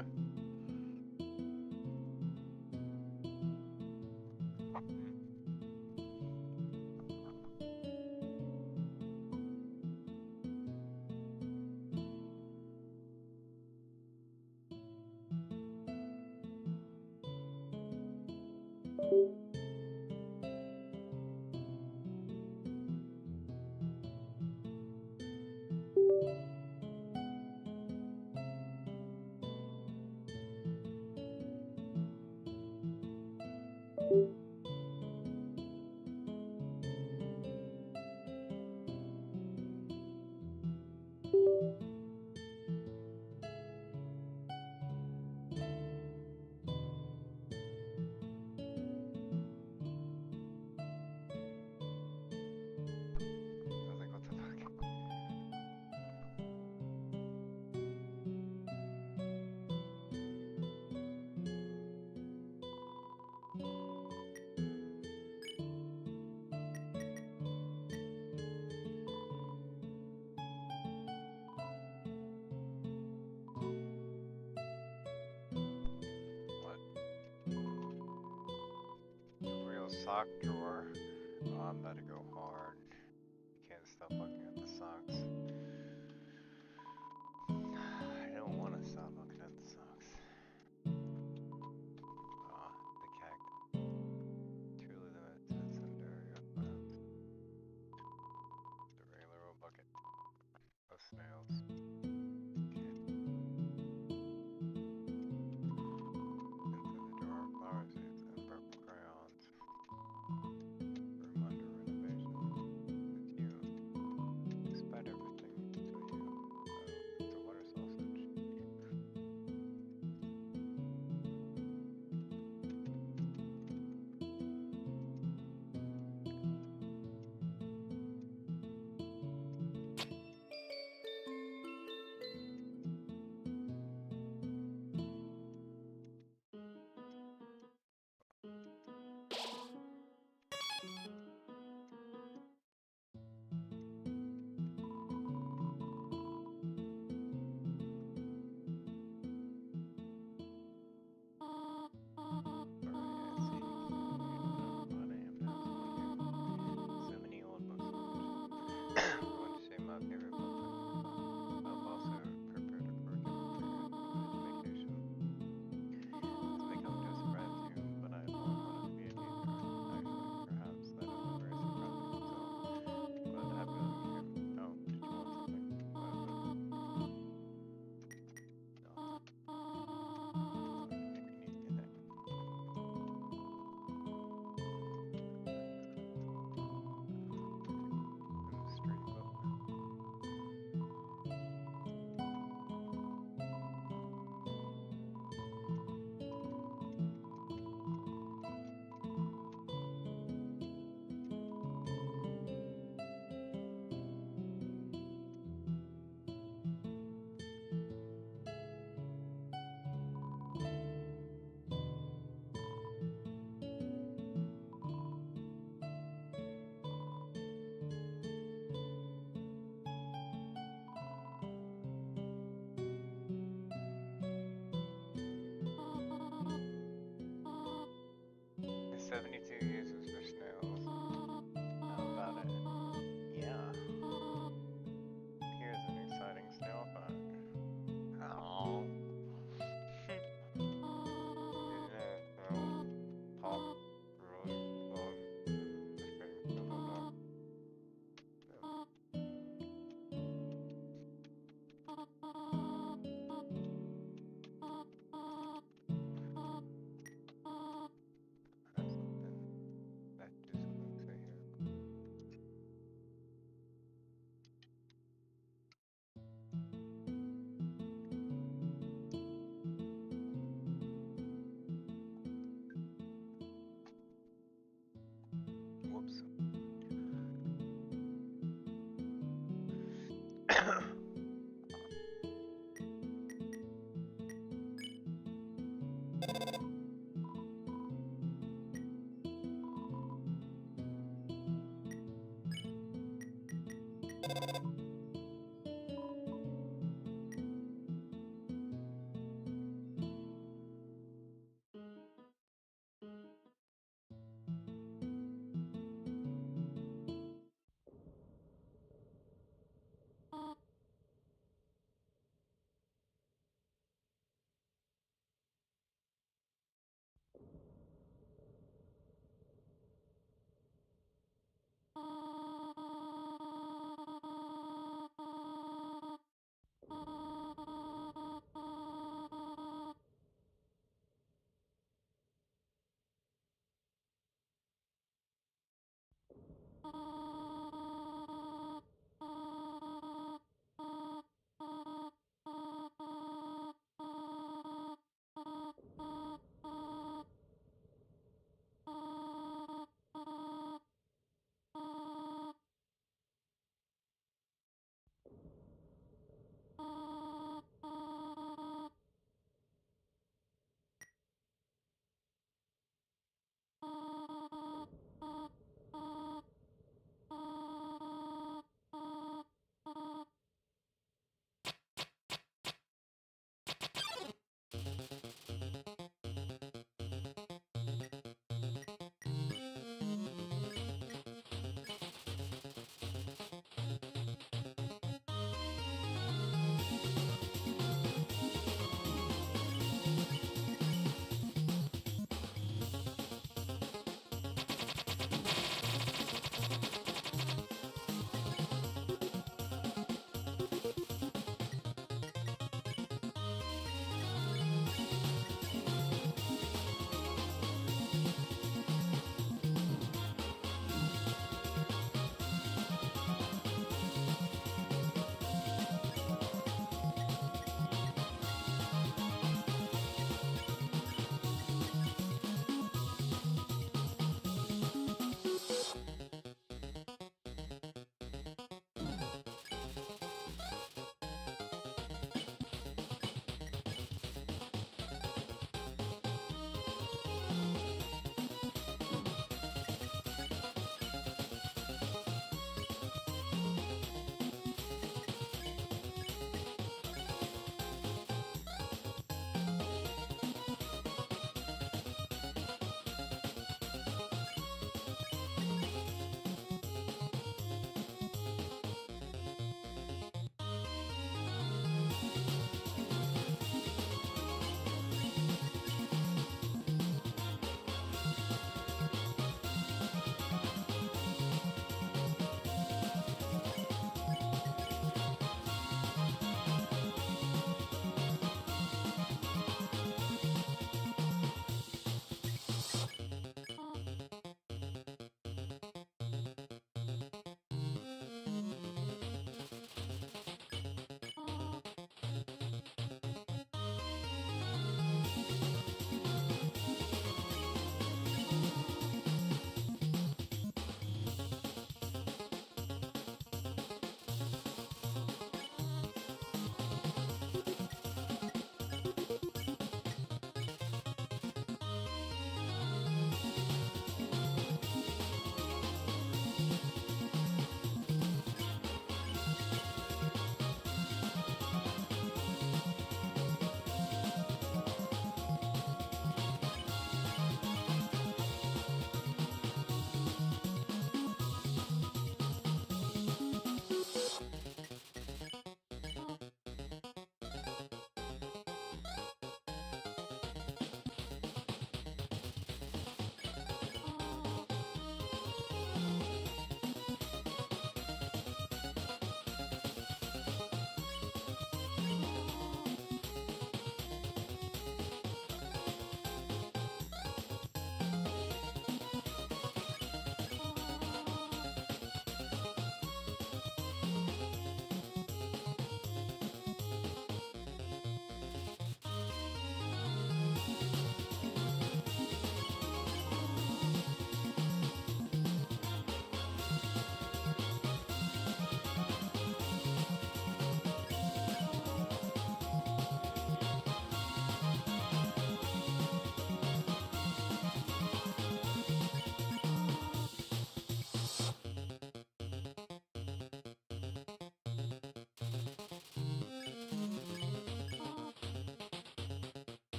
I was like, what the fuck? What? Real sock drawer. Oh, I'm about to go hard. Can't stop looking at the socks. I don't want to stop looking at the socks. Ah, the cactus. Truly limited to its area of plants. Just a regular old bucket of snails. Okay. Into the drawer of flower seeds and purple crayons. Room under renovation.